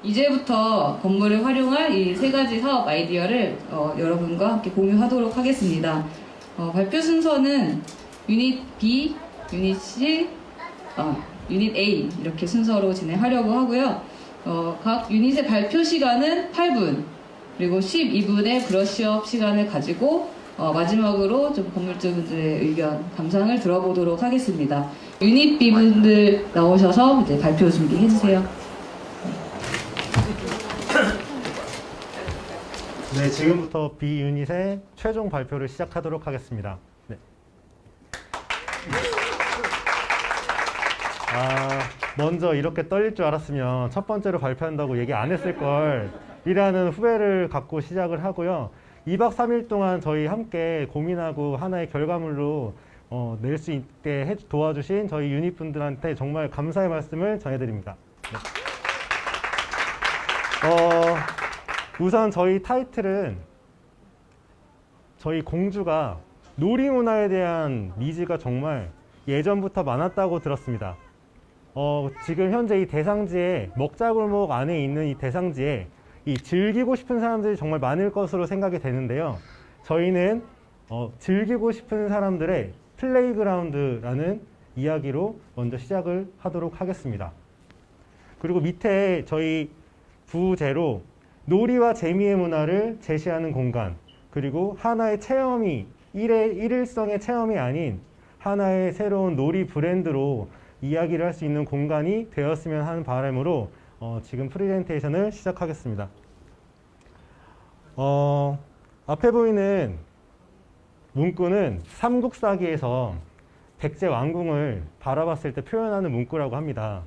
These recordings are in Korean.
이제부터 건물을 활용할 이 세 가지 사업 아이디어를 여러분과 함께 공유하도록 하겠습니다. 발표 순서는 유닛 B, 유닛 C, 유닛 A 이렇게 순서로 진행하려고 하고요. 각 유닛의 발표 시간은 8분, 그리고 12분의 브러쉬업 시간을 가지고 마지막으로 좀 건물주분들의 의견, 감상을 들어보도록 하겠습니다. 유닛 B 분들 나오셔서 이제 발표 준비해주세요. 네, 지금부터 B 유닛의 최종 발표를 시작하도록 하겠습니다. 네. 먼저 이렇게 떨릴 줄 알았으면 첫 번째로 발표한다고 얘기 안 했을 걸 이라는 후회를 갖고 시작을 하고요. 2박 3일 동안 저희 함께 고민하고 하나의 결과물로 낼 수 있게 도와주신 저희 유닛 분들한테 정말 감사의 말씀을 전해드립니다. 네. 우선 저희 타이틀은 저희 공주가 놀이문화에 대한 니즈가 정말 예전부터 많았다고 들었습니다. 지금 현재 이 대상지에 먹자골목 안에 있는 이 대상지에 이 즐기고 싶은 사람들이 정말 많을 것으로 생각이 되는데요. 저희는 즐기고 싶은 사람들의 플레이그라운드라는 이야기로 먼저 시작을 하도록 하겠습니다. 그리고 밑에 저희 부제로 놀이와 재미의 문화를 제시하는 공간, 그리고 하나의 체험이 일일성의 체험이 아닌 하나의 새로운 놀이 브랜드로 이야기를 할 수 있는 공간이 되었으면 하는 바람으로 지금 프레젠테이션을 시작하겠습니다. 앞에 보이는 문구는 삼국사기에서 백제 왕궁을 바라봤을 때 표현하는 문구라고 합니다.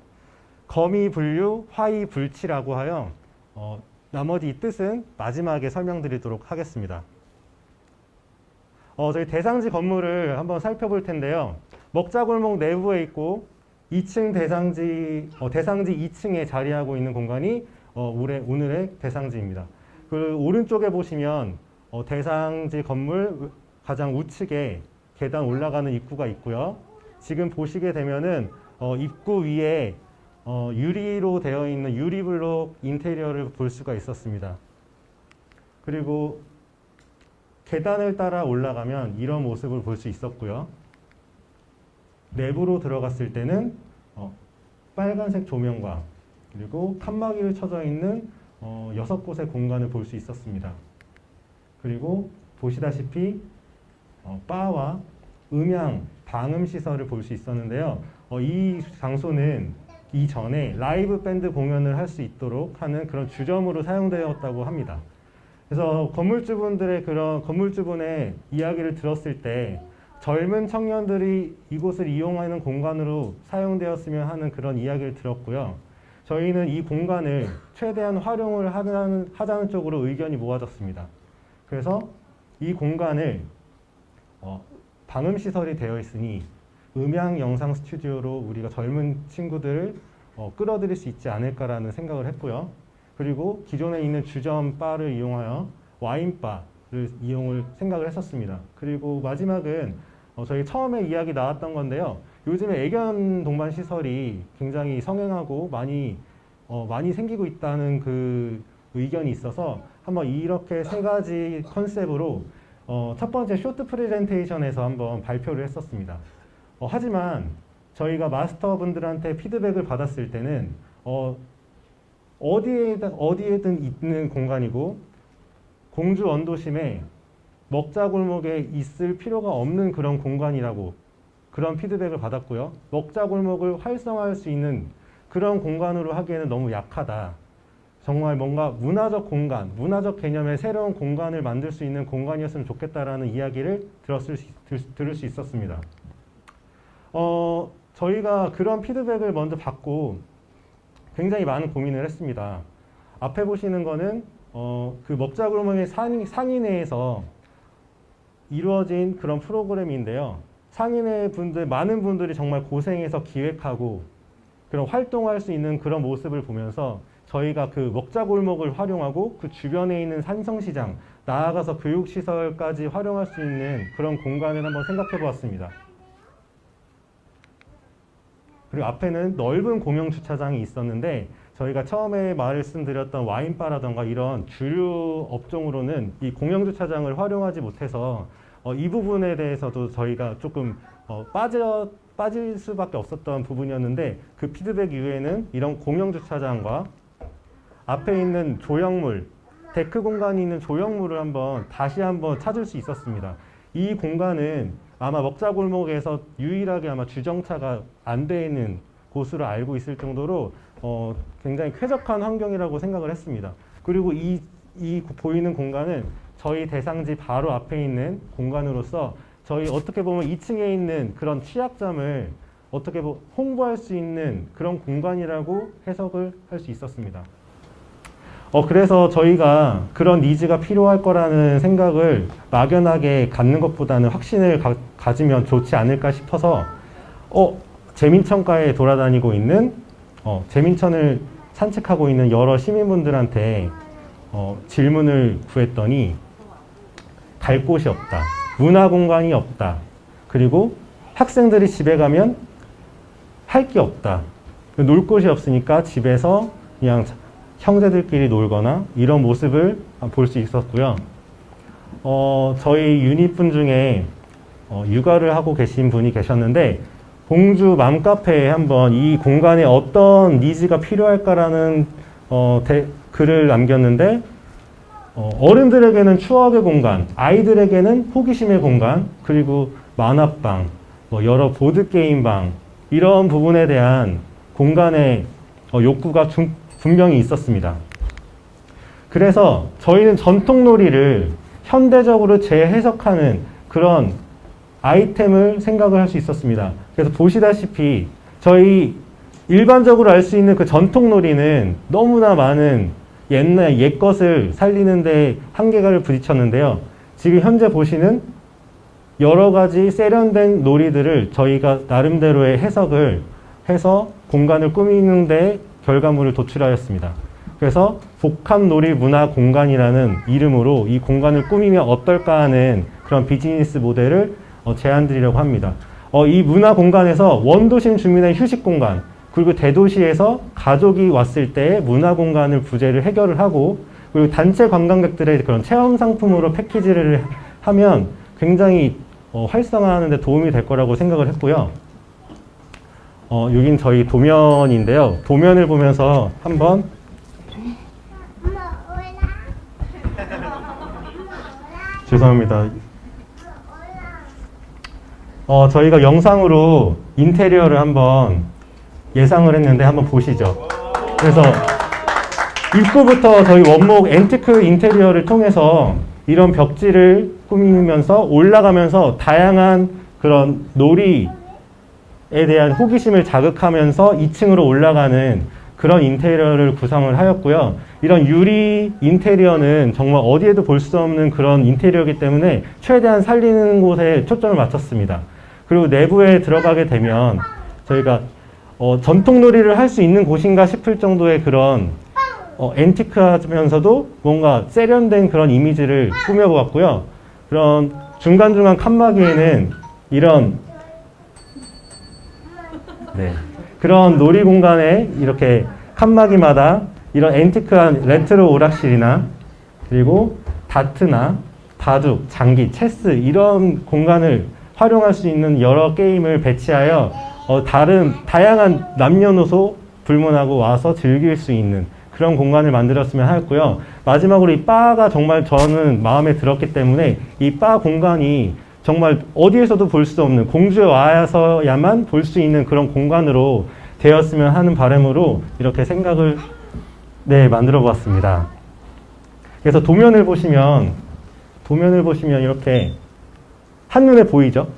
거미분류, 화이불치라고 하여 나머지 이 뜻은 마지막에 설명드리도록 하겠습니다. 저희 대상지 건물을 한번 살펴볼 텐데요. 먹자골목 내부에 있고 2층 대상지 2층에 자리하고 있는 공간이 오늘의 대상지입니다. 그 오른쪽에 보시면 대상지 건물 가장 우측에 계단 올라가는 입구가 있고요. 지금 보시게 되면은 입구 위에 유리로 되어 있는 유리블록 인테리어를 볼 수가 있었습니다. 그리고 계단을 따라 올라가면 이런 모습을 볼 수 있었고요. 내부로 들어갔을 때는 빨간색 조명과 그리고 칸막이를 쳐져 있는 6곳의 공간을 볼 수 있었습니다. 그리고 보시다시피 바와 음향, 방음 시설을 볼 수 있었는데요. 이 장소는 이전에 라이브 밴드 공연을 할 수 있도록 하는 그런 주점으로 사용되었다고 합니다. 그래서 건물주분의 이야기를 들었을 때 젊은 청년들이 이곳을 이용하는 공간으로 사용되었으면 하는 그런 이야기를 들었고요. 저희는 이 공간을 최대한 활용을 하자는 쪽으로 의견이 모아졌습니다. 그래서 이 공간을 방음시설이 되어 있으니 음향 영상 스튜디오로 우리가 젊은 친구들을 끌어들일 수 있지 않을까라는 생각을 했고요. 그리고 기존에 있는 주점 바를 이용하여 와인바를 이용을 생각을 했었습니다. 그리고 마지막은 저희 처음에 이야기 나왔던 건데요. 요즘에 애견 동반 시설이 굉장히 성행하고 많이 생기고 있다는 그 의견이 있어서 한번 이렇게 세 가지 컨셉으로 첫 번째 쇼트 프레젠테이션에서 한번 발표를 했었습니다. 하지만 저희가 마스터분들한테 피드백을 받았을 때는 어디에든 있는 공간이고 공주 원도심에 먹자골목에 있을 필요가 없는 그런 공간이라고 그런 피드백을 받았고요. 먹자골목을 활성화할 수 있는 그런 공간으로 하기에는 너무 약하다. 정말 뭔가 문화적 공간, 문화적 개념의 새로운 공간을 만들 수 있는 공간이었으면 좋겠다라는 이야기를 들을 수 있었습니다. 저희가 그런 피드백을 먼저 받고 굉장히 많은 고민을 했습니다. 앞에 보시는 거는 그 먹자골목의 상인회에서 이루어진 그런 프로그램인데요. 상인회 분들, 많은 분들이 정말 고생해서 기획하고 그런 활동할 수 있는 그런 모습을 보면서 저희가 그 먹자골목을 활용하고 그 주변에 있는 산성시장, 나아가서 교육시설까지 활용할 수 있는 그런 공간을 한번 생각해 보았습니다. 그리고 앞에는 넓은 공영 주차장이 있었는데 저희가 처음에 말씀드렸던 와인바라던가 이런 주류 업종으로는 이 공영주차장을 활용하지 못해서 이 부분에 대해서도 저희가 조금 빠질 수밖에 없었던 부분이었는데, 그 피드백 이후에는 이런 공영주차장과 앞에 있는 조형물, 데크 공간이 있는 조형물을 다시 한번 찾을 수 있었습니다. 이 공간은 아마 먹자골목에서 유일하게 아마 주정차가 안 돼 있는 곳으로 알고 있을 정도로 굉장히 쾌적한 환경이라고 생각을 했습니다. 그리고 이 보이는 공간은 저희 대상지 바로 앞에 있는 공간으로서 저희 어떻게 보면 2층에 있는 그런 취약점을 어떻게 홍보할 수 있는 그런 공간이라고 해석을 할 수 있었습니다. 그래서 저희가 그런 니즈가 필요할 거라는 생각을 막연하게 갖는 것보다는 확신을 가지면 좋지 않을까 싶어서 재민천가에 돌아다니고 있는 재민천을 산책하고 있는 여러 시민분들한테 질문을 구했더니 갈 곳이 없다, 문화공간이 없다, 그리고 학생들이 집에 가면 할 게 없다, 놀 곳이 없으니까 집에서 그냥 형제들끼리 놀거나 이런 모습을 볼 수 있었고요. 저희 유닛분 중에 육아를 하고 계신 분이 계셨는데, 봉주 맘카페에 한번 이 공간에 어떤 니즈가 필요할까라는 글을 남겼는데, 어른들에게는 추억의 공간, 아이들에게는 호기심의 공간, 그리고 만화방, 여러 보드게임방, 이런 부분에 대한 공간의 욕구가 분명히 있었습니다. 그래서 저희는 전통놀이를 현대적으로 재해석하는 그런 아이템을 생각을 할 수 있었습니다. 그래서 보시다시피 저희 일반적으로 알 수 있는 그 전통놀이는 너무나 많은 옛 것을 살리는데 한계가 부딪혔는데요. 지금 현재 보시는 여러 가지 세련된 놀이들을 저희가 나름대로의 해석을 해서 공간을 꾸미는 데 결과물을 도출하였습니다. 그래서 복합놀이 문화 공간이라는 이름으로 이 공간을 꾸미면 어떨까 하는 그런 비즈니스 모델을 제안드리려고 합니다. 이 문화 공간에서 원도심 주민의 휴식 공간, 그리고 대도시에서 가족이 왔을 때 문화 공간을 부재를 해결을 하고, 그리고 단체 관광객들의 그런 체험 상품으로 패키지를 하면 굉장히 활성화하는 데 도움이 될 거라고 생각을 했고요. 여긴 저희 도면인데요. 도면을 보면서 한번 죄송합니다. 저희가 영상으로 인테리어를 한번 예상을 했는데 한번 보시죠. 그래서 입구부터 저희 원목 앤티크 인테리어를 통해서 이런 벽지를 꾸미면서 올라가면서 다양한 그런 놀이에 대한 호기심을 자극하면서 2층으로 올라가는 그런 인테리어를 구성을 하였고요. 이런 유리 인테리어는 정말 어디에도 볼 수 없는 그런 인테리어이기 때문에 최대한 살리는 곳에 초점을 맞췄습니다. 그리고 내부에 들어가게 되면 저희가 전통놀이를 할 수 있는 곳인가 싶을 정도의 그런 앤티크하면서도 뭔가 세련된 그런 이미지를 꾸며보았고요. 그런 중간중간 칸막이에는 이런 그런 놀이 공간에 이렇게 칸막이마다 이런 앤티크한 레트로 오락실이나 그리고 다트나 바둑, 장기, 체스 이런 공간을 활용할 수 있는 여러 게임을 배치하여 다양한 남녀노소 불문하고 와서 즐길 수 있는 그런 공간을 만들었으면 하였고요. 마지막으로 이 바가 정말 저는 마음에 들었기 때문에 이 바 공간이 정말 어디에서도 볼 수 없는, 공주에 와서야만 볼 수 있는 그런 공간으로 되었으면 하는 바람으로 이렇게 생각을 만들어 보았습니다. 그래서 도면을 보시면 이렇게 한눈에 보이죠?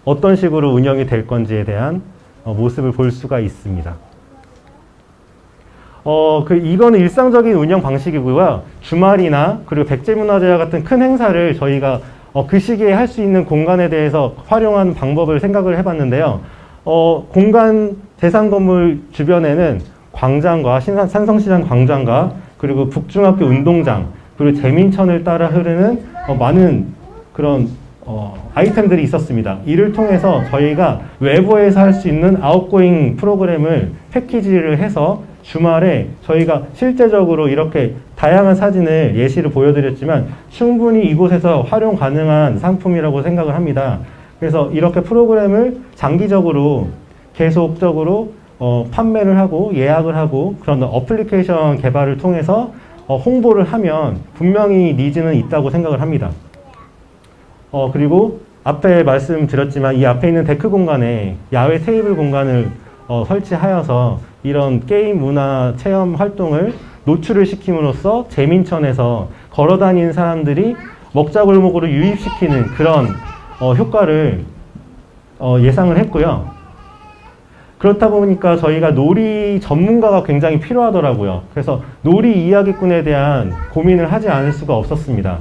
어떤 식으로 운영이 될 건지에 대한 모습을 볼 수가 있습니다. 이거는 일상적인 운영 방식이고요. 주말이나 그리고 백제문화제와 같은 큰 행사를 저희가 그 시기에 할 수 있는 공간에 대해서 활용하는 방법을 생각을 해봤는데요. 공간 대상 건물 주변에는 광장과 산성시장 광장과 그리고 북중학교 운동장 그리고 재민천을 따라 흐르는 많은 그런 아이템들이 있었습니다. 이를 통해서 저희가 외부에서 할 수 있는 아웃고잉 프로그램을 패키지를 해서 주말에 저희가 실제적으로 이렇게 다양한 사진을 예시를 보여드렸지만 충분히 이곳에서 활용 가능한 상품이라고 생각을 합니다. 그래서 이렇게 프로그램을 장기적으로 계속적으로 판매를 하고 예약을 하고 그런 어플리케이션 개발을 통해서 홍보를 하면 분명히 니즈는 있다고 생각을 합니다. 그리고 앞에 말씀드렸지만 이 앞에 있는 데크 공간에 야외 테이블 공간을 설치하여서 이런 게임 문화 체험 활동을 노출을 시킴으로써 재민천에서 걸어다니는 사람들이 먹자골목으로 유입시키는 그런 효과를 예상을 했고요. 그렇다 보니까 저희가 놀이 전문가가 굉장히 필요하더라고요. 그래서 놀이 이야기꾼에 대한 고민을 하지 않을 수가 없었습니다.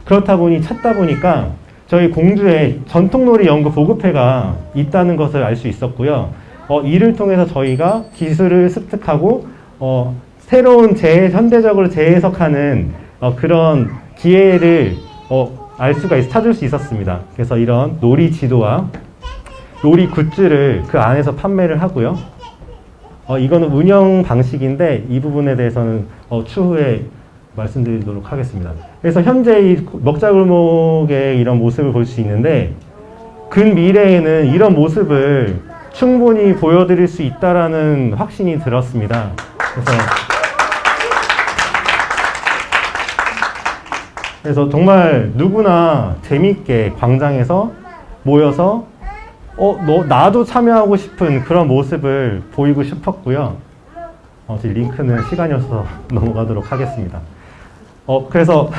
그렇다 보니 찾다 보니까 저희 공주에 전통놀이 연구 보급회가 있다는 것을 알 수 있었고요. 이를 통해서 저희가 기술을 습득하고 새로운 현대적으로 재해석하는 그런 기회를 찾을 수 있었습니다. 그래서 이런 놀이 지도와 놀이 굿즈를 그 안에서 판매를 하고요. 이거는 운영 방식인데 이 부분에 대해서는 추후에 말씀드리도록 하겠습니다. 그래서 현재 이 먹자골목의 이런 모습을 볼 수 있는데 근미래에는 이런 모습을 충분히 보여드릴 수 있다라는 확신이 들었습니다. 그래서 정말 누구나 재미있게 광장에서 모여서 나도 참여하고 싶은 그런 모습을 보이고 싶었고요. 지금 링크는 시간이 없어서 넘어가도록 하겠습니다. 그래서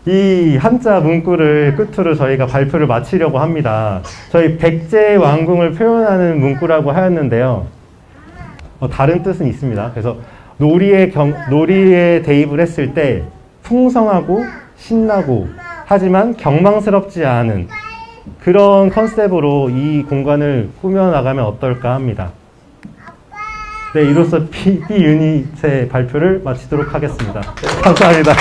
이 한자 문구를 끝으로 저희가 발표를 마치려고 합니다. 저희 백제 왕궁을 표현하는 문구라고 하였는데요. 다른 뜻은 있습니다. 그래서 놀이에 대입을 했을 때 풍성하고 신나고 하지만 경망스럽지 않은 그런 컨셉으로 이 공간을 꾸며나가면 어떨까 합니다. 네, 이로써 PD 유닛의 발표를 마치도록 하겠습니다. 감사합니다.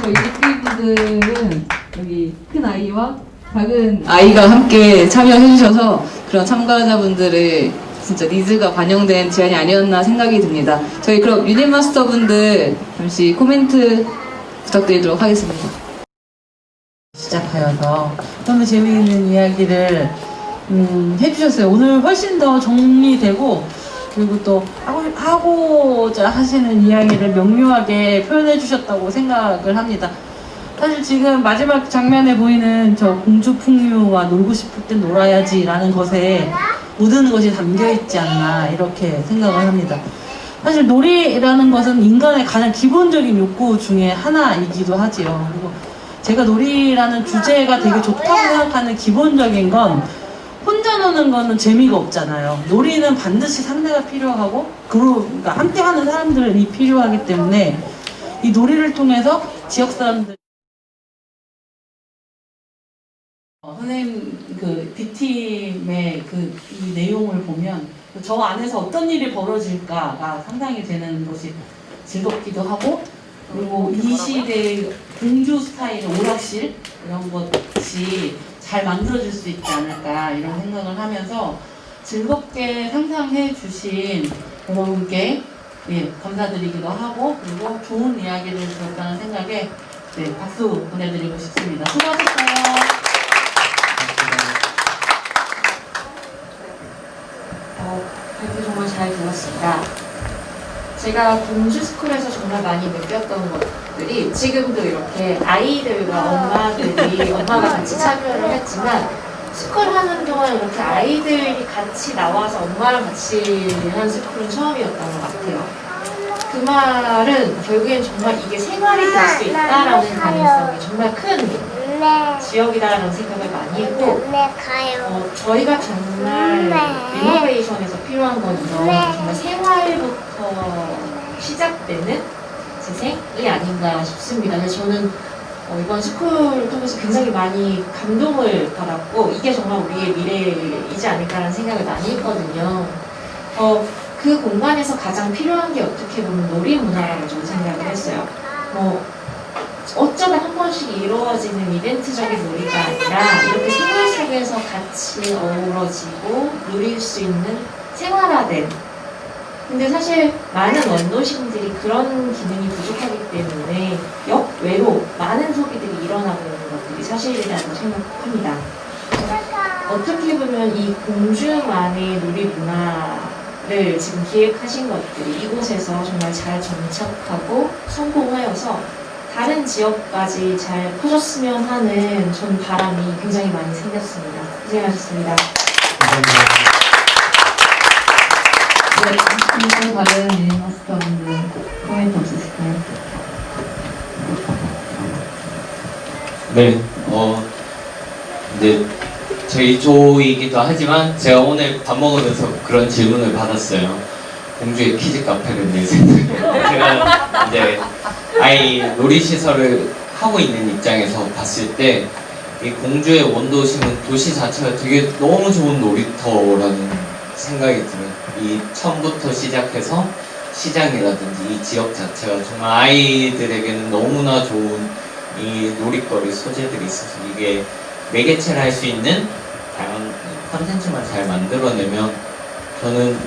저희 PD들은 여기 큰 아이와 작은 아이가 함께 참여해 주셔서 그런 참가자분들의 진짜 니즈가 반영된 제안이 아니었나 생각이 듭니다. 저희 그럼 유닛 마스터분들 잠시 코멘트 부탁드리도록 하겠습니다. 시작하여서 너무 재미있는 이야기를 해주셨어요. 오늘 훨씬 더 정리되고 그리고 또 하고자 하시는 이야기를 명료하게 표현해 주셨다고 생각을 합니다. 사실 지금 마지막 장면에 보이는 저 공주 풍류와 놀고 싶을 땐 놀아야지 라는 것에 모든 것이 담겨 있지 않나 이렇게 생각을 합니다. 사실 놀이라는 것은 인간의 가장 기본적인 욕구 중에 하나이기도 하지요. 그리고 제가 놀이라는 주제가 되게 좋다고 생각하는 기본적인 건 혼자 노는 거는 재미가 없잖아요. 놀이는 반드시 상대가 필요하고 그러니까 함께 하는 사람들이 필요하기 때문에 이 놀이를 통해서 지역 사람들 선생님 그 B팀의 이 내용을 보면 저 안에서 어떤 일이 벌어질까가 상상이 되는 것이 즐겁기도 하고 그리고 이 시대의 공주 스타일의 오락실 이런 것이 잘 만들어질 수 있지 않을까 이런 생각을 하면서 즐겁게 상상해 주신 여러분께 감사드리기도 하고 그리고 좋은 이야기를 들었다는 생각에 박수 보내드리고 싶습니다. 수고하셨어요. 발표 정말 잘 들었습니다. 제가 공주스쿨에서 정말 많이 느꼈던 것들이 지금도 이렇게 아이들과 엄마가 같이 참여를 했지만 스쿨 하는 동안 이렇게 아이들이 같이 나와서 엄마랑 같이 한 스쿨은 처음이었던 것 같아요. 그 말은 결국엔 정말 이게 생활이 될 수 있다라는 가능성이 정말 큰 지역이다라는 생각을 많이 했고 저희가 정말 리노베이션에서 필요한 건 이런 정말 생활부터 시작되는 재생이 아닌가 싶습니다. 그래서 저는 이번 스쿨을 통해서 굉장히 많이 감동을 받았고 이게 정말 우리의 미래이지 않을까라는 생각을 많이 했거든요. 그 공간에서 가장 필요한 게 어떻게 보면 놀이 문화라고 저는 생각을 했어요. 어쩌다 한 번씩 이루어지는 이벤트적인 놀이가 아니라 이렇게 생활 속에서 같이 어우러지고 누릴 수 있는 생활화된. 근데 사실 많은 원도심들이 그런 기능이 부족하기 때문에 역외로 많은 소비들이 일어나고 있는 것들이 사실이라고 생각합니다. 어떻게 보면 이 공주만의 놀이 문화를 지금 기획하신 것들이 이곳에서 정말 잘 정착하고 성공하여서 다른 지역까지 잘 퍼졌으면 하는 전 바람이 굉장히 많이 생겼습니다. 고생하셨습니다. 네, 그리고 다른 유니마스터분들 코멘트 없으실까요? 네, 이제 저희 조이기도 하지만 제가 오늘 밥 먹으면서 그런 질문을 받았어요. 공주의 키즈 카페를 낼 생각에 제가 이제 아이 놀이시설을 하고 있는 입장에서 봤을 때 이 공주의 원도심은 도시 자체가 되게 너무 좋은 놀이터라는 생각이 들어요. 이 처음부터 시작해서 시장이라든지 이 지역 자체가 정말 아이들에게는 너무나 좋은 이 놀이거리 소재들이 있어서 이게 매개체를 할 수 있는 다양한 컨텐츠만 잘 만들어내면 저는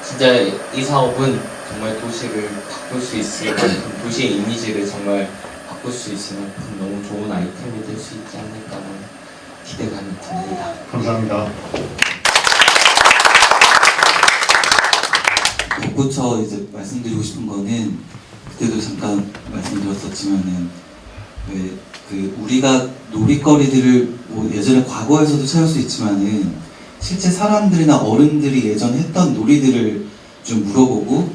진짜 이 사업은 정말 도시를 바꿀 수 있을 만큼 도시의 이미지를 정말 바꿀 수 있을 만큼 너무 좋은 아이템이 될 수 있지 않을까라는 기대감이 듭니다. 감사합니다. 덧붙여 이제 말씀드리고 싶은 거는 그때도 잠깐 말씀드렸었지만은 왜 그 우리가 놀이거리들을 뭐 예전에 과거에서도 찾을 수 있지만은 실제 사람들이나 어른들이 예전에 했던 놀이들을 좀 물어보고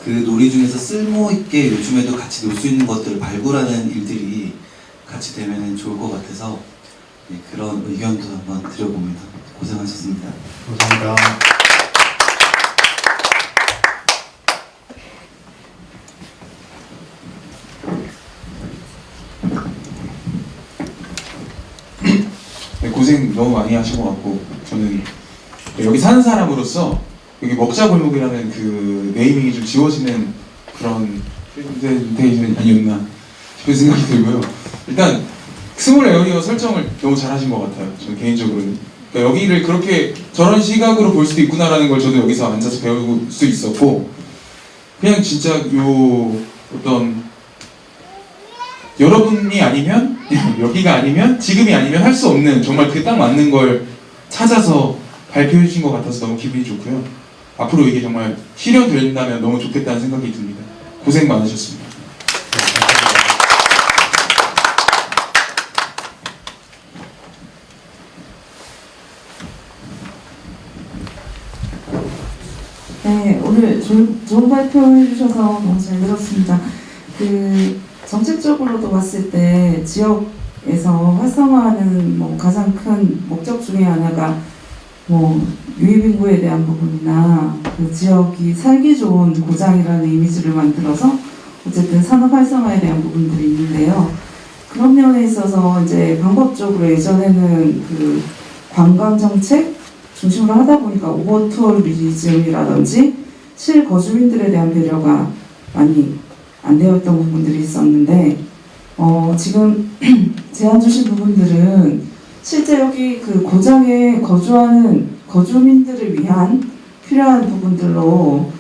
그 놀이 중에서 쓸모 있게 요즘에도 같이 놀 수 있는 것들을 발굴하는 일들이 같이 되면은 좋을 것 같아서 네, 그런 의견도 한번 드려봅니다. 고생하셨습니다. 감사합니다. 네, 고생 너무 많이 하신 것 같고 저는 여기 사는 사람으로서 여기 먹자골목이라는 그 네이밍이 좀 지워지는 그런 프레젠테이션이 아니었나 싶은 생각이 들고요. 일단 스몰 에어리어 설정을 너무 잘하신 것 같아요. 저는 개인적으로는 그러니까 여기를 그렇게 저런 시각으로 볼 수도 있구나라는 걸 저도 여기서 앉아서 배울 수 있었고 그냥 진짜 요 어떤 여러분이 아니면 여기가 아니면 지금이 아니면 할 수 없는 정말 그 딱 맞는 걸 찾아서 발표해 주신 것 같아서 너무 기분이 좋고요. 앞으로 이게 정말 실현된다면 너무 좋겠다는 생각이 듭니다. 고생 많으셨습니다. 네, 오늘 좋은 발표 해주셔서 너무 잘 들었습니다. 정책적으로도 봤을 때 지역에서 활성화하는 가장 큰 목적 중에 하나가 유입인구에 대한 부분이나 그 지역이 살기 좋은 고장이라는 이미지를 만들어서 어쨌든 산업 활성화에 대한 부분들이 있는데요. 그런 면에 있어서 이제 방법적으로 예전에는 그 관광 정책 중심으로 하다 보니까 오버투어리즘이라든지 실거주민들에 대한 배려가 많이 안 되어 있던 부분들이 있었는데 지금 제안 주신 부분들은 실제 여기 그 고장에 거주하는 거주민들을 위한 필요한 부분들로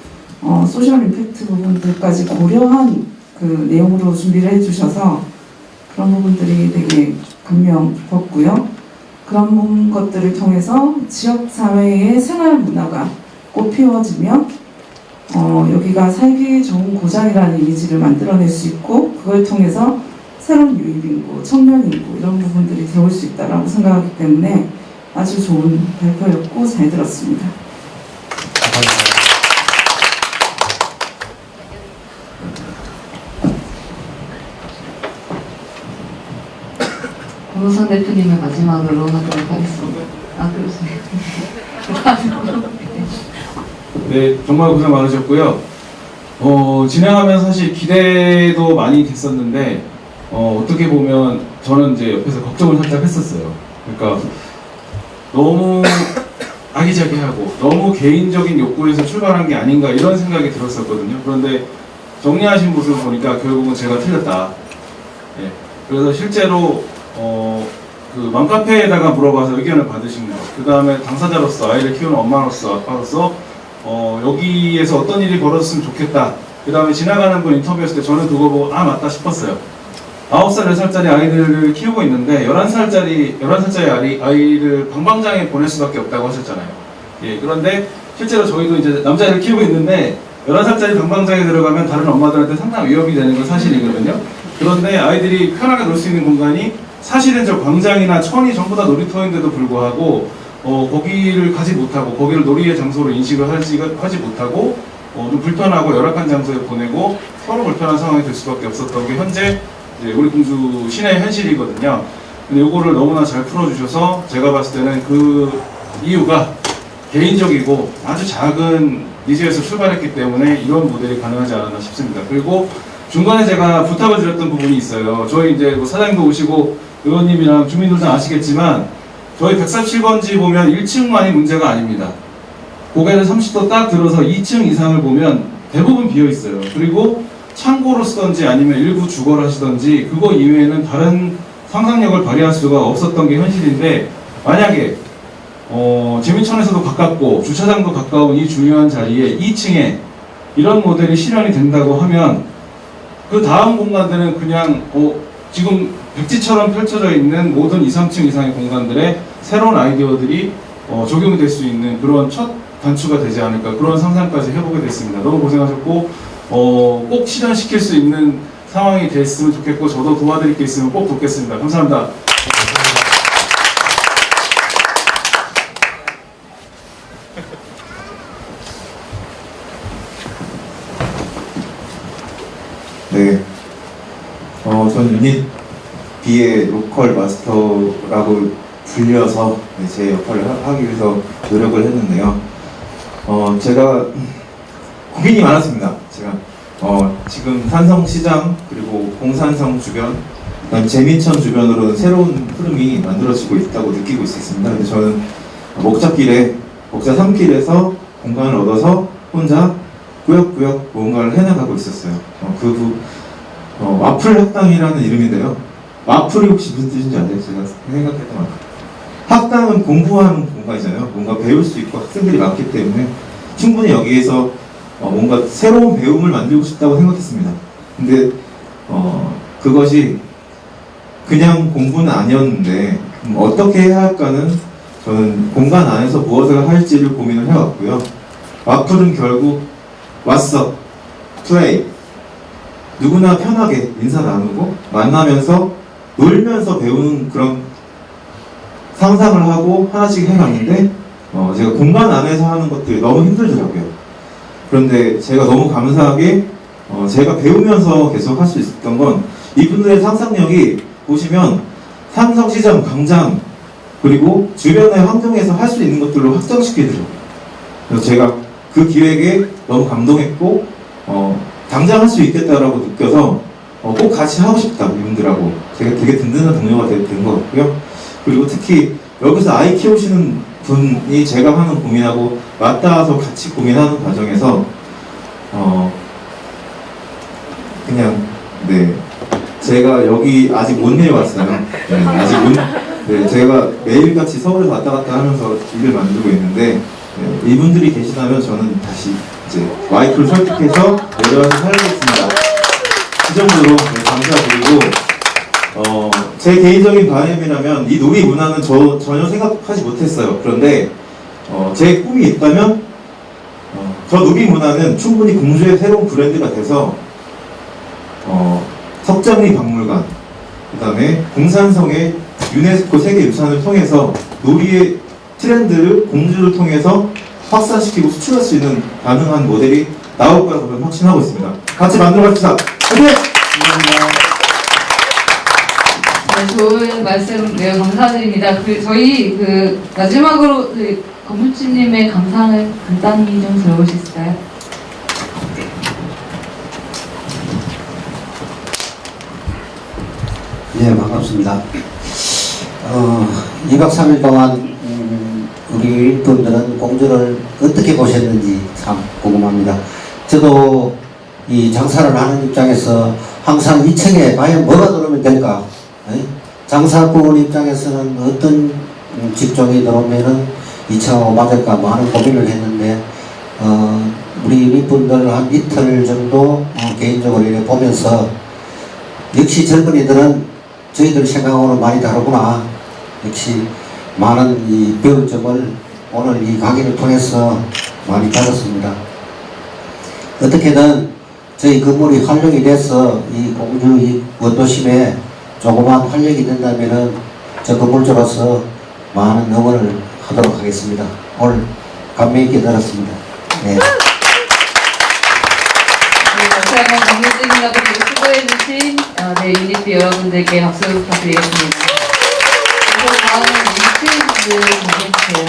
소셜 임팩트 부분들까지 고려한 그 내용으로 준비를 해주셔서 그런 부분들이 되게 감명 깊었고요. 그런 것들을 통해서 지역 사회의 생활 문화가 꽃피워지면 여기가 살기 좋은 고장이라는 이미지를 만들어낼 수 있고 그걸 통해서 새로운 유입인구, 청년인구 이런 부분들이 들어올 수 있다고 생각하기 때문에 아주 좋은 발표였고 잘 들었습니다. 권호선 대표님을 마지막으로 하도록 하겠습니다. 그렇습니다. 네, 정말 고생 많으셨고요. 진행하면서 사실 기대도 많이 됐었는데 어떻게 보면 저는 이제 옆에서 걱정을 살짝 했었어요. 그러니까 너무 아기자기하고 너무 개인적인 욕구에서 출발한 게 아닌가 이런 생각이 들었었거든요. 그런데 정리하신 모습을 보니까 결국은 제가 틀렸다. 예. 그래서 실제로 그 맘카페에다가 물어봐서 의견을 받으신 것, 그 다음에 당사자로서 아이를 키우는 엄마로서 아빠로서 여기에서 어떤 일이 벌어졌으면 좋겠다. 그 다음에 지나가는 분 인터뷰했을 때 저는 그거 보고 아 맞다 싶었어요. 9살, 10살짜리 아이들을 키우고 있는데 11살짜리 아이를 방방장에 보낼 수밖에 없다고 하셨잖아요. 예, 그런데 실제로 저희도 이제 남자아이를 키우고 있는데 11살짜리 방방장에 들어가면 다른 엄마들한테 상당히 위협이 되는 건 사실이거든요. 그런데 아이들이 편하게 놀 수 있는 공간이 사실은 저 광장이나 천이 전부 다 놀이터인데도 불구하고 거기를 가지 못하고 거기를 놀이의 장소로 인식을 하지 못하고 좀 불편하고 열악한 장소에 보내고 서로 불편한 상황이 될 수밖에 없었던 게 현재 이제 우리 공주 시내의 현실이거든요. 근데 이거를 너무나 잘 풀어주셔서 제가 봤을 때는 그 이유가 개인적이고 아주 작은 니즈에서 출발했기 때문에 이런 모델이 가능하지 않았나 싶습니다. 그리고 중간에 제가 부탁을 드렸던 부분이 있어요. 저희 이제 뭐 사장님도 오시고 의원님이랑 주민들도 아시겠지만 저희 137번지 보면 1층만이 문제가 아닙니다. 고개를 30도 딱 들어서 2층 이상을 보면 대부분 비어 있어요. 그리고 창고로 쓰던지 아니면 일부 주거를 하시던지 그거 이외에는 다른 상상력을 발휘할 수가 없었던 게 현실인데 만약에 재민천에서도 가깝고 주차장도 가까운 이 중요한 자리에 2층에 이런 모델이 실현이 된다고 하면 그 다음 공간들은 그냥 지금 백지처럼 펼쳐져 있는 모든 2, 3층 이상의 공간들에 새로운 아이디어들이 적용이 될 수 있는 그런 첫 단추가 되지 않을까 그런 상상까지 해보게 됐습니다. 너무 고생하셨고 꼭 실현시킬 수 있는 상황이 됐으면 좋겠고 저도 도와드릴 게 있으면 꼭 돕겠습니다. 감사합니다. 네, 전 유닛 B의 로컬 마스터라고 불려서 제 역할을 하기 위해서 노력을 했는데요. 제가 고민이 많았습니다. 제가 지금 산성시장 그리고 공산성 주변, 그다음에 재민천 주변으로는 새로운 흐름이 만들어지고 있다고 느끼고 있었습니다. 근데 저는 목자 3길에서 공간을 얻어서 혼자 꾸역꾸역 뭔가를 해나가고 있었어요. 와플 학당이라는 이름인데요. 와플이 혹시 무슨 뜻인지 아세요? 제가 생각했던 것 학당은 공부하는 공간이잖아요. 뭔가 배울 수 있고 학생들이 많기 때문에 충분히 여기에서 뭔가 새로운 배움을 만들고 싶다고 생각했습니다. 근데 그것이 그냥 공부는 아니었는데 어떻게 해야 할까는 저는 공간 안에서 무엇을 할지를 고민을 해왔고요. 와플은 결국 왔어, 플레이, 누구나 편하게 인사 나누고 만나면서 놀면서 배우는 그런 상상을 하고 하나씩 해갔는데 제가 공간 안에서 하는 것들이 너무 힘들더라고요. 그런데 제가 너무 감사하게 제가 배우면서 계속 할 수 있었던 건 이분들의 상상력이 보시면 삼성시장, 광장 그리고 주변의 환경에서 할 수 있는 것들로 확장시키더라고요. 그래서 제가 그 기획에 너무 감동했고 당장 할 수 있겠다라고 느껴서 꼭 같이 하고 싶다 이분들하고 제가 되게 든든한 동료가 된 것 같고요. 그리고 특히 여기서 아이 키우시는 분이 제가 하는 고민하고 맞닿아서 같이 고민하는 과정에서 제가 여기 아직 못 내려왔어요. 제가 매일같이 서울에서 왔다 갔다 하면서 일을 만들고 있는데 이분들이 계시다면 저는 다시 이제 와이프를 설득해서 내려와서 살겠습니다. 그 정도로 감사드리고 제 개인적인 바람이라면 이 놀이 문화는 전혀 생각하지 못했어요. 그런데 제 꿈이 있다면 저 놀이 문화는 충분히 공주의 새로운 브랜드가 돼서 석장리 박물관, 그 다음에 공산성의 유네스코 세계유산을 통해서 놀이의 트렌드를 공주를 통해서 확산시키고 수출할 수 있는 가능한 모델이 나올 거라고 저는 확신하고 있습니다. 같이 만들어갑시다. 화이팅! 네, 좋은 말씀 매우 감사드립니다. 저희 마지막으로 건물주님의 감상을 간단히 좀 들어볼 수 있을까요? 네, 반갑습니다. 2박 3일 동안 우리 분들은 공주를 어떻게 보셨는지 참 궁금합니다. 저도 이 장사를 하는 입장에서 항상 2층에 과연 뭐가 들어오면 될까? 장사꾼 입장에서는 어떤 직종이 들어오면은 2층하고 맞을까 많은 고민을 했는데 우리 유닛분들 한 이틀 정도 개인적으로 이렇게 보면서 역시 젊은이들은 저희들 생각하고는 많이 다르구나. 역시 많은 이 배울 점을 오늘 이 강의를 통해서 많이 받았습니다. 어떻게든 저희 건물이 활용이 돼서 이 공주 이 원도심에 조그만 활력이 된다면은 저 건물주로서 많은 응원을 하도록 하겠습니다. 오늘 감명 있게 들었습니다. 네. 다시 한번 정리진이라고 수고해주신 유니티 여러분들께 박수 부탁드리겠습니다. 그리고 다음은 유니티분들 보내주세요.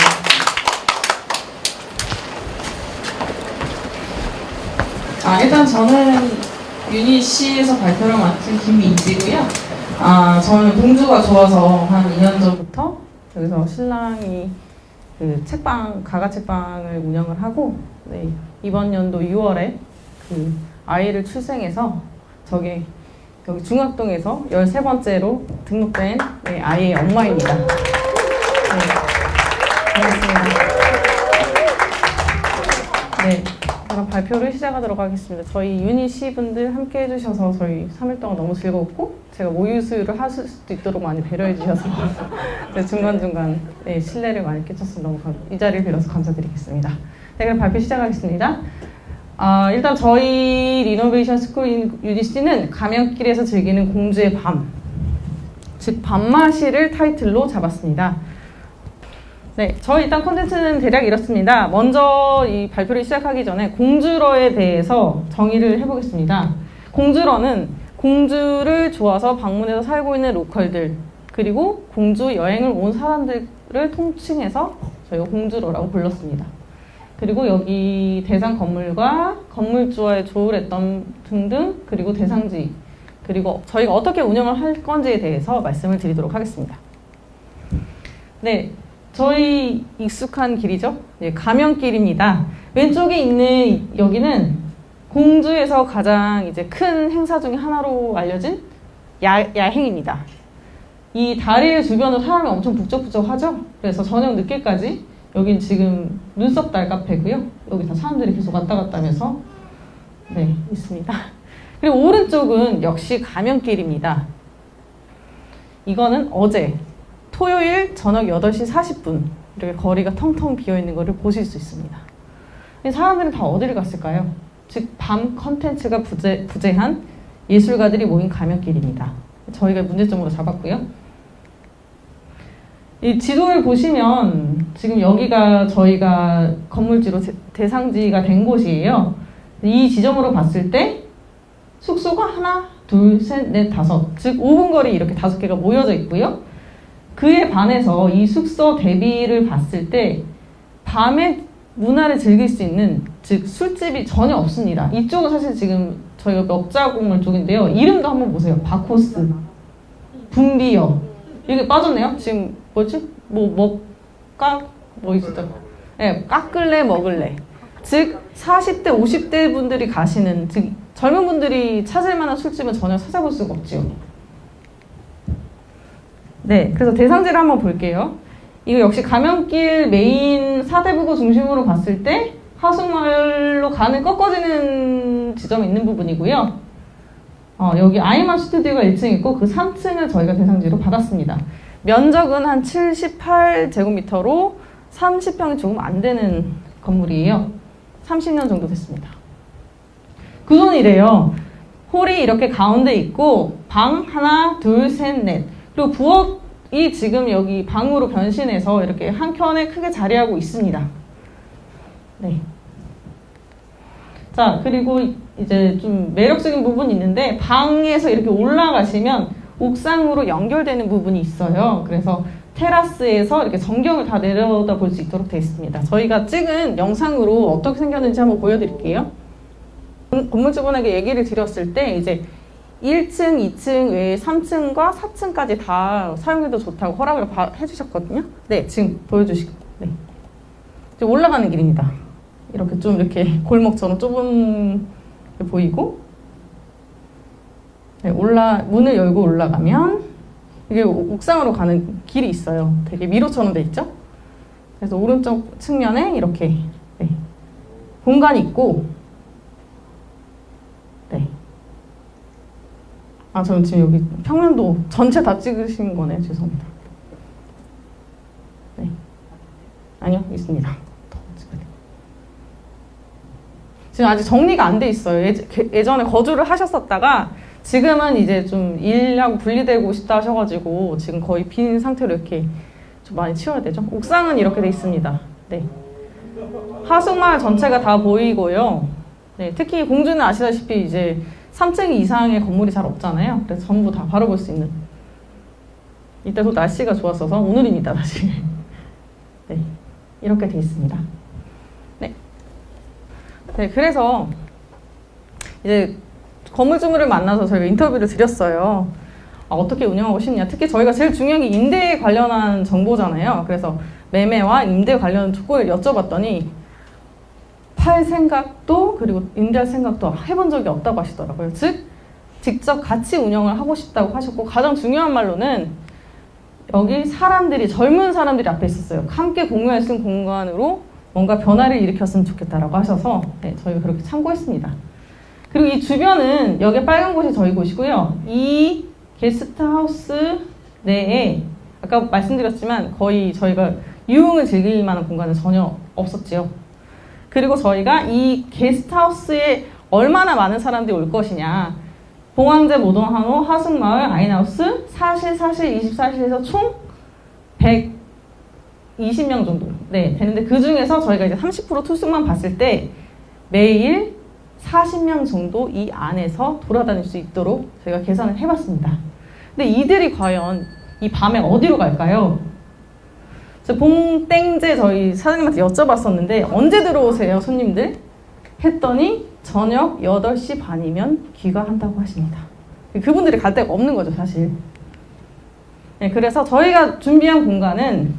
일단 저는 유닛C에서 발표를 맡은 김민지고요. 저는 공주가 좋아서 한 2년 전부터 여기서 신랑이 그 책방, 가가 책방을 운영을 하고, 네, 이번 연도 6월에 그 아이를 출생해서 여기 중학동에서 13번째로 등록된 네, 아이의 엄마입니다. 네, 반갑습니다. 네. 그럼 발표를 시작하도록 하겠습니다. 저희 유닛C 분들 함께 해주셔서 저희 3일 동안 너무 즐거웠고 제가 모유수유를 하실 수도 있도록 많이 배려해 주셔서 중간중간 네, 신뢰를 많이 끼쳤으면 너무 이 자리를 빌어서 감사드리겠습니다. 네, 그럼 발표 시작하겠습니다. 일단 저희 리노베이션 스쿨 유닛C는 가면길에서 즐기는 공주의 밤, 즉 밤마시를 타이틀로 잡았습니다. 네, 저희 일단 콘텐츠는 대략 이렇습니다. 먼저 이 발표를 시작하기 전에 공주러에 대해서 정의를 해보겠습니다. 공주러는 공주를 좋아서 방문해서 살고 있는 로컬들, 그리고 공주 여행을 온 사람들을 통칭해서 저희가 공주러라고 불렀습니다. 그리고 여기 대상 건물과 건물주와의 조율했던 등등, 그리고 대상지, 그리고 저희가 어떻게 운영을 할 건지에 대해서 말씀을 드리도록 하겠습니다. 네. 저희 익숙한 길이죠. 네, 가면길입니다. 왼쪽에 있는 여기는 공주에서 가장 이제 큰 행사 중에 하나로 알려진 야행입니다. 이 다리 주변으로 사람이 엄청 북적북적하죠. 그래서 저녁 늦게까지 여긴 지금 눈썹 달 카페고요. 여기 다 사람들이 계속 왔다 갔다 하면서 네, 있습니다. 그리고 오른쪽은 역시 가면길입니다. 이거는 어제 토요일 저녁 8시 40분 이렇게 거리가 텅텅 비어있는 것을 보실 수 있습니다. 사람들은 다 어디를 갔을까요? 즉 밤 컨텐츠가 부재한 예술가들이 모인 가면길입니다. 저희가 문제점으로 잡았고요. 이 지도를 보시면 지금 여기가 저희가 건물지로 대상지가 된 곳이에요. 이 지점으로 봤을 때 숙소가 하나, 둘, 셋, 넷, 다섯, 즉 5분 거리 이렇게 5개가 모여져 있고요. 그에 반해서 이 숙소 대비를 봤을 때 밤에 문화를 즐길 수 있는, 즉 술집이 전혀 없습니다. 이쪽은 사실 지금 저희가 먹자공을 쪽인데요. 이름도 한번 보세요. 바코스, 붐비어 이게 빠졌네요. 지금 뭐지? 뭐 있었죠? 네, 깎을래 먹을래. 즉 40대 50대 분들이 가시는, 즉 젊은 분들이 찾을 만한 술집은 전혀 찾아볼 수가 없죠. 네, 그래서 대상지를 한번 볼게요. 이거 역시 가면길 메인 사대부고 중심으로 봤을 때 하수마을로 가는 꺾어지는 지점이 있는 부분이고요. 여기 아이만 스튜디오가 1층 있고 그 3층을 저희가 대상지로 받았습니다. 면적은 한 78제곱미터로 30평이 조금 안 되는 건물이에요. 30년 정도 됐습니다. 구조는 이래요. 홀이 이렇게 가운데 있고 방 하나, 둘, 셋, 넷. 그리고 부엌이 지금 여기 방으로 변신해서 이렇게 한 켠에 크게 자리하고 있습니다. 네. 자, 그리고 이제 좀 매력적인 부분이 있는데 방에서 이렇게 올라가시면 옥상으로 연결되는 부분이 있어요. 그래서 테라스에서 이렇게 전경을 다 내려다 볼 수 있도록 되어 있습니다. 저희가 찍은 영상으로 어떻게 생겼는지 한번 보여드릴게요. 건물주분에게 얘기를 드렸을 때 이제 1층, 2층 외에 3층과 4층까지 다 사용해도 좋다고 허락을 해주셨거든요. 네, 지금 보여주시고. 네. 이제 올라가는 길입니다. 이렇게 좀 이렇게 골목처럼 좁은 보이고, 네, 문을 열고 올라가면 이게 옥상으로 가는 길이 있어요. 되게 미로처럼 돼 있죠? 그래서 오른쪽 측면에 이렇게 네, 공간이 있고, 네. 아, 저는 지금 여기 평면도 전체 다 찍으신 거네요. 죄송합니다. 네. 아니요, 있습니다. 더 찍어야 돼요. 지금 아직 정리가 안 돼 있어요. 예전에 거주를 하셨었다가 지금은 이제 좀 일하고 분리되고 싶다 하셔가지고 지금 거의 빈 상태로 이렇게 좀 많이 치워야 되죠. 옥상은 이렇게 돼 있습니다. 네. 하숙마을 전체가 다 보이고요. 네, 특히 공주는 아시다시피 이제 3층 이상의 건물이 잘 없잖아요. 그래서 전부 다 바로 볼 수 있는. 이때도 날씨가 좋았어서 오늘입니다, 사실. 네, 이렇게 돼 있습니다. 네. 네, 그래서 이제 건물주를 만나서 저희가 인터뷰를 드렸어요. 어떻게 운영하고 싶냐. 특히 저희가 제일 중요한 게 임대에 관련한 정보잖아요. 그래서 매매와 임대 관련 조건을 여쭤봤더니 팔 생각도 그리고 임대할 생각도 해본 적이 없다고 하시더라고요. 즉 직접 같이 운영을 하고 싶다고 하셨고, 가장 중요한 말로는 여기 사람들이, 젊은 사람들이 앞에 있었어요. 함께 공유할 수 있는 공간으로 뭔가 변화를 일으켰으면 좋겠다라고 하셔서 네, 저희가 그렇게 참고했습니다. 그리고 이 주변은, 여기 빨간 곳이 저희 곳이고요. 이 게스트하우스 내에 아까 말씀드렸지만 거의 저희가 유흥을 즐길 만한 공간은 전혀 없었지요. 그리고 저희가 이 게스트하우스에 얼마나 많은 사람들이 올 것이냐, 봉황제 모던한호 하숙마을 아인하우스 24실 총 120명 정도 네, 되는데, 그 중에서 저희가 이제 30% 투숙만 봤을 때 매일 40명 정도 이 안에서 돌아다닐 수 있도록 저희가 계산을 해봤습니다. 근데 이들이 과연 이 밤에 어디로 갈까요? 봉땡제 저희 사장님한테 여쭤봤었는데 언제 들어오세요 손님들? 했더니 저녁 8시 반이면 귀가한다고 하십니다. 그분들이 갈 데가 없는 거죠 사실. 네, 그래서 저희가 준비한 공간은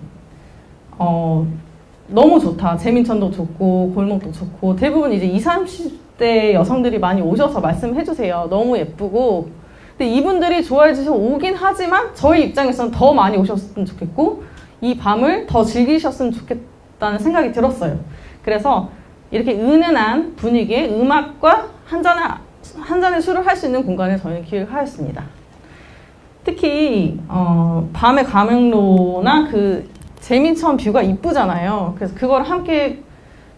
너무 좋다. 재민천도 좋고 골목도 좋고, 대부분 이제 20, 30대 여성들이 많이 오셔서 말씀해 주세요. 너무 예쁘고. 근데 이분들이 좋아해 주셔서 오긴 하지만 저희 입장에서는 더 많이 오셨으면 좋겠고 이 밤을 더 즐기셨으면 좋겠다는 생각이 들었어요. 그래서 이렇게 은은한 분위기의 음악과 한 잔의 술을 할 수 있는 공간을 저희는 기획하였습니다. 특히 밤의 가명로나 그 재민천 뷰가 이쁘잖아요. 그래서 그걸 함께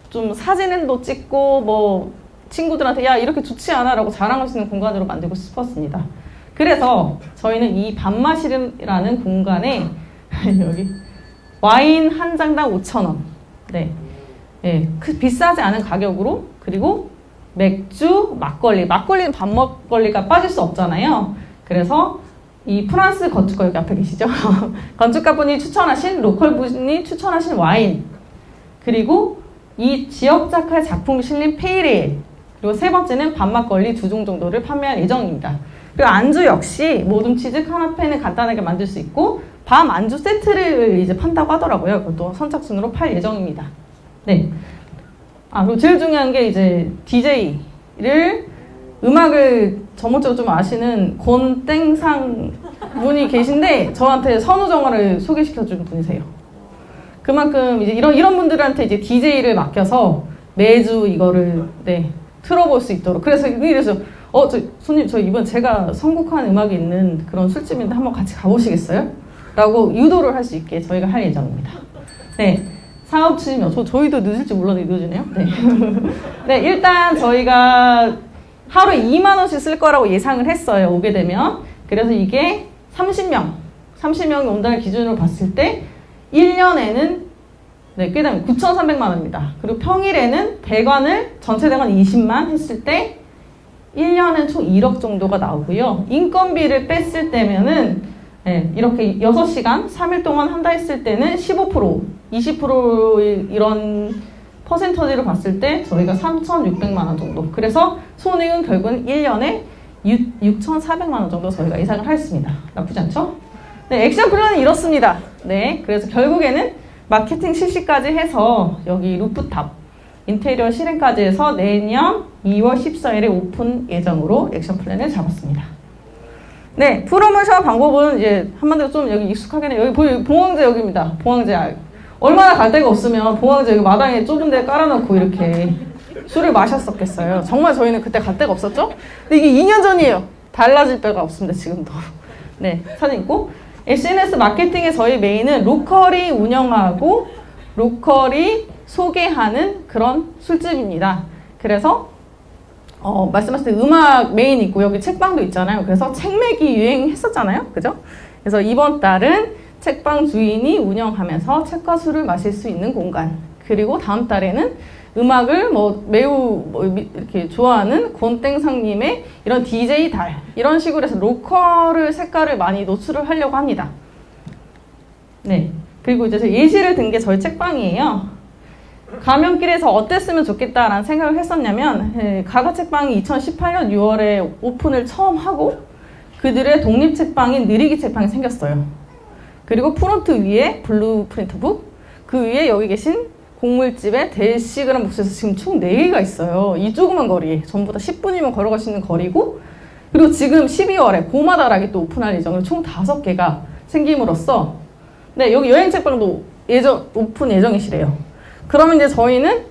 좀 사진도 찍고 뭐 친구들한테 야 이렇게 좋지 않아 라고 자랑할 수 있는 공간으로 만들고 싶었습니다. 그래서 저희는 이 밤마실이라는 공간에 여기 와인 한 장당 5,000원 네. 네, 비싸지 않은 가격으로, 그리고 맥주, 막걸리는 밥 먹거리가 빠질 수 없잖아요. 그래서 이 프랑스 건축가 여기 앞에 계시죠? 건축가분이 추천하신, 로컬 분이 추천하신 와인, 그리고 이 지역 작가의 작품이 실린 페이레일, 그리고 세 번째는 밤막걸리 2종 정도를 판매할 예정입니다. 그리고 안주 역시 모둠치즈 카나페는 간단하게 만들 수 있고 밤 안주 세트를 이제 판다고 하더라고요. 그것도 선착순으로 팔 예정입니다. 네. 그리고 제일 중요한 게 이제 DJ를, 음악을 전문적으로 좀 아시는 권땡상 분이 계신데 저한테 선우정아를 소개시켜준 분이세요. 그만큼 이제 이런 분들한테 이제 DJ를 맡겨서 매주 이거를 네, 틀어볼 수 있도록. 그래서 손님 저 이번 제가 선곡한 음악이 있는 그런 술집인데 한번 같이 가보시겠어요? 라고 유도를 할 수 있게 저희가 할 예정입니다. 네. 사업 추진이요. 저희도 늦을지 몰랐는데 늦으네요. 네. 네, 일단 저희가 하루에 2만 원씩 쓸 거라고 예상을 했어요. 오게 되면. 그래서 이게 30명이 온다는 기준으로 봤을 때 1년에는 네, 꽤 되면 9,300만 원입니다. 그리고 평일에는 대관을 전체 대관 20만 했을 때 1년엔 총 1억 정도가 나오고요. 인건비를 뺐을 때면은 네, 이렇게 6시간 3일 동안 한다 했을 때는 15%, 20% 이런 퍼센터지를 봤을 때 저희가 3,600만 원 정도. 그래서 손익은 결국은 1년에 6,400만 원 정도 저희가 예상을 하였습니다. 나쁘지 않죠? 네, 액션 플랜은 이렇습니다. 네, 그래서 결국에는 마케팅 실시까지 해서 여기 루프탑, 인테리어 실행까지 해서 내년 2월 14일에 오픈 예정으로 액션 플랜을 잡았습니다. 네, 프로모션 방법은 이제 한마디로 좀 여기 익숙하겠네요. 여기 봉황제 여기입니다. 봉황제. 얼마나 갈 데가 없으면 봉황제 여기 마당에 좁은 데 깔아놓고 이렇게 술을 마셨었겠어요. 정말 저희는 그때 갈 데가 없었죠? 근데 이게 2년 전이에요. 달라질 데가 없습니다, 지금도. 네, 사진 있고. SNS 마케팅의 저희 메인은 로컬이 운영하고 로컬이 소개하는 그런 술집입니다. 그래서 말씀하신 대로 음악 메인 있고 여기 책방도 있잖아요. 그래서 책매기 유행했었잖아요. 그죠? 그래서 이번 달은 책방 주인이 운영하면서 책과 술을 마실 수 있는 공간. 그리고 다음 달에는 음악을 매우 이렇게 좋아하는 권땡상님의 이런 DJ 달 이런 식으로 해서 로컬을 색깔을 많이 노출을 하려고 합니다. 네. 그리고 이제 예시를 든 게 저희 책방이에요. 가면길에서 어땠으면 좋겠다라는 생각을 했었냐면 가가 책방이 2018년 6월에 오픈을 처음 하고 그들의 독립 책방인 느리기 책방이 생겼어요. 그리고 프론트 위에 블루프린트북, 그 위에 여기 계신 곡물집의 대시그란 북스에서 지금 총 4개가 있어요. 이 조그만 거리에 전부 다 10분이면 걸어갈 수 있는 거리고, 그리고 지금 12월에 고마다락이 또 오픈할 예정으로 총 5개가 생김으로써 네, 여기 여행 책방도 오픈 예정이시래요. 그러면 이제 저희는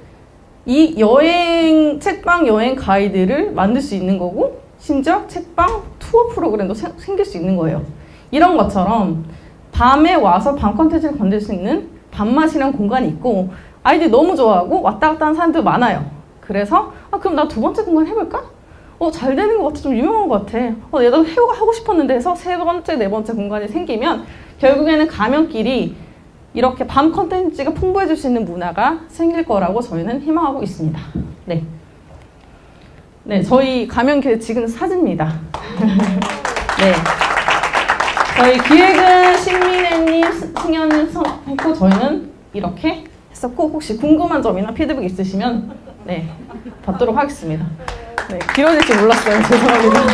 이 여행 책방 여행 가이드를 만들 수 있는 거고, 심지어 책방 투어 프로그램도 생길 수 있는 거예요. 이런 것처럼 밤에 와서 밤 컨텐츠를 건들 수 있는 밤맛이라는 공간이 있고, 아이들이 너무 좋아하고 왔다 갔다 하는 사람들 많아요. 그래서 그럼 나 2번째 공간 해볼까? 잘 되는 것 같아. 좀 유명한 것 같아. 얘도 하고 싶었는데 해서 3번째, 4번째 공간이 생기면 결국에는 가면길이 이렇게 밤 컨텐츠가 풍부해질 수 있는 문화가 생길 거라고 저희는 희망하고 있습니다. 네. 네, 저희 가면길 지금 사진입니다. 네. 저희 기획은 신민혜님, 승현님 했고 저희는 이렇게 했었고, 혹시 궁금한 점이나 피드백 있으시면 네, 받도록 하겠습니다. 네, 길어질지 몰랐어요. 죄송합니다.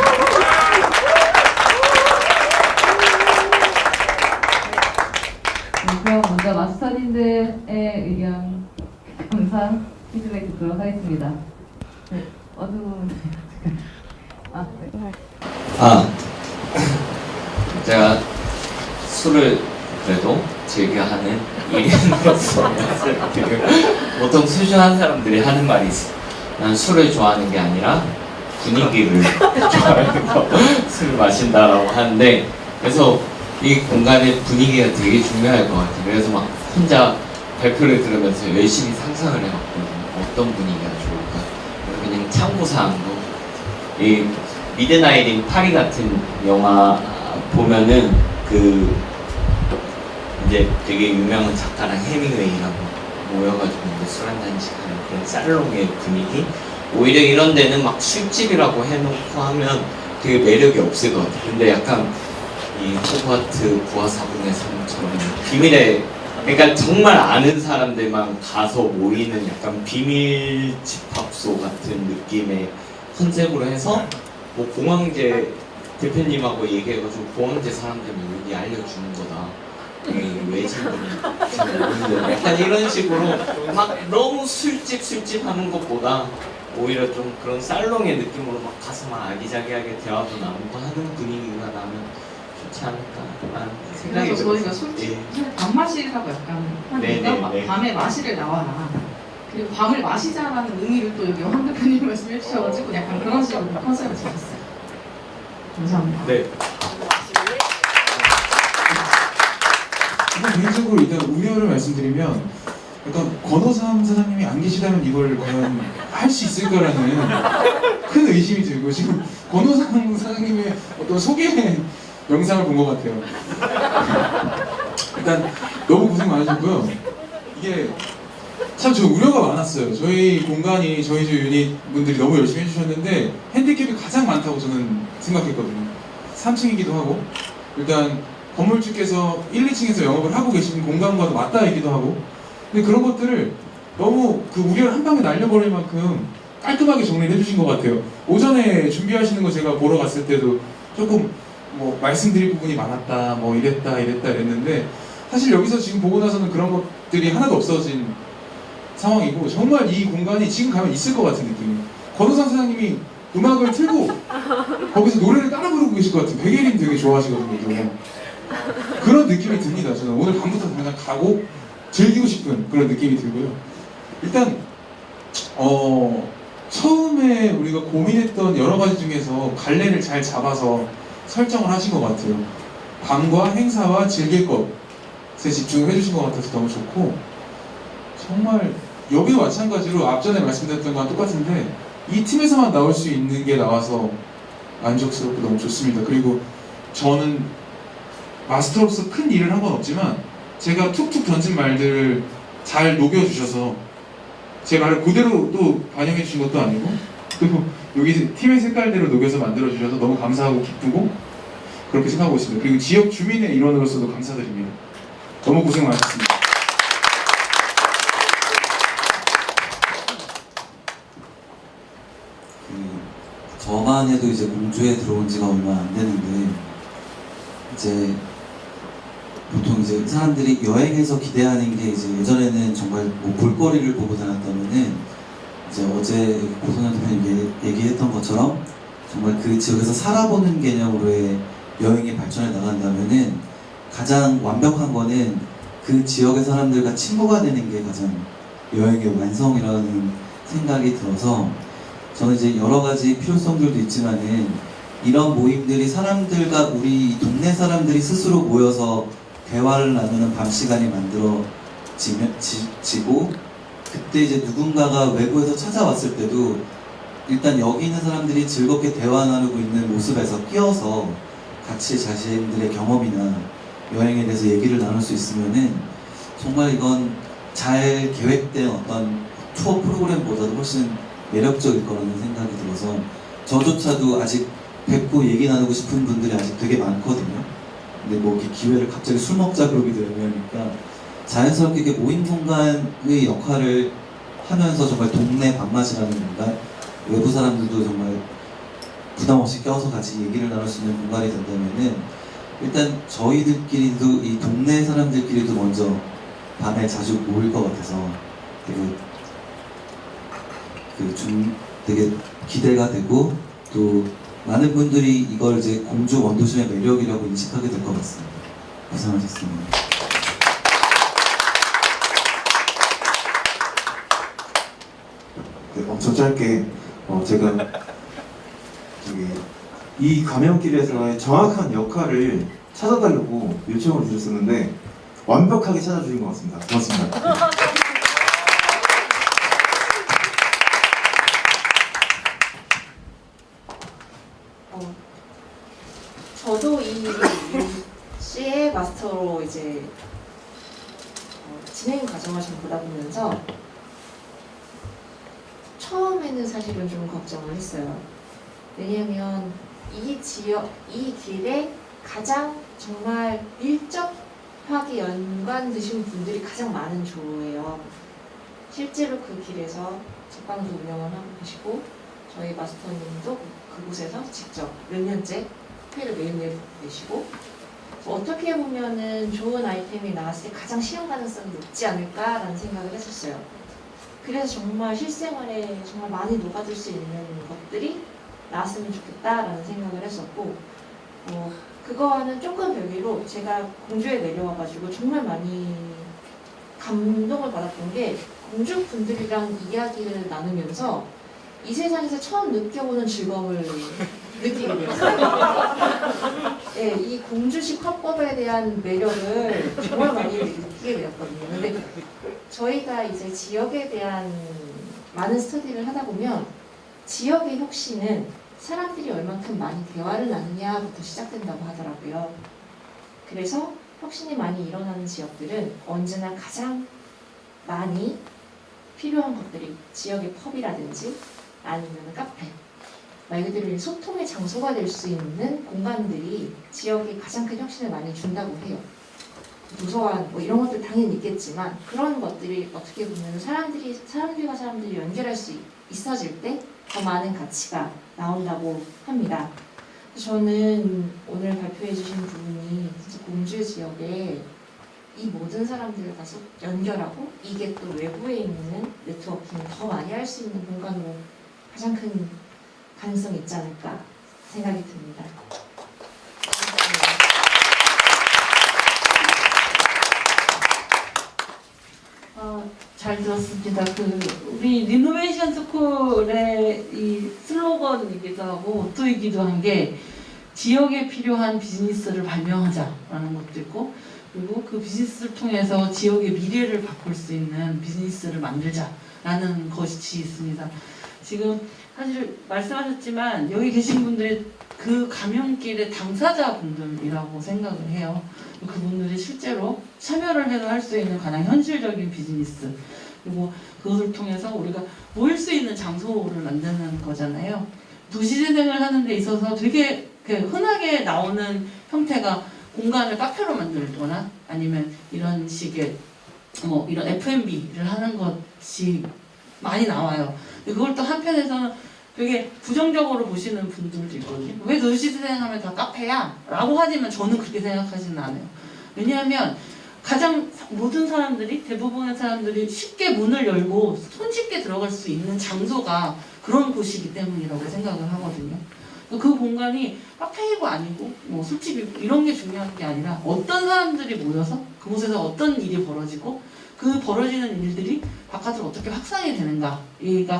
네, 그럼 먼저 마스터님들의 의견, 감상, 피드백 듣도록 하겠습니다. 네, 어느 부분? 제가 술을 그래도 즐겨하는 일인으로서 보통 수준한 사람들이 하는 말이 있어. 난 술을 좋아하는 게 아니라 분위기를 좋아해서 술을 마신다라고 하는데, 그래서 이 공간의 분위기가 되게 중요할 것 같아요. 그래서 막 혼자 발표를 들으면서 열심히 상상을 해봤거든요. 어떤 분위기가 좋을까. 그냥 참고사항도, 이 미드나잇 인 파리 같은 영화 보면은 이제 되게 유명한 작가랑 해밍웨이랑 모여가지고 술 한잔씩 하는 그런 살롱의 분위기, 오히려 이런 데는 막 술집이라고 해놓고 하면 되게 매력이 없을 것 같아요. 근데 약간 이 호그와트 9화 4분의 3처럼 비밀의, 그러니까 정말 아는 사람들만 가서 모이는 약간 비밀 집합소 같은 느낌의 컨셉으로 해서 공황제 대표님하고 얘기해가지고 공황제 사람들은 여기 알려주는 거다. 외진분이 약간 이런 식으로 막 너무 술집 하는 것보다 오히려 좀 그런 살롱의 느낌으로 막 가서 막 아기자기하게 대화도 나누고 하는 분위기가 나면 좋지 않을까라는 생각이 그래서 들었어요. 저희가 술집 밤마시라고 약간 하니까 밤에 마시를 나와라. 그리고 밤을 마시자라는 의미를 또 여기 황 대표님 말씀해 주셔가지고 약간 그런 식으로 컨셉을 잡았어요. 감사합니다. 네. 개인적으로 일단 우려를 말씀드리면, 약간 권호삼 사장님이 안 계시다면 이걸 과연 할 수 있을 거라는 큰 의심이 들고, 지금 권호삼 사장님의 어떤 소개 영상을 본 것 같아요. 일단 너무 고생 많으셨고요. 이게 참 저 우려가 많았어요. 저희 공간이, 저희 유닛 분들이 너무 열심히 해주셨는데 핸디캡이 가장 많다고 저는 생각했거든요. 3층이기도 하고, 일단 건물주께서 1, 2층에서 영업을 하고 계신 공간과도 맞닿아있기도 하고, 근데 그런 것들을 너무 그 우려를 한 방에 날려버릴 만큼 깔끔하게 정리를 해주신 것 같아요. 오전에 준비하시는 거 제가 보러 갔을 때도 조금 말씀드릴 부분이 많았다, 이랬다 이랬는데, 사실 여기서 지금 보고 나서는 그런 것들이 하나도 없어진 상황이고 정말 이 공간이 지금 가면 있을 것 같은 느낌이. 권호상 사장님이 음악을 틀고 거기서 노래를 따라 부르고 계실 것 같아요. 백예린 되게 좋아하시거든요. 그런 느낌이 듭니다. 저는 오늘 밤부터 당장 가고 즐기고 싶은 그런 느낌이 들고요. 일단 처음에 우리가 고민했던 여러 가지 중에서 갈래를 잘 잡아서 설정을 하신 것 같아요. 밤과 행사와 즐길 것에 집중을 해주신 것 같아서 너무 좋고, 정말 여기도 마찬가지로 앞전에 말씀드렸던 거랑 똑같은데 이 팀에서만 나올 수 있는 게 나와서 만족스럽고 너무 좋습니다. 그리고 저는 마스터로서 큰 일을 한 건 없지만 제가 툭툭 던진 말들을 잘 녹여주셔서 제 말을 그대로 또 반영해 주신 것도 아니고 또 여기 팀의 색깔대로 녹여서 만들어주셔서 너무 감사하고 기쁘고 그렇게 생각하고 있습니다. 그리고 지역 주민의 일원으로서도 감사드립니다. 너무 고생 많으셨습니다. 저만 해도 이제 공주에 들어온 지가 얼마 안 되는데 이제 보통 이제 사람들이 여행에서 기대하는 게 이제 예전에는 정말 뭐 볼거리를 보고 다녔다면은 이제 어제 고선현 대표님 얘기했던 것처럼 정말 그 지역에서 살아보는 개념으로의 여행이 발전해 나간다면은 가장 완벽한 거는 그 지역의 사람들과 친구가 되는 게 가장 여행의 완성이라는 생각이 들어서 저는 이제 여러 가지 필요성들도 있지만은 이런 모임들이 사람들과 우리 동네 사람들이 스스로 모여서 대화를 나누는 밤 시간이 만들어지고 그때 이제 누군가가 외부에서 찾아왔을 때도 일단 여기 있는 사람들이 즐겁게 대화 나누고 있는 모습에서 끼어서 같이 자신들의 경험이나 여행에 대해서 얘기를 나눌 수 있으면은 정말 이건 잘 계획된 어떤 투어 프로그램보다도 훨씬 매력적일 거라는 생각이 들어서 저조차도 아직 뵙고 얘기 나누고 싶은 분들이 아직 되게 많거든요. 근데 뭐 이렇게 기회를 갑자기 술 먹자 그러게 되니까 자연스럽게 이렇게 모임 공간의 역할을 하면서 정말 동네 밥맛이라는 공간, 외부 사람들도 정말 부담 없이 껴서 같이 얘기를 나눌 수 있는 공간이 된다면은 일단 저희들끼리도 이 동네 사람들끼리도 먼저 밤에 자주 모일 것 같아서 되게 기대가 되고 또 많은 분들이 이걸 이제 공주 원도심의 매력이라고 인식하게 될 것 같습니다. 고생하셨습니다. 네, 엄청 짧게 제가 이 가면길에서의 정확한 역할을 찾아달라고 요청을 드렸었는데 완벽하게 찾아주신 것 같습니다. 고맙습니다. 저도 이 씨의 마스터로 이제 진행 과정을 좀 보다 보면서 처음에는 사실은 좀 걱정을 했어요. 왜냐하면 이 지역, 이 길에 가장 정말 밀접하게 연관되신 분들이 가장 많은 조예요. 실제로 그 길에서 책방도 운영을 하고 계시고 저희 마스터님도 그곳에서 직접 몇 년째 회를 매일매일 보고 계시고 어떻게 보면은 좋은 아이템이 나왔을 때 가장 실현 가능성이 높지 않을까라는 생각을 했었어요. 그래서 정말 실생활에 정말 많이 녹아들 수 있는 것들이 나왔으면 좋겠다라는 생각을 했었고 그거와는 조금 별개로 제가 공주에 내려와가지고 정말 많이 감동을 받았던 게 공주분들이랑 이야기를 나누면서 이 세상에서 처음 느껴보는 즐거움을 느끼게 되었어요. 네, 이 공주식 화법에 대한 매력을 정말 많이 느끼게 되었거든요. 근데 저희가 이제 지역에 대한 많은 스터디를 하다 보면 지역의 혁신은 사람들이 얼만큼 많이 대화를 나누냐부터 시작된다고 하더라고요. 그래서 혁신이 많이 일어나는 지역들은 언제나 가장 많이 필요한 것들이 지역의 펍이라든지 아니면 카페, 말 그대로 소통의 장소가 될 수 있는 공간들이 지역에 가장 큰 혁신을 많이 준다고 해요. 도서관 뭐 이런 것들 당연히 있겠지만 그런 것들이 어떻게 보면 사람들과 사람들이 연결할 수 있어질 때 더 많은 가치가 나온다고 합니다. 저는 오늘 발표해 주신 부분이 진짜 공주 지역에 이 모든 사람들과 연결하고 이게 또 외부에 있는 네트워킹을 더 많이 할 수 있는 공간으로 가장 큰 가능성이 있지 않을까 생각이 듭니다. 잘 들었습니다. 우리 리노베이션 스쿨의 이 슬로건이기도 하고 모토이기도 한 게 지역에 필요한 비즈니스를 발명하자라는 것도 있고, 그리고 그 비즈니스를 통해서 지역의 미래를 바꿀 수 있는 비즈니스를 만들자라는 것이 있습니다. 지금 사실 말씀하셨지만 여기 계신 분들이 그 감염길의 당사자분들이라고 생각을 해요. 그분들이 실제로 참여를 해서 할 수 있는 가장 현실적인 비즈니스, 그리고 그것을 통해서 우리가 모일 수 있는 장소를 만드는 거잖아요. 도시재생을 하는 데 있어서 되게 흔하게 나오는 형태가 공간을 카페로 만들거나 아니면 이런 식의 이런 F&B를 하는 것이 많이 나와요. 그걸 또 한편에서는 되게 부정적으로 보시는 분들도 있거든요. 왜 도시재생하면 다 카페야? 라고 하지만 저는 그렇게 생각하지는 않아요. 왜냐하면 가장 모든 사람들이, 대부분의 사람들이 쉽게 문을 열고 손쉽게 들어갈 수 있는 장소가 그런 곳이기 때문이라고 생각을 하거든요. 그 공간이 카페이고 아니고 술집이고 이런 게 중요한 게 아니라 어떤 사람들이 모여서 그곳에서 어떤 일이 벌어지고 그 벌어지는 일들이 바깥으로 어떻게 확산이 되는가가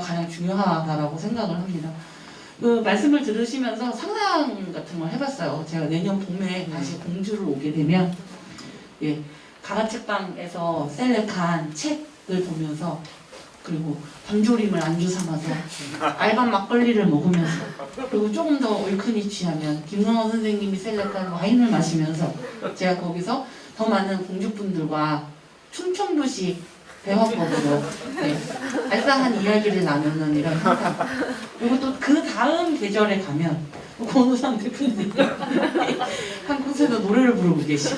가장 중요하다고 생각을 합니다. 그 말씀을 들으시면서 상상 같은 걸 해봤어요. 제가 내년 봄에 다시 공주를 오게 되면 가라책방에서 셀렉한 책을 보면서, 그리고 반조림을 안주 삼아서 알밤 막걸리를 먹으면서, 그리고 조금 더 얼큰이 취하면 김성호 선생님이 셀렉한 와인을 마시면서 제가 거기서 더 많은 공주분들과 충청도식 대화법으로 알싸한 이야기를 나누는 이런 형태. 그리고 또 그 다음 계절에 가면 권우상 대표님 한 곳에서 노래를 부르고 계시고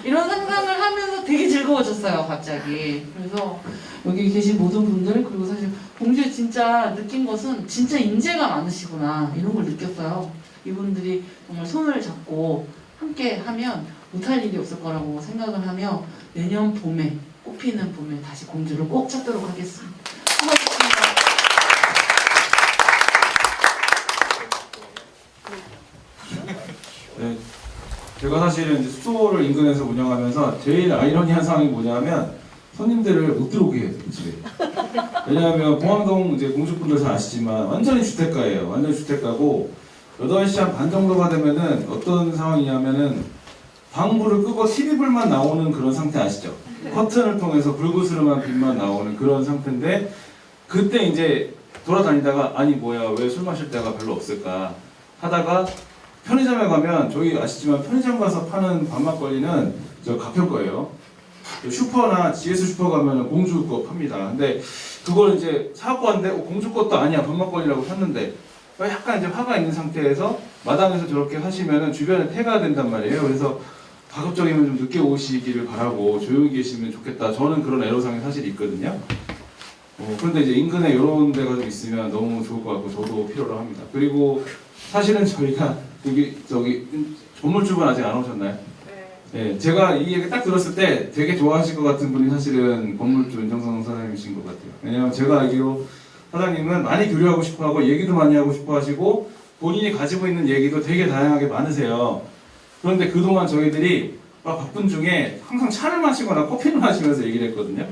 이런 상상을 하면서 되게 즐거워졌어요, 갑자기. 그래서 여기 계신 모든 분들, 그리고 사실 공주에 진짜 느낀 것은 진짜 인재가 많으시구나 이런 걸 느꼈어요. 이분들이 정말 손을 잡고 함께 하면 못할 일이 없을 거라고 생각을 하며 내년 봄에, 꽃피는 봄에 다시 공주를 꼭 찾도록 하겠습니다. 수고하셨습니다. 네, 제가 사실은 이제 숙소를 인근에서 운영하면서 제일 아이러니한 상황이 뭐냐면 손님들을 못 들어오게 해요, 집에. 왜냐하면 공항동 이제 공주분들 잘 아시지만 완전히 주택가예요. 완전히 주택가고 8시 한 반 정도가 되면은 어떤 상황이냐면은 방불을 끄고 TV불만 나오는 그런 상태 아시죠? 커튼을 통해서 불구스름한 빛만 나오는 그런 상태인데, 그때 이제 돌아다니다가 아니 뭐야 왜 술 마실 데가 별로 없을까 하다가 편의점에 가면, 저희 아시지만 편의점 가서 파는 밤막걸리는 저 가평 거예요. 슈퍼나 GS 슈퍼 가면 공주 거 팝니다. 근데 그걸 이제 사갖고 왔는데 공주 것도 아니야, 밤막걸리라고 샀는데 약간 이제 화가 있는 상태에서 마당에서 저렇게 하시면은 주변에 폐가 된단 말이에요. 그래서 가급적이면 좀 늦게 오시기를 바라고 조용히 계시면 좋겠다. 저는 그런 애로사항이 사실 있거든요. 그런데 이제 인근에 이런 데가 좀 있으면 너무 좋을 것 같고 저도 필요로 합니다. 그리고 사실은 저희가 저기 건물주분 아직 안 오셨나요? 네. 제가 이 얘기 딱 들었을 때 되게 좋아하실 것 같은 분이 사실은 건물주 윤정성 사장님이신 것 같아요. 왜냐하면 제가 알기로 사장님은 많이 교류하고 싶어하고 얘기도 많이 하고 싶어하시고 본인이 가지고 있는 얘기도 되게 다양하게 많으세요. 그런데 그동안 저희들이 바쁜 중에 항상 차를 마시거나 커피를 마시면서 얘기를 했거든요.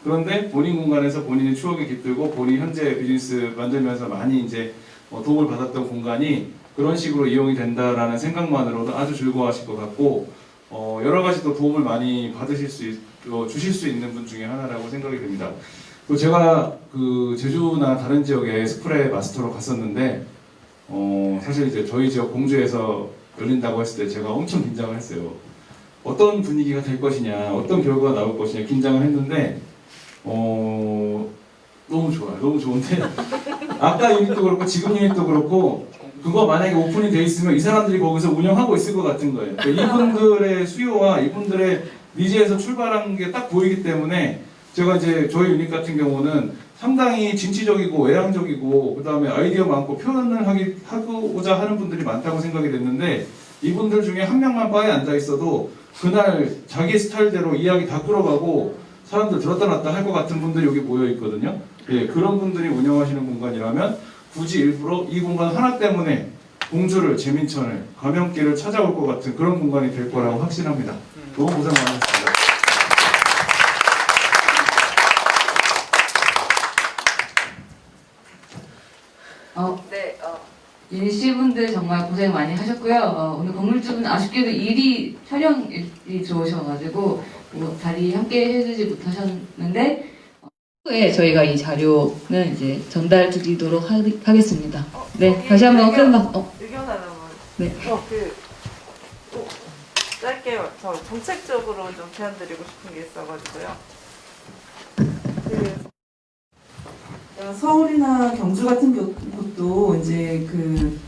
그런데 본인 공간에서 본인의 추억이 깃들고 본인 현재 비즈니스 만들면서 많이 이제 도움을 받았던 공간이 그런 식으로 이용이 된다라는 생각만으로도 아주 즐거워하실 것 같고, 여러 가지 또 도움을 많이 받으실 주실 수 있는 분 중에 하나라고 생각이 듭니다. 그리고 제가 그 제주나 다른 지역에 스프레 마스터로 갔었는데, 사실 이제 저희 지역 공주에서 열린다고 했을 때 제가 엄청 긴장을 했어요. 어떤 분위기가 될 것이냐, 어떤 결과가 나올 것이냐 긴장을 했는데, 너무 좋아요. 너무 좋은데 아까 유닛도 그렇고 지금 유닛도 그렇고 그거 만약에 오픈이 돼 있으면 이 사람들이 거기서 운영하고 있을 것 같은 거예요. 그러니까 이분들의 수요와 이분들의 니즈에서 출발한 게 딱 보이기 때문에 제가 이제 저희 유닛 같은 경우는 상당히 진취적이고 외향적이고 그 다음에 아이디어 많고 표현을 하고자 하는 분들이 많다고 생각이 됐는데, 이분들 중에 한 명만 바에 앉아 있어도 그날 자기 스타일대로 이야기 다 끌어가고 사람들 들었다 놨다 할 것 같은 분들이 여기 모여 있거든요. 예, 그런 분들이 운영하시는 공간이라면 굳이 일부러 이 공간 하나 때문에 공주를, 재민천을, 가면길을 찾아올 것 같은 그런 공간이 될 거라고 확신합니다. 너무 고생 많으셨습니다. 유닛 C분들 정말 고생 많이 하셨고요. 오늘 건물주분 아쉽게도 일이 촬영이 들어오셔가지고 자리 함께 해주지 못하셨는데 후에 저희가 이 자료는 이제 전달 드리도록 하겠습니다. 네, 다시 한번 큰 박수. 의견 하나만. 네. 짧게 저 정책적으로 좀 제안드리고 싶은 게 있어가지고요. 서울이나 경주 같은 곳도 이제 그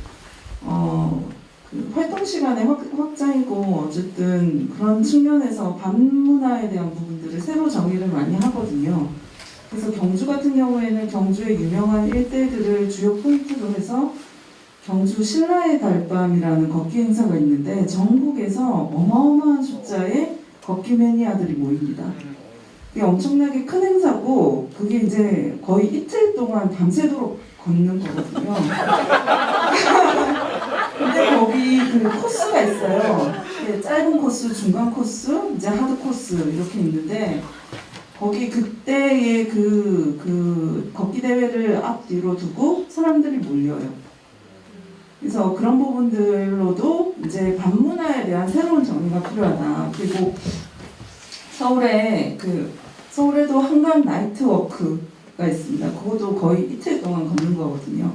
활동 시간의 확장이고 어쨌든 그런 측면에서 밤문화에 대한 부분들을 새로 정의를 많이 하거든요. 그래서 경주 같은 경우에는 경주의 유명한 일대들을 주요 포인트로 해서 경주 신라의 달밤이라는 걷기 행사가 있는데 전국에서 어마어마한 숫자의 걷기 매니아들이 모입니다. 그게 엄청나게 큰 행사고 그게 이제 거의 이틀 동안 밤새도록 걷는 거거든요. 근데 거기 그 코스가 있어요. 짧은 코스, 중간 코스, 이제 하드 코스 이렇게 있는데 거기 그때의 그 걷기 대회를 앞뒤로 두고 사람들이 몰려요. 그래서 그런 부분들로도 이제 밤문화에 대한 새로운 정의가 필요하다. 그리고 서울에도 한강 나이트워크가 있습니다. 그것도 거의 이틀 동안 걷는 거거든요.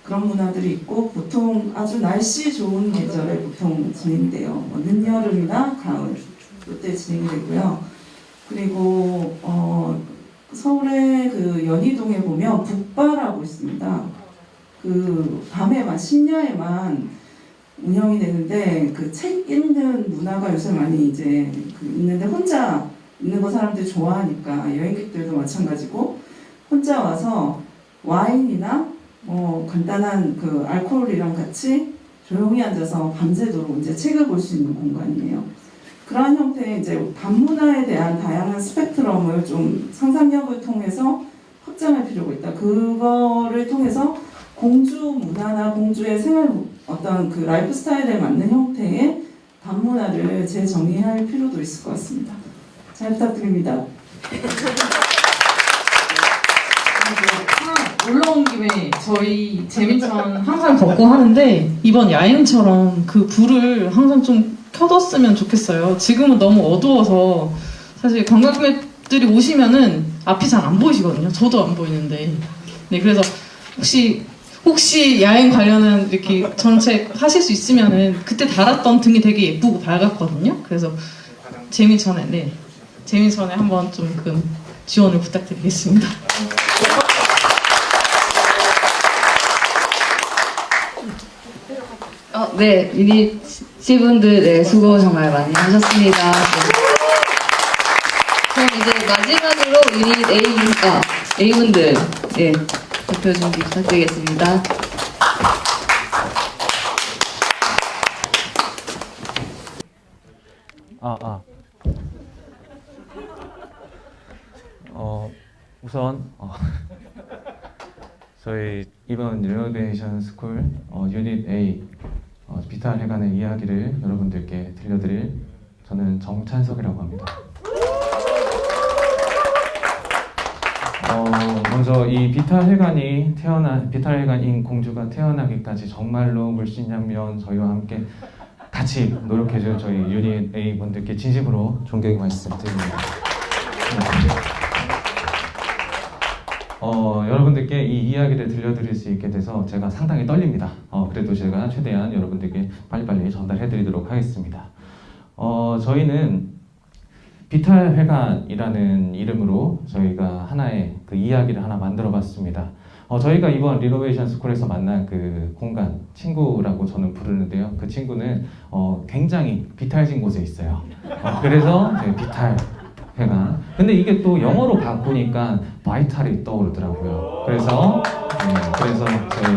그런 문화들이 있고 보통 아주 날씨 좋은 계절에 보통 진행이 돼요. 뭐 늦여름이나 가을 이때 진행이 되고요. 그리고 서울의 그 연희동에 보면 북바라고 있습니다. 그 밤에만 심야에만 운영이 되는데 그 책 읽는 문화가 요새 많이 이제 있는데 혼자 있는 거 사람들이 좋아하니까 여행객들도 마찬가지고 혼자 와서 와인이나 간단한 그 알코올이랑 같이 조용히 앉아서 밤새도록 이제 책을 볼 수 있는 공간이에요. 그러한 형태의 이제 밤문화에 대한 다양한 스펙트럼을 좀 상상력을 통해서 확장할 필요가 있다. 그거를 통해서 공주 문화나 공주의 생활 어떤 그 라이프 스타일에 맞는 형태의 밤문화를 재정의할 필요도 있을 것 같습니다. 잘 부탁드립니다. 올라온 김에 저희 재민천 항상 걷고 하는데 이번 야행처럼 그 불을 항상 좀 켜뒀으면 좋겠어요. 지금은 너무 어두워서 사실 관광객들이 오시면은 앞이 잘 안 보이시거든요. 저도 안 보이는데. 네, 그래서 혹시 야행 관련한 이렇게 정책 하실 수 있으면은 그때 달았던 등이 되게 예쁘고 밝았거든요. 그래서 재민천에 한번 좀 지원을 부탁드리겠습니다. 네, 유닛 C분들 네, 수고 정말 많이 하셨습니다. 네. 그럼 이제 마지막으로 유닛 A분들 네, 발표 준비 부탁드리겠습니다. 우선 저희 이번 리노베이션 스쿨 유닛 A 비탈회관의 이야기를 여러분들께 들려드릴 저는 정찬석이라고 합니다. 먼저 이 비탈회관인 공주가 태어나기까지 정말로 물심양면 저희와 함께 같이 노력해준 저희 유닛 A 분들께 진심으로 존경의 말씀드립니다. 여러분들께 이 이야기를 들려드릴 수 있게 돼서 제가 상당히 떨립니다. 그래도 제가 최대한 여러분들께 빨리빨리 전달해드리도록 하겠습니다. 저희는 비탈회관이라는 이름으로 저희가 하나의 그 이야기를 하나 만들어봤습니다. 저희가 이번 리노베이션 스쿨에서 만난 그 공간, 친구라고 저는 부르는데요. 그 친구는 굉장히 비탈진 곳에 있어요. 그래서 비탈회관. 근데 이게 또 영어로 바꾸니까 바이탈이 떠오르더라고요. 그래서 저희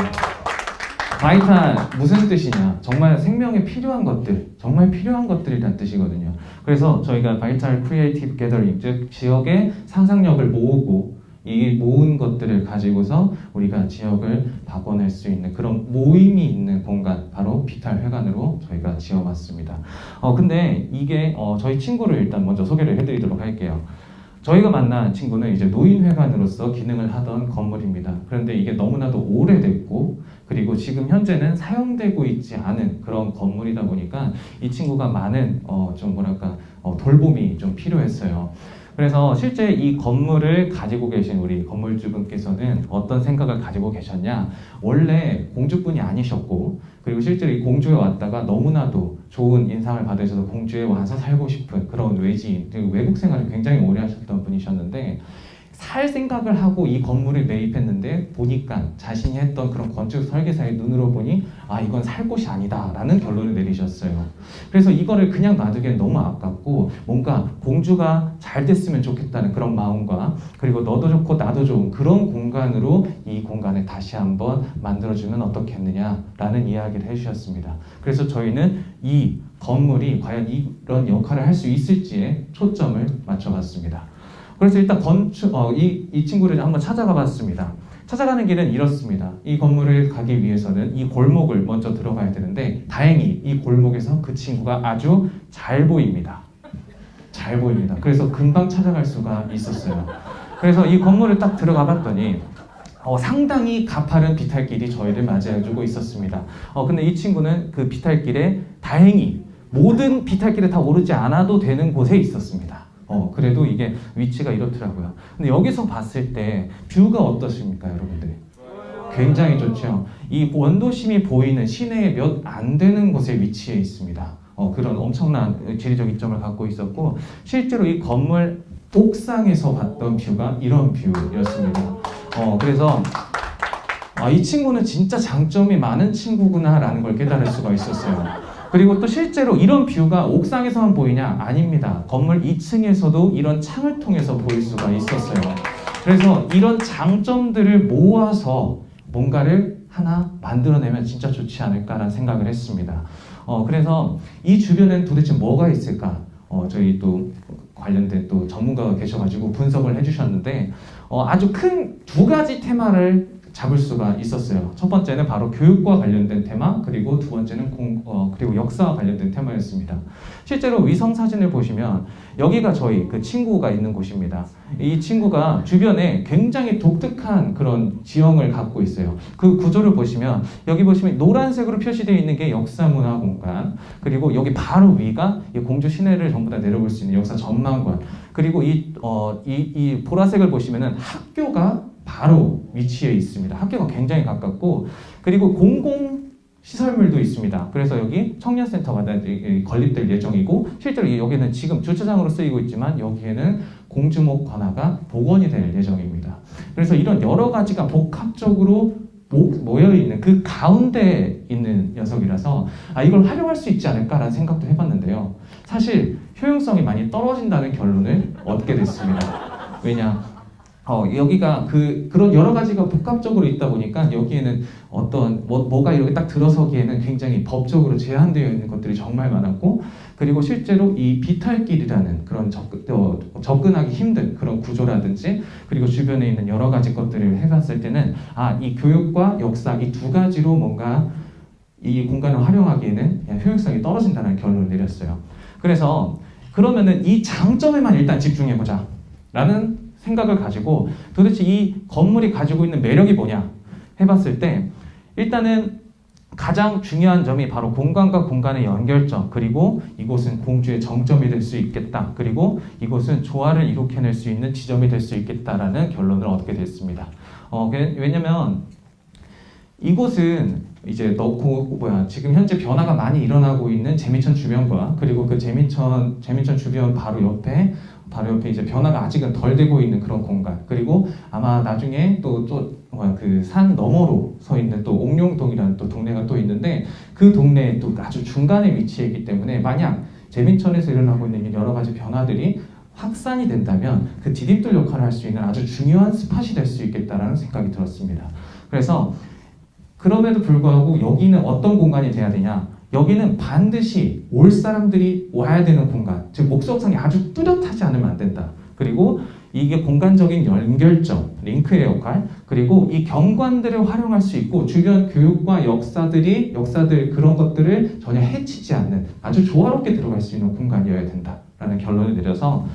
바이탈 무슨 뜻이냐? 정말 생명에 필요한 것들, 정말 필요한 것들이란 뜻이거든요. 그래서 저희가 바이탈 크리에이티브 게더링, 즉 지역의 상상력을 모으고 이 모은 것들을 가지고서 우리가 지역을 바꿔낼 수 있는 그런 모임이 있는 공간, 바로 비탈 회관으로 저희가 지어봤습니다. 근데 이게 저희 친구를 일단 먼저 소개를 해드리도록 할게요. 저희가 만난 친구는 이제 노인회관으로서 기능을 하던 건물입니다. 그런데 이게 너무나도 오래됐고, 그리고 지금 현재는 사용되고 있지 않은 그런 건물이다 보니까 이 친구가 많은 좀 뭐랄까 돌봄이 좀 필요했어요. 그래서 실제 이 건물을 가지고 계신 우리 건물주분께서는 어떤 생각을 가지고 계셨냐? 원래 공주분이 아니셨고, 그리고 실제로 이 공주에 왔다가 너무나도 좋은 인상을 받으셔서 공주에 와서 살고 싶은 그런 외지인, 그리고 외국 생활을 굉장히 오래 하셨던 분이셨는데, 살 생각을 하고 이 건물에 매입했는데 보니까 자신이 했던 그런 건축 설계사의 눈으로 보니 아, 이건 살 곳이 아니다 라는 결론을 내리셨어요. 그래서 이거를 그냥 놔두기엔 너무 아깝고, 뭔가 공주가 잘 됐으면 좋겠다는 그런 마음과, 그리고 너도 좋고 나도 좋은 그런 공간으로 이 공간을 다시 한번 만들어주면 어떻겠느냐라는 이야기를 해주셨습니다. 그래서 저희는 이 건물이 과연 이런 역할을 할 수 있을지에 초점을 맞춰봤습니다. 그래서 일단 이 친구를 한번 찾아가 봤습니다. 찾아가는 길은 이렇습니다. 이 건물을 가기 위해서는 이 골목을 먼저 들어가야 되는데, 다행히 이 골목에서 그 친구가 아주 잘 보입니다. 잘 보입니다. 그래서 금방 찾아갈 수가 있었어요. 그래서 이 건물을 딱 들어가 봤더니 상당히 가파른 비탈길이 저희를 맞이해주고 있었습니다. 근데 이 친구는 그 비탈길에 다행히 모든 비탈길에 다 오르지 않아도 되는 곳에 있었습니다. 그래도 이게 위치가 이렇더라고요. 근데 여기서 봤을 때 뷰가 어떠십니까, 여러분들? 굉장히 좋죠. 이 원도심이 보이는 시내에 몇 안 되는 곳에 위치해 있습니다. 그런 엄청난 지리적 이점을 갖고 있었고, 실제로 이 건물 옥상에서 봤던 뷰가 이런 뷰였습니다. 그래서 이 친구는 진짜 장점이 많은 친구구나라는 걸 깨달을 수가 있었어요. 그리고 또 실제로 이런 뷰가 옥상에서만 보이냐? 아닙니다. 건물 2층에서도 이런 창을 통해서 보일 수가 있었어요. 그래서 이런 장점들을 모아서 뭔가를 하나 만들어내면 진짜 좋지 않을까라는 생각을 했습니다. 그래서 이 주변엔 도대체 뭐가 있을까? 저희 또 관련된 또 전문가가 계셔가지고 분석을 해주셨는데, 아주 큰 두 가지 테마를 잡을 수가 있었어요. 첫 번째는 바로 교육과 관련된 테마, 그리고 두 번째는 그리고 역사와 관련된 테마였습니다. 실제로 위성 사진을 보시면 여기가 저희 그 친구가 있는 곳입니다. 이 친구가 주변에 굉장히 독특한 그런 지형을 갖고 있어요. 그 구조를 보시면 여기 보시면 노란색으로 표시되어 있는 게 역사문화 공간, 그리고 여기 바로 위가 이 공주 시내를 전부 다 내려볼 수 있는 역사 전망관, 그리고 이 보라색을 보시면은 학교가 바로 위치해 있습니다. 학교가 굉장히 가깝고, 그리고 공공시설물도 있습니다. 그래서 여기 청년센터가 건립될 예정이고, 실제로 여기는 지금 주차장으로 쓰이고 있지만 여기에는 공주목 관아가 복원이 될 예정입니다. 그래서 이런 여러 가지가 복합적으로 모여있는 그 가운데에 있는 녀석이라서 이걸 활용할 수 있지 않을까라는 생각도 해봤는데요. 사실 효용성이 많이 떨어진다는 결론을 얻게 됐습니다. 왜냐? 여기가 그런 여러 가지가 복합적으로 있다 보니까 여기에는 어떤 뭐가 이렇게 딱 들어서기에는 굉장히 법적으로 제한되어 있는 것들이 정말 많았고, 그리고 실제로 이 비탈길이라는 그런 접근하기 힘든 그런 구조라든지, 그리고 주변에 있는 여러 가지 것들을 해봤을 때는 이 교육과 역사 이 두 가지로 뭔가 이 공간을 활용하기에는 효율성이 떨어진다는 결론을 내렸어요. 그래서 그러면은 이 장점에만 일단 집중해보자 라는 생각을 가지고, 도대체 이 건물이 가지고 있는 매력이 뭐냐 해봤을 때, 일단은 가장 중요한 점이 바로 공간과 공간의 연결점, 그리고 이곳은 공주의 정점이 될 수 있겠다, 그리고 이곳은 조화를 이룩해낼 수 있는 지점이 될 수 있겠다라는 결론을 얻게 됐습니다. 왜냐면 이곳은 이제 지금 현재 변화가 많이 일어나고 있는 재민천 주변과, 그리고 그 재민천 주변 바로 옆에 이제 변화가 아직은 덜 되고 있는 그런 공간, 그리고 아마 나중에 또 그 산 너머로 서 있는 또 옥룡동이라는 또 동네가 또 있는데, 그 동네에 또 아주 중간에 위치해 있기 때문에 만약 재민천에서 일어나고 있는 여러 가지 변화들이 확산이 된다면 그 디딤돌 역할을 할 수 있는 아주 중요한 스팟이 될 수 있겠다라는 생각이 들었습니다. 그래서 그럼에도 불구하고 여기는 어떤 공간이 돼야 되냐? 여기는 반드시 올 사람들이 와야 되는 공간, 즉 목적성이 아주 뚜렷하지 않으면 안 된다. 그리고 이게 공간적인 연결점, 링크의 역할, 그리고 이 경관들을 활용할 수 있고 주변 교육과 역사들 그런 것들을 전혀 해치지 않는 아주 조화롭게 들어갈 수 있는 공간이어야 된다라는 결론을 내려서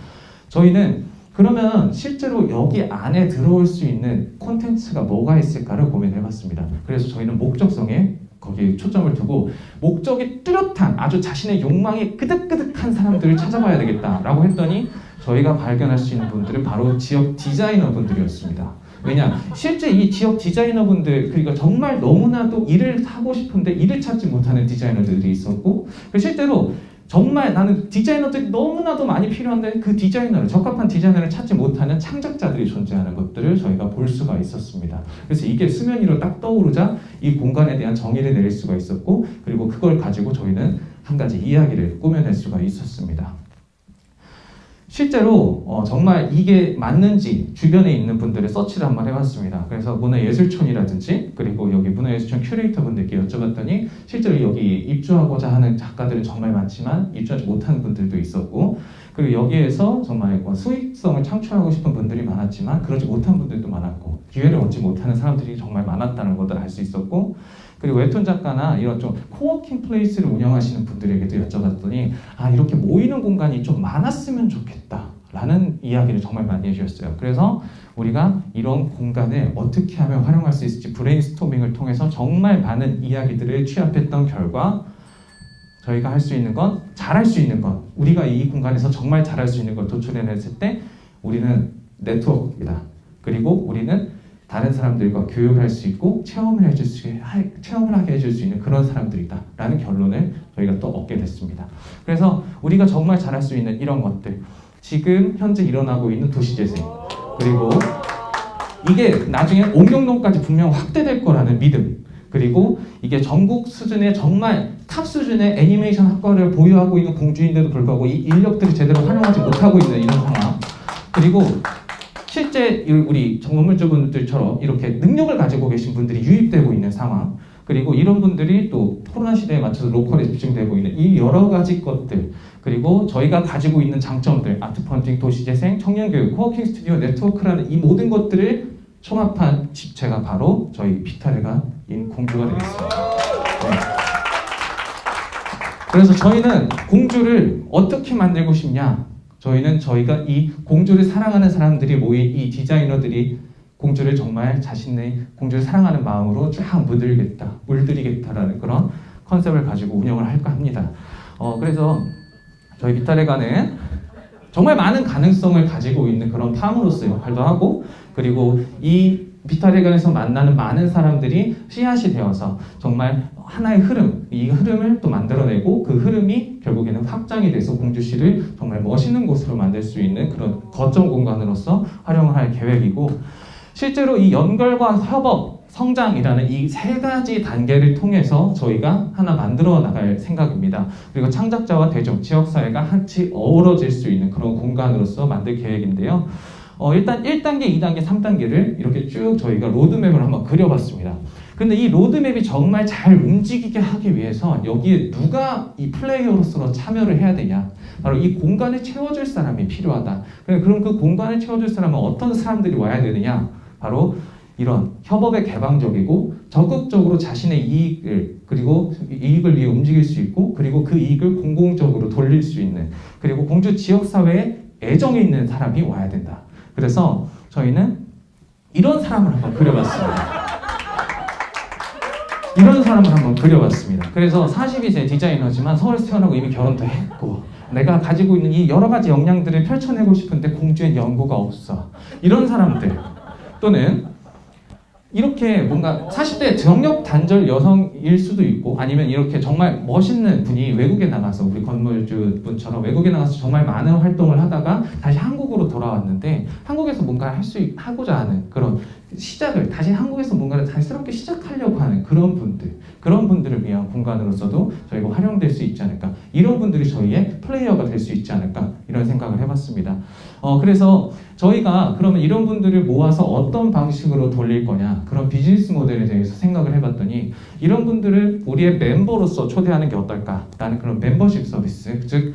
저희는 그러면 실제로 여기 안에 들어올 수 있는 콘텐츠가 뭐가 있을까를 고민해봤습니다. 그래서 저희는 목적성에 거기에 초점을 두고 목적이 뚜렷한 아주 자신의 욕망이 끄득끄득한 사람들을 찾아봐야 되겠다라고 했더니 저희가 발견할 수 있는 분들은 바로 지역 디자이너분들이었습니다. 왜냐? 실제 이 지역 디자이너분들, 그러니까 정말 너무나도 일을 하고 싶은데 일을 찾지 못하는 디자이너들이 있었고, 실제로 정말 나는 디자이너들이 너무나도 많이 필요한데 그 디자이너를, 적합한 디자이너를 찾지 못하는 창작자들이 존재하는 것들을 저희가 볼 수가 있었습니다. 그래서 이게 수면 위로 딱 떠오르자 이 공간에 대한 정의를 내릴 수가 있었고, 그리고 그걸 가지고 저희는 한 가지 이야기를 꾸며낼 수가 있었습니다. 실제로 정말 이게 맞는지 주변에 있는 분들의 서치를 한번 해봤습니다. 그래서 문화예술촌이라든지 그리고 여기 문화예술촌 큐레이터 분들께 여쭤봤더니 실제로 여기 입주하고자 하는 작가들은 정말 많지만 입주하지 못하는 분들도 있었고, 그리고 여기에서 정말 수익성을 창출하고 싶은 분들이 많았지만 그러지 못한 분들도 많았고, 기회를 얻지 못하는 사람들이 정말 많았다는 것을 알 수 있었고, 그리고 웹툰 작가나 이런 좀 코워킹 플레이스를 운영하시는 분들에게도 여쭤봤더니 이렇게 모이는 공간이 좀 많았으면 좋겠다라는 이야기를 정말 많이 해주셨어요. 그래서 우리가 이런 공간을 어떻게 하면 활용할 수 있을지 브레인스토밍을 통해서 정말 많은 이야기들을 취합했던 결과 저희가 할 수 있는 건, 잘할 수 있는 건, 우리가 이 공간에서 정말 잘할 수 있는 걸 도출해냈을 때 우리는 네트워크이다. 그리고 우리는 다른 사람들과 교육할 수 있고 체험을 하게 해줄 수 있는 그런 사람들이다 라는 결론을 저희가 또 얻게 됐습니다. 그래서 우리가 정말 잘할 수 있는 이런 것들, 지금 현재 일어나고 있는 도시재생, 그리고 이게 나중에 옹경동까지 분명 확대될 거라는 믿음, 그리고 이게 전국 수준의 정말 탑 수준의 애니메이션 학과를 보유하고 있는 공주인데도 불구하고 이 인력들을 제대로 활용하지 못하고 있는 이런 상황, 그리고 실제 우리 건물주분들처럼 이렇게 능력을 가지고 계신 분들이 유입되고 있는 상황, 그리고 이런 분들이 또 코로나 시대에 맞춰서 로컬에 집중되고 있는 이 여러 가지 것들, 그리고 저희가 가지고 있는 장점들, 아트펀딩, 도시재생, 청년교육, 코워킹 스튜디오, 네트워크라는 이 모든 것들을 총합한 집체가 바로 저희 비타레가인 공주가 되겠습니다. 네. 그래서 저희는 공주를 어떻게 만들고 싶냐? 저희는 저희가 이 공주를 사랑하는 사람들이 모인 이 디자이너들이 공주를 정말 자신의 공주를 사랑하는 마음으로 쫙 물들이겠다라는 그런 컨셉을 가지고 운영을 할까 합니다. 그래서 저희 비타레가는 정말 많은 가능성을 가지고 있는 그런 팜으로서의 역할도 하고, 그리고 이 비타레간에서 만나는 많은 사람들이 씨앗이 되어서 정말 하나의 흐름, 이 흐름을 또 만들어내고 그 흐름이 결국에는 확장이 돼서 공주시를 정말 멋있는 곳으로 만들 수 있는 그런 거점 공간으로서 활용을 할 계획이고, 실제로 이 연결과 협업, 성장이라는 이 세 가지 단계를 통해서 저희가 하나 만들어 나갈 생각입니다. 그리고 창작자와 대중, 지역사회가 같이 어우러질 수 있는 그런 공간으로서 만들 계획인데요. 일단 1단계, 2단계, 3단계를 이렇게 쭉 저희가 로드맵을 한번 그려봤습니다. 근데 이 로드맵이 정말 잘 움직이게 하기 위해서 여기에 누가 이 플레이어로서 참여를 해야 되냐? 바로 이 공간을 채워줄 사람이 필요하다. 그럼 그 공간을 채워줄 사람은 어떤 사람들이 와야 되느냐? 바로 이런 협업에 개방적이고 적극적으로 자신의 이익을 위해 움직일 수 있고, 그리고 그 이익을 공공적으로 돌릴 수 있는, 그리고 공주 지역사회에 애정이 있는 사람이 와야 된다. 그래서 저희는 이런 사람을 한번 그려봤습니다. 그래서 42세 디자이너지만 서울에서 태어나고 이미 결혼도 했고, 내가 가지고 있는 이 여러 가지 역량들을 펼쳐내고 싶은데 공주엔 연고가 없어. 이런 사람들, 또는 이렇게 뭔가 40대 정력 단절 여성일 수도 있고, 아니면 이렇게 정말 멋있는 분이 외국에 나가서, 우리 건물주 분처럼 외국에 나가서 정말 많은 활동을 하다가 다시 한국으로 돌아왔는데 한국에서 뭔가를 하고자 하는 그런 시작을, 다시 한국에서 뭔가를 다시 새롭게 시작하려고 하는 그런 분들, 그런 분들을 위한 공간으로서도 저희가 활용될 수 있지 않을까. 이런 분들이 저희의 플레이어가 될 수 있지 않을까. 이런 생각을 해봤습니다. 그래서 저희가 그러면 이런 분들을 모아서 어떤 방식으로 돌릴 거냐, 그런 비즈니스 모델에 대해서 생각을 해봤더니 이런 분들을 우리의 멤버로서 초대하는 게 어떨까라는 그런 멤버십 서비스, 즉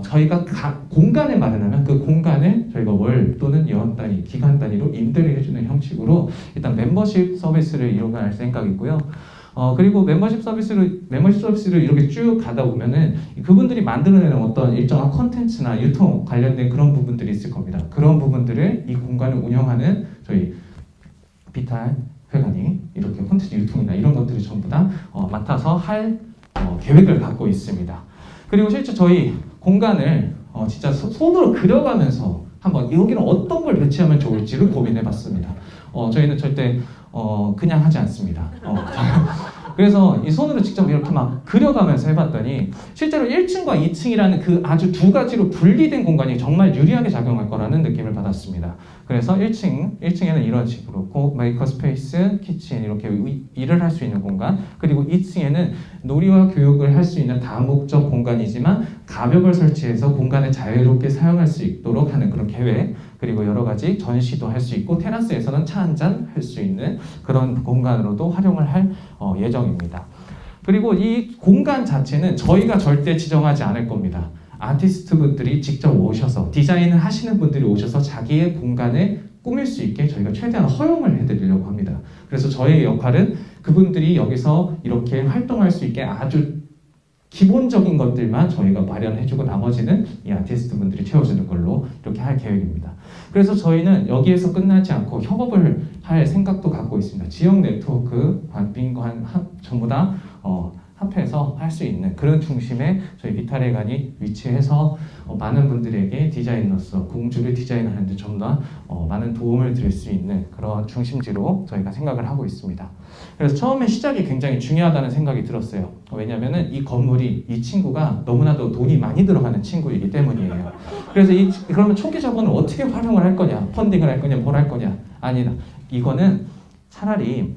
저희가 공간을 마련하면 그 공간을 저희가 월 또는 연 단위, 기간 단위로 임대를 해주는 형식으로 일단 멤버십 서비스를 이용할 생각이고요. 그리고 멤버십 서비스를 이렇게 쭉 가다 보면은 그분들이 만들어내는 어떤 일정한 콘텐츠나 유통 관련된 그런 부분들이 있을 겁니다. 그런 부분들을 이 공간을 운영하는 저희 비탈 회관이 이렇게 콘텐츠 유통이나 이런 것들을 전부 다 맡아서 할 계획을 갖고 있습니다. 그리고 실제 저희 공간을 진짜 손으로 그려가면서 한번 여기는 어떤 걸 배치하면 좋을지를 고민해봤습니다. 저희는 절대 그냥 하지 않습니다. 그래서 이 손으로 직접 이렇게 막 그려가면서 해봤더니 실제로 1층과 2층이라는 그 아주 두 가지로 분리된 공간이 정말 유리하게 작용할 거라는 느낌을 받았습니다. 그래서 1층에는 이런 식으로 메이커 스페이스, 키친 이렇게 일을 할 수 있는 공간, 그리고 2층에는 놀이와 교육을 할 수 있는 다목적 공간이지만 가벽을 설치해서 공간을 자유롭게 사용할 수 있도록 하는 그런 계획, 그리고 여러 가지 전시도 할 수 있고 테라스에서는 차 한잔 할 수 있는 그런 공간으로도 활용을 할 예정입니다. 그리고 이 공간 자체는 저희가 절대 지정하지 않을 겁니다. 아티스트 분들이 직접 오셔서 디자인을 하시는 분들이 오셔서 자기의 공간을 꾸밀 수 있게 저희가 최대한 허용을 해드리려고 합니다. 그래서 저희의 역할은 그분들이 여기서 이렇게 활동할 수 있게 아주 기본적인 것들만 저희가 마련해주고 나머지는 이 아티스트 분들이 채워주는 걸로 이렇게 할 계획입니다. 그래서 저희는 여기에서 끝나지 않고 협업을 할 생각도 갖고 있습니다. 지역 네트워크, 빈관 전부 다 합해서 할 수 있는 그런 중심에 저희 비탈회관이 위치해서 많은 분들에게 디자이너로서 공주를 디자인하는 데 좀 더 많은 도움을 드릴 수 있는 그런 중심지로 저희가 생각을 하고 있습니다. 그래서 처음에 시작이 굉장히 중요하다는 생각이 들었어요. 왜냐하면 이 건물이 이 친구가 너무나도 돈이 많이 들어가는 친구이기 때문이에요. 그래서 그러면 초기 자본을 어떻게 활용을 할 거냐, 펀딩을 할 거냐, 뭘 할 거냐? 아니다. 이거는 차라리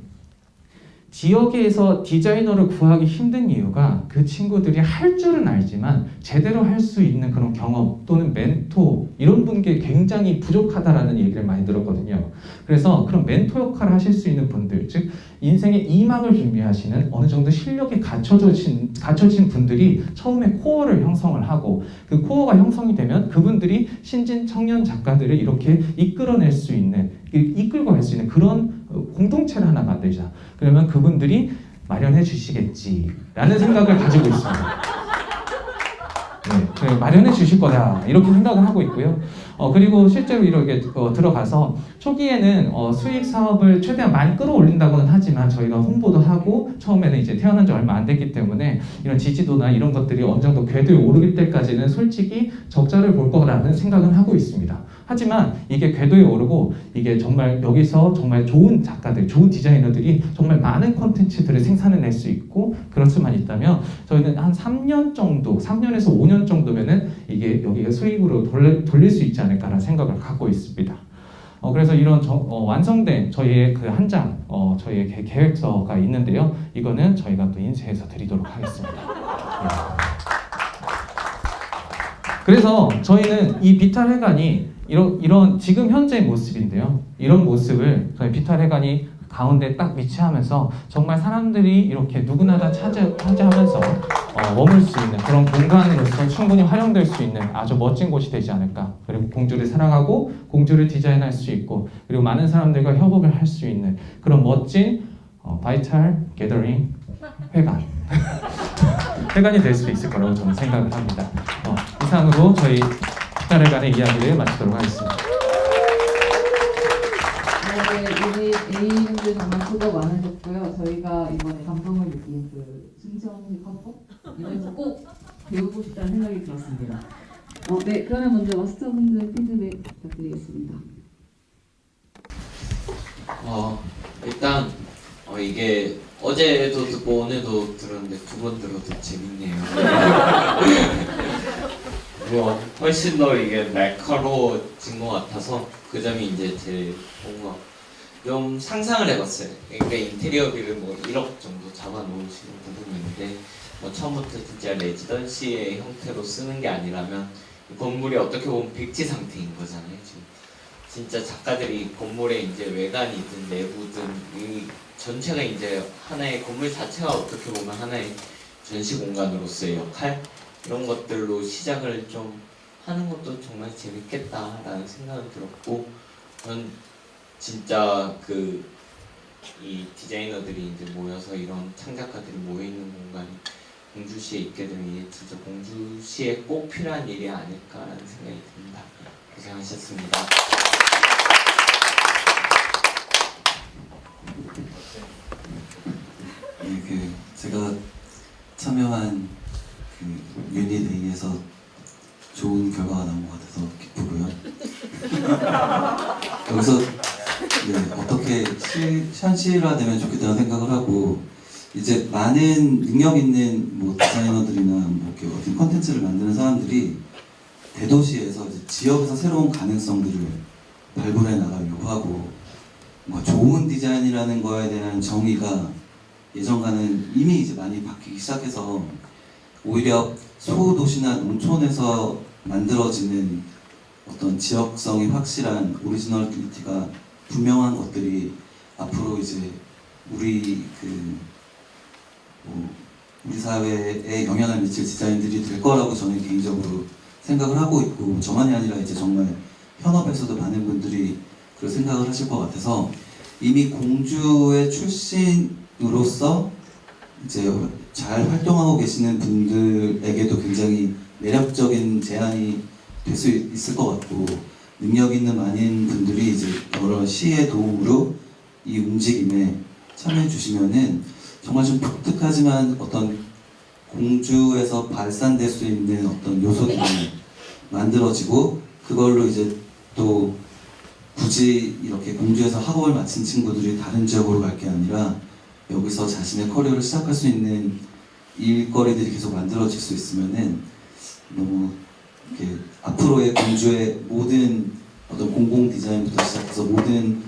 지역에서 디자이너를 구하기 힘든 이유가 그 친구들이 할 줄은 알지만 제대로 할 수 있는 그런 경험 또는 멘토 이런 분께 굉장히 부족하다라는 얘기를 많이 들었거든요. 그래서 그런 멘토 역할을 하실 수 있는 분들, 즉 인생의 2막을 준비하시는 어느 정도 실력이 갖춰진 분들이 처음에 코어를 형성을 하고 그 코어가 형성이 되면 그분들이 신진 청년 작가들을 이렇게 이끌어낼 수 있는, 이끌고 갈 수 있는 그런 공동체를 하나 만들자. 그러면 그분들이 마련해 주시겠지라는 생각을 가지고 있습니다. 네, 마련해 주실 거다 이렇게 생각을 하고 있고요. 그리고 실제로 이렇게 들어가서 초기에는 수익 사업을 최대한 많이 끌어올린다고는 하지만 저희가 홍보도 하고 처음에는 이제 태어난 지 얼마 안 됐기 때문에 이런 지지도나 이런 것들이 어느 정도 궤도에 오르길 때까지는 솔직히 적자를 볼 거라는 생각은 하고 있습니다. 하지만 이게 궤도에 오르고 이게 정말 여기서 정말 좋은 작가들, 좋은 디자이너들이 정말 많은 콘텐츠들을 생산해낼 수 있고 그럴 수만 있다면 저희는 한 3년 정도, 3년에서 5년 정도면은 이게 여기가 수익으로 돌릴 수 있지 않을까라는 생각을 갖고 있습니다. 그래서 이런 완성된 저희의 그 한 장, 저희의 계획서가 있는데요. 이거는 저희가 또 인쇄해서 드리도록 하겠습니다. 네. 그래서 저희는 이 비탈회관이 이런 지금 현재의 모습인데요. 이런 모습을 저희 비탈회관이 가운데 딱 위치하면서 정말 사람들이 이렇게 누구나 다 차지하면서 머물 수 있는 그런 공간으로서 충분히 활용될 수 있는 아주 멋진 곳이 되지 않을까. 그리고 공주를 사랑하고 공주를 디자인할 수 있고 그리고 많은 사람들과 협업을 할 수 있는 그런 멋진 바이탈 게더링 회관 회관이 될 수 있을 거라고 저는 생각을 합니다. 이상으로 저희 비탈회관의 이야기를 마치도록 하겠습니다. 네, A분들 정말 수고 많으셨고요. 저희가 이번에 감동을 느낀 그 승천식 헌법 이번에서 꼭 배우고 싶다는 생각이 들었습니다. 네, 그러면 먼저 마스터분들 피드백 부탁드리겠습니다. 일단 이게 어제도 듣고 오늘도 들었는데 두 번 들어도 재밌네요. 그리고 훨씬 더 이게 날카로워진 것 같아서 그 점이 이제 제일 뭔가 좀 상상을 해봤어요. 그러니까 인테리어비를 뭐 1억 정도 잡아놓으시는 부분이 있는데 뭐 처음부터 진짜 레지던시의 형태로 쓰는 게 아니라면 이 건물이 어떻게 보면 백지 상태인 거잖아요. 지금 진짜 작가들이 건물의 이제 외관이든 내부든 이 전체가 이제 하나의 건물 자체가 어떻게 보면 하나의 전시 공간으로서의 역할 이런 것들로 시작을 좀 하는 것도 정말 재밌겠다라는 생각이 들었고, 전 진짜 이 디자이너들이 이제 모여서 이런 창작가들이 모여 있는 공간이 공주시에 있게 되면 이게 진짜 공주시에 꼭 필요한 일이 아닐까라는 생각이 듭니다. 고생하셨습니다. 네, 제가 참여한 유니데이에서 좋은 결과가 나온 것 같아서 기쁘고요. 여기서 어떻게 현실화되면 좋겠다는 생각을 하고, 이제 많은 능력 있는 뭐 디자이너들이나 뭐 이렇게 어떤 컨텐츠를 만드는 사람들이 대도시에서 이제 지역에서 새로운 가능성들을 발굴해 나가려고 하고, 뭐 좋은 디자인이라는 거에 대한 정의가 예전과는 이미 이제 많이 바뀌기 시작해서 오히려 소도시나 농촌에서 만들어지는 어떤 지역성이 확실한 오리지널리티가 분명한 것들이 앞으로 이제 우리 우리 사회에 영향을 미칠 디자인들이 될 거라고 저는 개인적으로 생각을 하고 있고, 저만이 아니라 이제 정말 현업에서도 많은 분들이 그런 생각을 하실 것 같아서, 이미 공주의 출신으로서 이제 잘 활동하고 계시는 분들에게도 굉장히 매력적인 제안이 될 수 있을 것 같고, 능력 있는 많은 분들이 이제 여러 시의 도움으로 이 움직임에 참여해 주시면은 정말 좀 독특하지만 어떤 공주에서 발산될 수 있는 어떤 요소들이 만들어지고, 그걸로 이제 또 굳이 이렇게 공주에서 학업을 마친 친구들이 다른 지역으로 갈 게 아니라 여기서 자신의 커리어를 시작할 수 있는 일거리들이 계속 만들어질 수 있으면은 너무 이렇게 앞으로의 공주의 모든 어떤 공공 디자인부터 시작해서 모든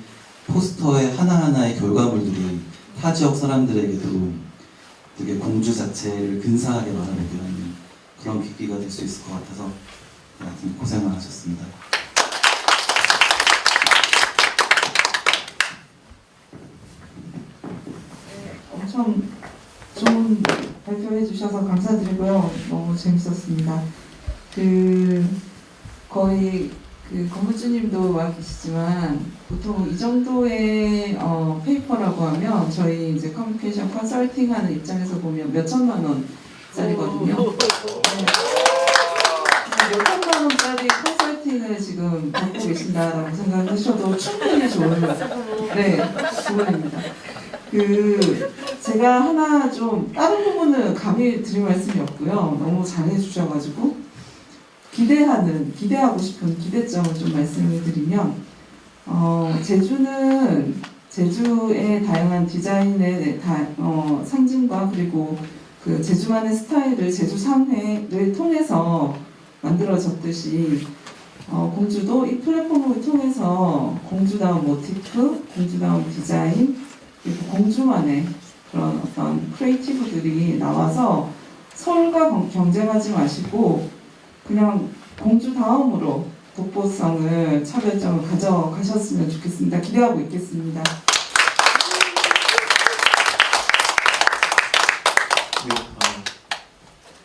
포스터의 하나하나의 결과물들이 타 지역 사람들에게도 되게 공주 자체를 근사하게 바라보게 하는 그런 계기가 될 수 있을 것 같아서 하여튼 고생 많으셨습니다. 엄청 좋은 발표해 주셔서 감사드리고요. 너무 재밌었습니다. 거의 건물주님도 와 계시지만 보통 이 정도의 페이퍼라고 하면 저희 이제 커뮤니케이션 컨설팅하는 입장에서 보면 몇 천만 원짜리거든요. 몇 천만 원짜리 컨설팅을 지금 받고 계신다라고 생각하셔도 충분히 좋은 부분입니다. 제가 하나 좀 다른 부분은 감히 드릴 말씀이 없고요. 너무 잘해 주셔가지고 기대하고 싶은 기대점을 좀 말씀을 드리면, 제주는 제주의 다양한 디자인의 상징과 그리고 그 제주만의 스타일을 제주 상회를 통해서 만들어졌듯이 공주도 이 플랫폼을 통해서 공주다운 모티프, 공주다운 디자인, 그리고 공주만의 그런 어떤 크리에이티브들이 나와서 서울과 경쟁하지 마시고 그냥 공주 다음으로 독보성을 차별점을 가져가셨으면 좋겠습니다. 기대하고 있겠습니다.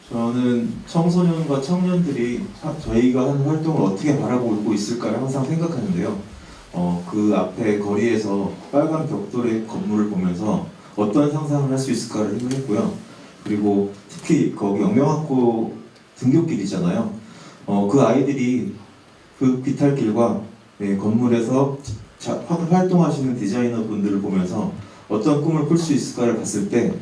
저는 청소년과 청년들이 저희가 하는 활동을 어떻게 바라보고 있을까를 항상 생각하는데요. 그 앞에 거리에서 빨간 벽돌의 건물을 보면서 어떤 상상을 할 수 있을까를 생각했고요. 그리고 특히 거기 영명학고 등굣길이잖아요. 그 아이들이 그 비탈길과 건물에서 활동하시는 디자이너 분들을 보면서 어떤 꿈을 꿀 수 있을까를 봤을 때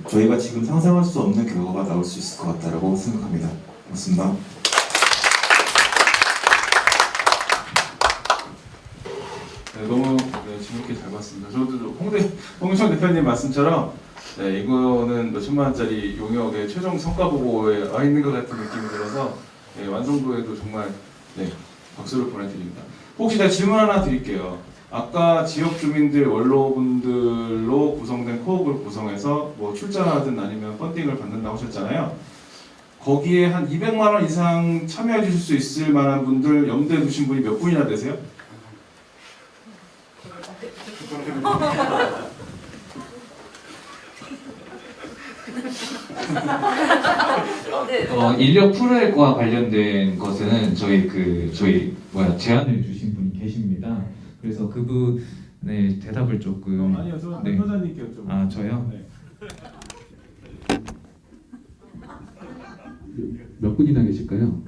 저희가 지금 상상할 수 없는 결과가 나올 수 있을 것 같다고 생각합니다. 고맙습니다. 너무 재밌게 잘 봤습니다. 저도 홍정 대표님 말씀처럼 이거는 몇 천만 원짜리 용역의 최종 성과 보고에 와 있는 것 같은 느낌이 들어서 완성도에도 정말 박수를 보내드립니다. 혹시 제가 질문 하나 드릴게요. 아까 지역 주민들 원로분들로 구성된 코어그룹 구성해서 뭐 출자하든 아니면 펀딩을 받는다고 하셨잖아요. 거기에 한 200만 원 이상 참여해 주실 수 있을 만한 분들 염두에 두신 분이 몇 분이나 되세요? 인력 풀과 관련된 것은 저희 제안을 주신 분이 계십니다. 그래서 그분의 대답을 조금 아니요, 저 네. 변호사님께 여쭤볼게요. 아 저요? 네. 몇 분이나 계실까요?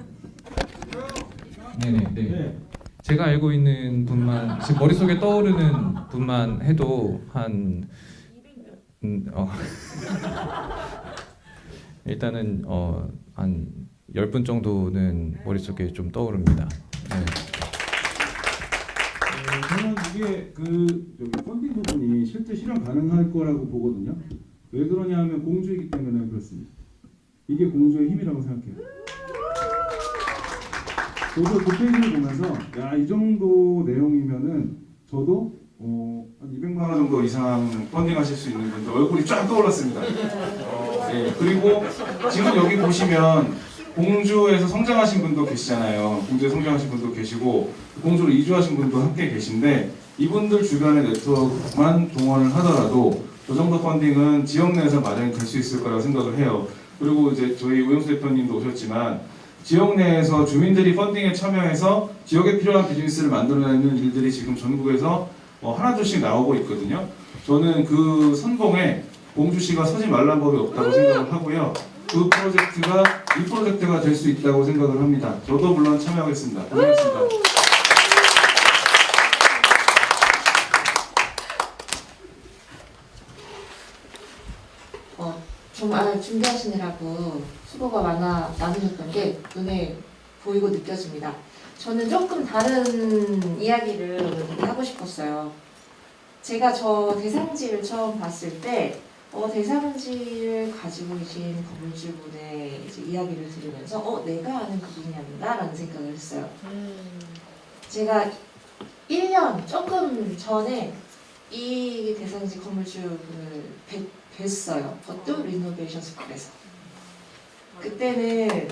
네네. 네. 제가 알고 있는 분만 지금 머릿속에 떠오르는 분만 해도 한 일단은 한 10분 정도는 머릿속에 좀 떠오릅니다. 네. 저는 이게 여기 펀딩 부분이 실제 실현 가능할 거라고 보거든요. 왜 그러냐면 공주이기 때문에 그렇습니다. 이게 공주의 힘이라고 생각해요. 저도 그 페이지를 보면서 야, 이 정도 내용이면은 저도 한 200만 원 정도 이상 펀딩하실 수 있는 분들 얼굴이 쫙 떠올랐습니다. 네, 그리고 지금 여기 보시면 공주에서 성장하신 분도 계시잖아요. 공주에서 성장하신 분도 계시고 공주로 이주하신 분도 함께 계신데 이분들 주변의 네트워크만 동원을 하더라도 그 정도 펀딩은 지역 내에서 마련이 될 수 있을 거라고 생각을 해요. 그리고 이제 저희 우영수 대표님도 오셨지만 지역 내에서 주민들이 펀딩에 참여해서 지역에 필요한 비즈니스를 만들어내는 일들이 지금 전국에서 하나둘씩 나오고 있거든요. 저는 그 선봉에 공주시가 서지 말란 법이 없다고 생각을 하고요. 그 프로젝트가 이 프로젝트가 될 수 있다고 생각을 합니다. 저도 물론 참여하겠습니다. 고맙습니다. 정말 준비하시느라고 수고가 많으셨던 게 눈에 보이고 느껴집니다. 저는 조금 다른 이야기를 오늘 하고 싶었어요. 제가 저 대상지를 처음 봤을 때 대상지를 가지고 계신 건물주분의 이야기를 들으면서 내가 아는 그분이 아닌가라는 생각을 했어요. 제가 1년 조금 전에 이 대상지 건물주분을 뵀어요. 그것도 리노베이션 스쿨에서. 그때는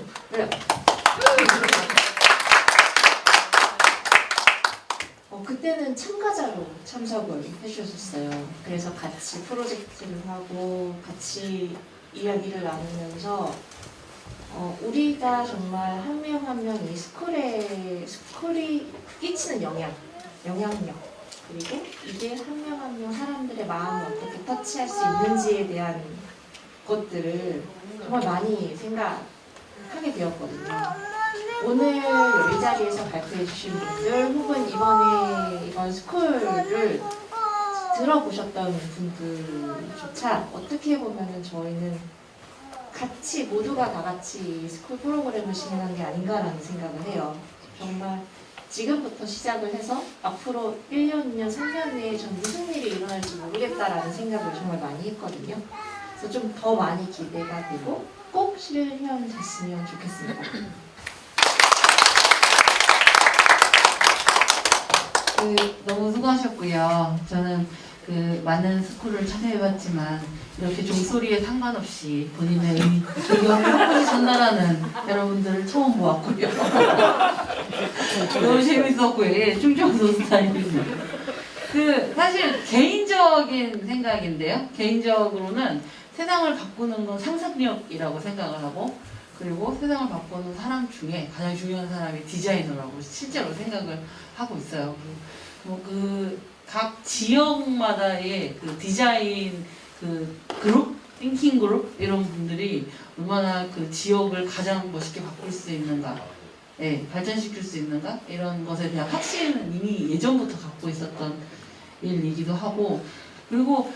그때는 참가자로 참석을 해주셨어요. 그래서 같이 프로젝트를 하고 같이 이야기를 나누면서 우리가 정말 한 명 한 명 이 스쿨이 끼치는 영향력 그리고 이게 한 명 한 명 사람들의 마음을 어떻게 터치할 수 있는지에 대한 것들을 정말 많이 생각하게 되었거든요. 오늘 이 자리에서 발표해 주신 분들 혹은 이번 스쿨을 들어보셨던 분들조차 어떻게 보면은 저희는 모두가 다 같이 이 스쿨 프로그램을 진행한 게 아닌가라는 생각을 해요. 정말 지금부터 시작을 해서 앞으로 1년, 2년, 3년 내에 전 무슨 일이 일어날지 모르겠다라는 생각을 정말 많이 했거든요. 그래서 좀 더 많이 기대가 되고 꼭 실현됐으면 좋겠습니다. 너무 수고하셨고요. 저는 많은 스쿨을 참여해봤지만 이렇게 종소리에 상관없이 본인의 의견을 한번에 전달하는 여러분들을 처음 보았고요. 너무 재밌었고요. 예, 충청도 스타일입니다. 사실 개인적인 생각인데요. 개인적으로는 세상을 바꾸는 건 상상력이라고 생각을 하고 그리고 세상을 바꾸는 사람 중에 가장 중요한 사람이 디자이너라고 실제로 생각을 하고 있어요. 각 지역마다의 디자인 그룹, 띵킹 그룹 이런 분들이 얼마나 지역을 가장 멋있게 바꿀 수 있는가, 발전시킬 수 있는가 이런 것에 대한 확신은 이미 예전부터 갖고 있었던 일이기도 하고 그리고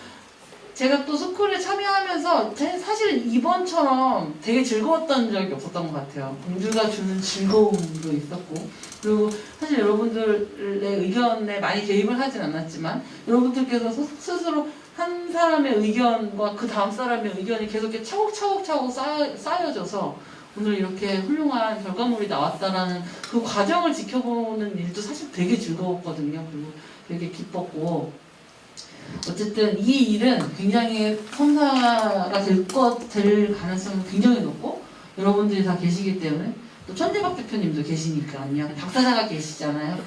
제가 또 스쿨에 참여하면서 사실은 이번처럼 되게 즐거웠던 적이 없었던 것 같아요. 공주가 주는 즐거움도 있었고 그리고 사실 여러분들의 의견에 많이 개입을 하진 않았지만 여러분들께서 스스로 한 사람의 의견과 그 다음 사람의 의견이 계속 이렇게 차곡차곡 쌓여져서 오늘 이렇게 훌륭한 결과물이 나왔다라는 그 과정을 지켜보는 일도 사실 되게 즐거웠거든요. 그리고 되게 기뻤고 어쨌든 이 일은 굉장히 성사가 될 가능성은 굉장히 높고 여러분들이 다 계시기 때문에 또 천재박 대표님도 계시니까요. 박사자가 계시잖아요.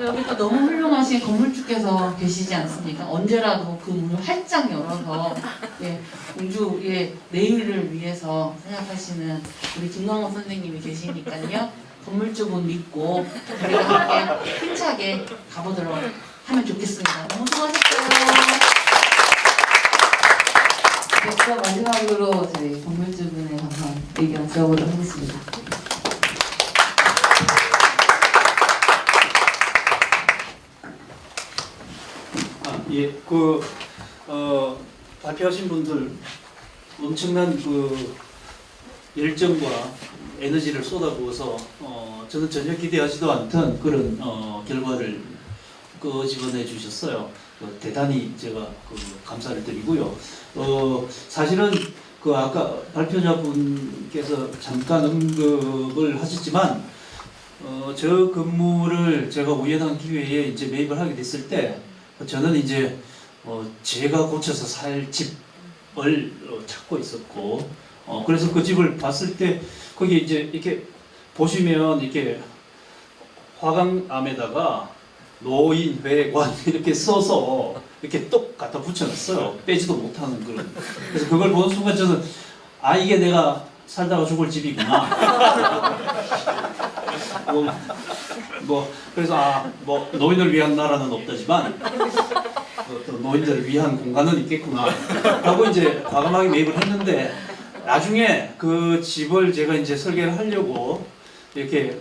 여기 또 너무 훌륭하신 건물주께서 계시지 않습니까? 언제라도 그 문을 활짝 열어서 공주의 내일을 위해서 생각하시는 우리 김광호 선생님이 계시니까요. 건물주분 믿고 우리가 함께 힘차게 가보도록 하면 좋겠습니다. 너무 수고하셨어요. 그럼 마지막으로 저희 건물주분의 한번 의견 들어보도록 하겠습니다. 예, 발표하신 분들 엄청난 열정과 에너지를 쏟아부어서 저는 전혀 기대하지도 않던 그런 결과를 끄집어내 주셨어요. 대단히 제가 감사를 드리고요. 사실은 아까 발표자분께서 잠깐 언급을 하셨지만 저 건물을 제가 우연한 기회에 이제 매입을 하게 됐을 때 저는 이제 제가 고쳐서 살 집을 찾고 있었고 그래서 그 집을 봤을 때 거기 이제 이렇게 보시면 이렇게 화강암에다가 노인회관 이렇게 써서 이렇게 똑 갖다 붙여놨어요. 빼지도 못하는 그런. 그래서 그걸 보는 순간 저는 이게 내가 살다가 죽을 집이구나. 그래서 노인을 위한 나라는 없다지만 또 노인들을 위한 공간은 있겠구나 하고 이제 과감하게 매입을 했는데 나중에 그 집을 제가 이제 설계를 하려고 이렇게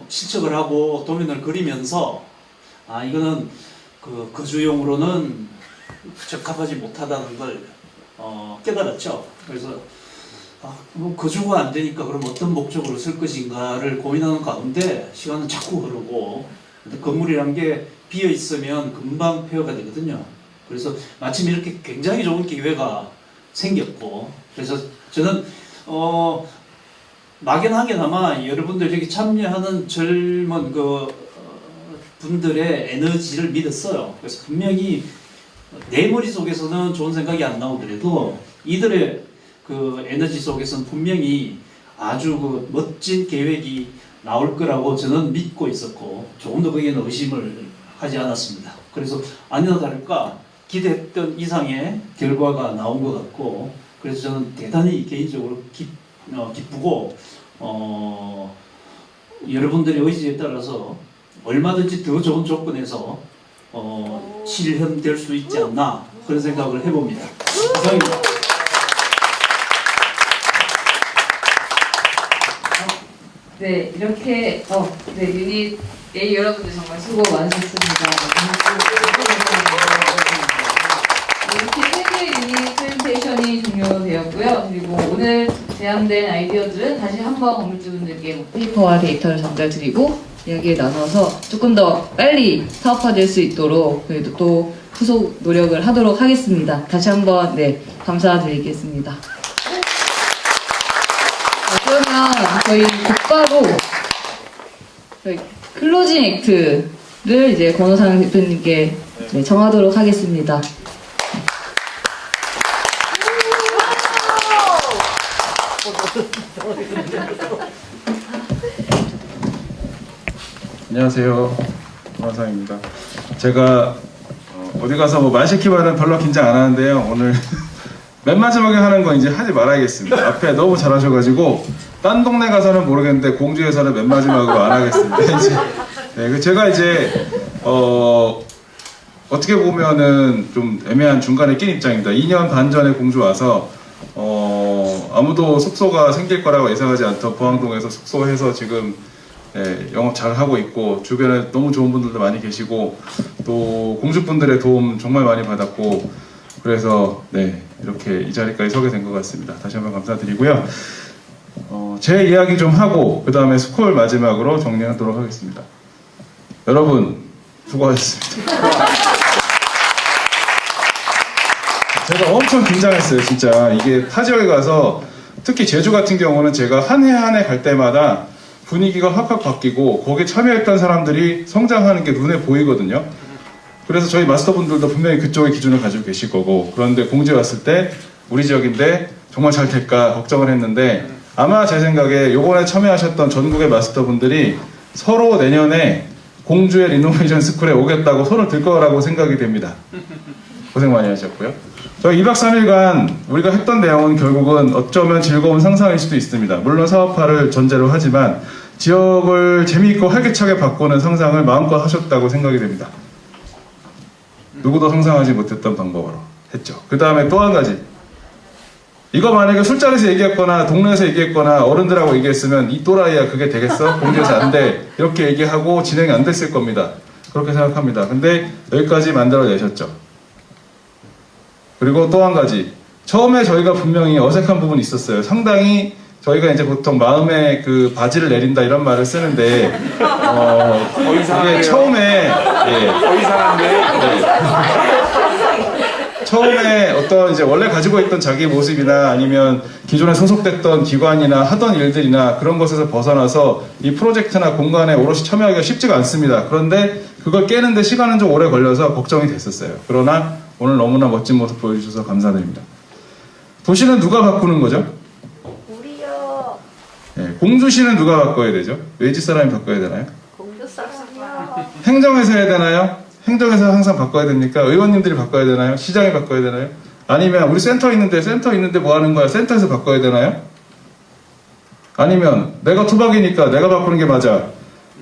실측을 하고 도면을 그리면서 이거는 거주용으로는 적합하지 못하다는 걸 깨달았죠. 그래서 거주가 안 되니까 그럼 어떤 목적으로 쓸 것인가를 고민하는 가운데 시간은 자꾸 흐르고 건물이란 게 비어 있으면 금방 폐허가 되거든요. 그래서 마침 이렇게 굉장히 좋은 기회가 생겼고 그래서 저는 막연하게나마 여러분들 여기 참여하는 젊은 분들의 에너지를 믿었어요. 그래서 분명히 내 머릿속에서는 좋은 생각이 안 나오더라도 이들의 에너지 속에서는 분명히 아주 멋진 계획이 나올 거라고 저는 믿고 있었고 조금 더 거기에는 의심을 하지 않았습니다. 그래서 아니나 다를까 기대했던 이상의 결과가 나온 것 같고 그래서 저는 대단히 개인적으로 기쁘고 여러분들의 의지에 따라서 얼마든지 더 좋은 조건에서 실현될 수 있지 않나 그런 생각을 해봅니다. 이상입니다. 네, 이렇게 유닛 A 여러분들 정말 수고 많으셨습니다. 이렇게 3개의 유닛 프레젠테이션이 종료되었고요. 그리고 오늘 제안된 아이디어들은 다시 한번 건물주분들께 페이퍼와 데이터를 전달드리고 이야기를 나눠서 조금 더 빨리 사업화될 수 있도록 그래도 또 후속 노력을 하도록 하겠습니다. 다시 한번 감사드리겠습니다. 그러면 저희 곧바로 저희 클로징 액트를 이제 권호상 대표님께 정하도록 하겠습니다. 안녕하세요. 권호상입니다. 제가 어디 가서 말 시키면은 별로 긴장 안 하는데요. 오늘 맨 마지막에 하는 거 이제 하지 말아야겠습니다. 앞에 너무 잘하셔가지고 딴 동네 가서는 모르겠는데 공주에서는 맨 마지막으로 안 하겠습니다. 제가 이제 어떻게 보면은 좀 애매한 중간에 낀 입장입니다. 2년 반 전에 공주 와서 아무도 숙소가 생길 거라고 예상하지 않던 포항동에서 숙소해서 지금 영업 잘 하고 있고 주변에 너무 좋은 분들도 많이 계시고 또 공주분들의 도움 정말 많이 받았고 그래서 이렇게 이 자리까지 서게 된 것 같습니다. 다시 한번 감사드리고요. 제 이야기 좀 하고 그 다음에 스콜 마지막으로 정리하도록 하겠습니다. 여러분 수고하셨습니다. 제가 엄청 긴장했어요. 진짜 이게 타 지역에 가서 특히 제주 같은 경우는 제가 한 해 한 해 갈 때마다 분위기가 확확 바뀌고 거기에 참여했던 사람들이 성장하는 게 눈에 보이거든요. 그래서 저희 마스터분들도 분명히 그쪽의 기준을 가지고 계실 거고, 그런데 공주에 왔을 때 우리 지역인데 정말 잘 될까 걱정을 했는데, 아마 제 생각에 요번에 참여하셨던 전국의 마스터분들이 서로 내년에 공주의 리노베이션 스쿨에 오겠다고 손을 들 거라고 생각이 됩니다. 고생 많이 하셨고요. 저희 2박 3일간 우리가 했던 내용은 결국은 어쩌면 즐거운 상상일 수도 있습니다. 물론 사업화를 전제로 하지만 지역을 재미있고 활기차게 바꾸는 상상을 마음껏 하셨다고 생각이 됩니다. 누구도 상상하지 못했던 방법으로 했죠. 그 다음에 또 한 가지, 이거 만약에 술자리에서 얘기했거나 동네에서 얘기했거나 어른들하고 얘기했으면 이 또라이야 그게 되겠어? 공주에서 안 돼. 이렇게 얘기하고 진행이 안 됐을 겁니다. 그렇게 생각합니다. 근데 여기까지 만들어내셨죠. 그리고 또 한 가지, 처음에 저희가 분명히 어색한 부분이 있었어요. 상당히 저희가 이제 보통 마음에 그 바지를 내린다 이런 말을 쓰는데 이게 처음에 처음에 어떤 이제 원래 가지고 있던 자기 모습이나 아니면 기존에 소속됐던 기관이나 하던 일들이나 그런 것에서 벗어나서 이 프로젝트나 공간에 오롯이 참여하기가 쉽지가 않습니다. 그런데 그걸 깨는데 시간은 좀 오래 걸려서 걱정이 됐었어요. 그러나 오늘 너무나 멋진 모습 보여주셔서 감사드립니다. 도시는 누가 바꾸는 거죠? 우리요. 공주시는 누가 바꿔야 되죠? 외지 사람이 바꿔야 되나요? 공주 사람이요. 행정에서 해야 되나요? 행정에서 항상 바꿔야 됩니까? 의원님들이 바꿔야 되나요? 시장이 바꿔야 되나요? 아니면 우리 센터 있는데 뭐 하는 거야? 센터에서 바꿔야 되나요? 아니면 내가 투박이니까 내가 바꾸는 게 맞아?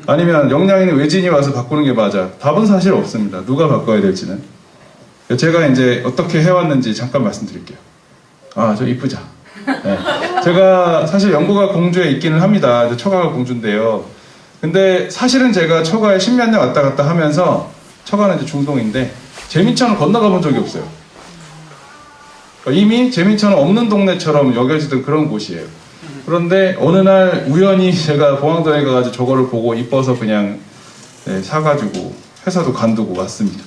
아니면 역량 있는 외진이 와서 바꾸는 게 맞아? 답은 사실 없습니다. 누가 바꿔야 될지는. 제가 이제 어떻게 해왔는지 잠깐 말씀드릴게요. 아, 저 이쁘죠? 네. 제가 사실 연고가 공주에 있기는 합니다. 처가가 공주인데요. 근데 사실은 제가 처가에 10몇 년 왔다 갔다 하면서, 처가는 이제 중동인데 재민천을 건너가 본 적이 없어요. 그러니까 이미 재민천은 없는 동네처럼 여겨지던 그런 곳이에요. 그런데 어느 날 우연히 제가 봉황동에 가가지고 저거를 보고 이뻐서 그냥 사가지고 회사도 간두고 왔습니다.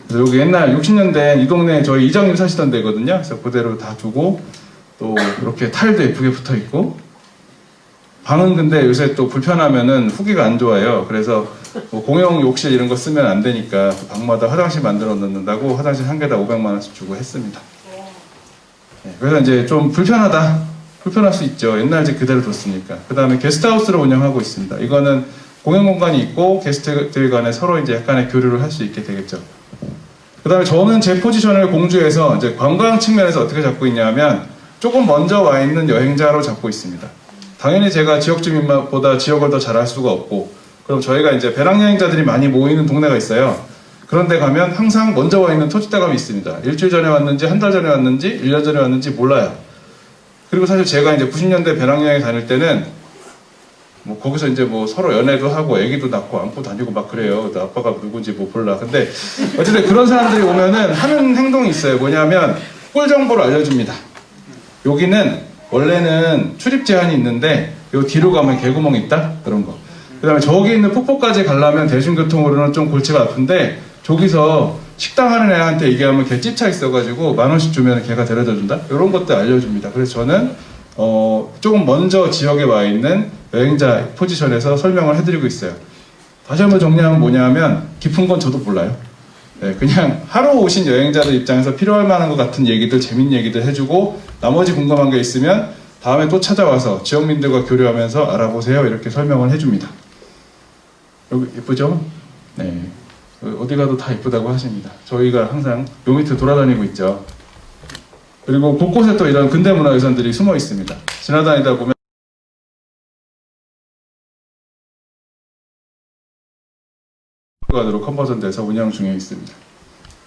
그래서 여기 옛날 60년 된 이 동네에 저희 이장님 사시던 데거든요. 그래서 그대로 다 두고 또 이렇게 타일도 예쁘게 붙어 있고, 방은 근데 요새 또 불편하면은 후기가 안 좋아요. 그래서 뭐 공용 욕실 이런 거 쓰면 안 되니까 방마다 화장실 만들어 놓는다고 화장실 한 개당 500만 원씩 주고 했습니다. 그래서 이제 좀 불편할 수 있죠. 옛날 집 그대로 뒀으니까. 그 다음에 게스트하우스를 운영하고 있습니다. 이거는 공용 공간이 있고 게스트들 간에 서로 이제 약간의 교류를 할 수 있게 되겠죠. 그 다음에 저는 제 포지션을 공주에서 이제 관광 측면에서 어떻게 잡고 있냐면 조금 먼저 와 있는 여행자로 잡고 있습니다. 당연히 제가 지역 주민보다 지역을 더 잘할 수가 없고, 그럼 저희가 이제 배낭여행자들이 많이 모이는 동네가 있어요. 그런데 가면 항상 먼저 와 있는 토지대감이 있습니다. 일주일 전에 왔는지 한 달 전에 왔는지 1년 전에 왔는지 몰라요. 그리고 사실 제가 이제 90년대 배낭여행 다닐 때는 뭐 거기서 이제 뭐 서로 연애도 하고 애기도 낳고 안고 다니고 막 그래요. 아빠가 누군지 뭐 몰라. 근데 어쨌든 그런 사람들이 오면은 하는 행동이 있어요. 뭐냐면 꿀 정보를 알려줍니다. 여기는 원래는 출입 제한이 있는데 요 뒤로 가면 개구멍이 있다? 그런 거. 그 다음에 저기 있는 폭포까지 가려면 대중교통으로는 좀 골치가 아픈데 저기서 식당 하는 애한테 얘기하면 걔 찝차 있어가지고 10,000원씩 주면 걔가 데려다 준다? 이런 것들 알려줍니다. 그래서 저는 조금 먼저 지역에 와 있는 여행자 포지션에서 설명을 해드리고 있어요. 다시 한번 정리하면 뭐냐면 깊은 건 저도 몰라요. 그냥 하루 오신 여행자들 입장에서 필요할 만한 것 같은 얘기들, 재밌는 얘기들 해주고 나머지 궁금한 게 있으면 다음에 또 찾아와서 지역민들과 교류하면서 알아보세요. 이렇게 설명을 해줍니다. 여기 예쁘죠? 네. 어디 가도 다 예쁘다고 하십니다. 저희가 항상 요 밑에 돌아다니고 있죠. 그리고 곳곳에 또 이런 근대문화유산들이 숨어 있습니다. 지나다니다 보면 관으로 컨버전돼서 운영 중에 있습니다.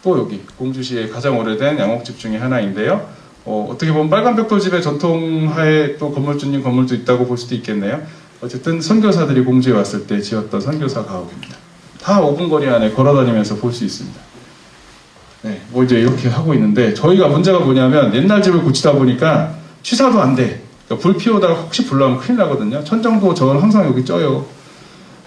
또 여기 공주시의 가장 오래된 양옥집 중에 하나인데요. 어떻게 보면 빨간벽돌집의 전통하에 또 건물주님 건물도 있다고 볼 수도 있겠네요. 어쨌든 선교사들이 공주에 왔을 때 지었던 선교사 가옥입니다. 다 5분 거리 안에 걸어다니면서 볼 수 있습니다. 네, 뭐 이제 이렇게 하고 있는데 저희가 문제가 뭐냐면 옛날 집을 고치다 보니까 취사도 안 돼. 그러니까 불 피우다가 혹시 불나면 큰일 나거든요. 천정도 저는 항상 여기 쪄요.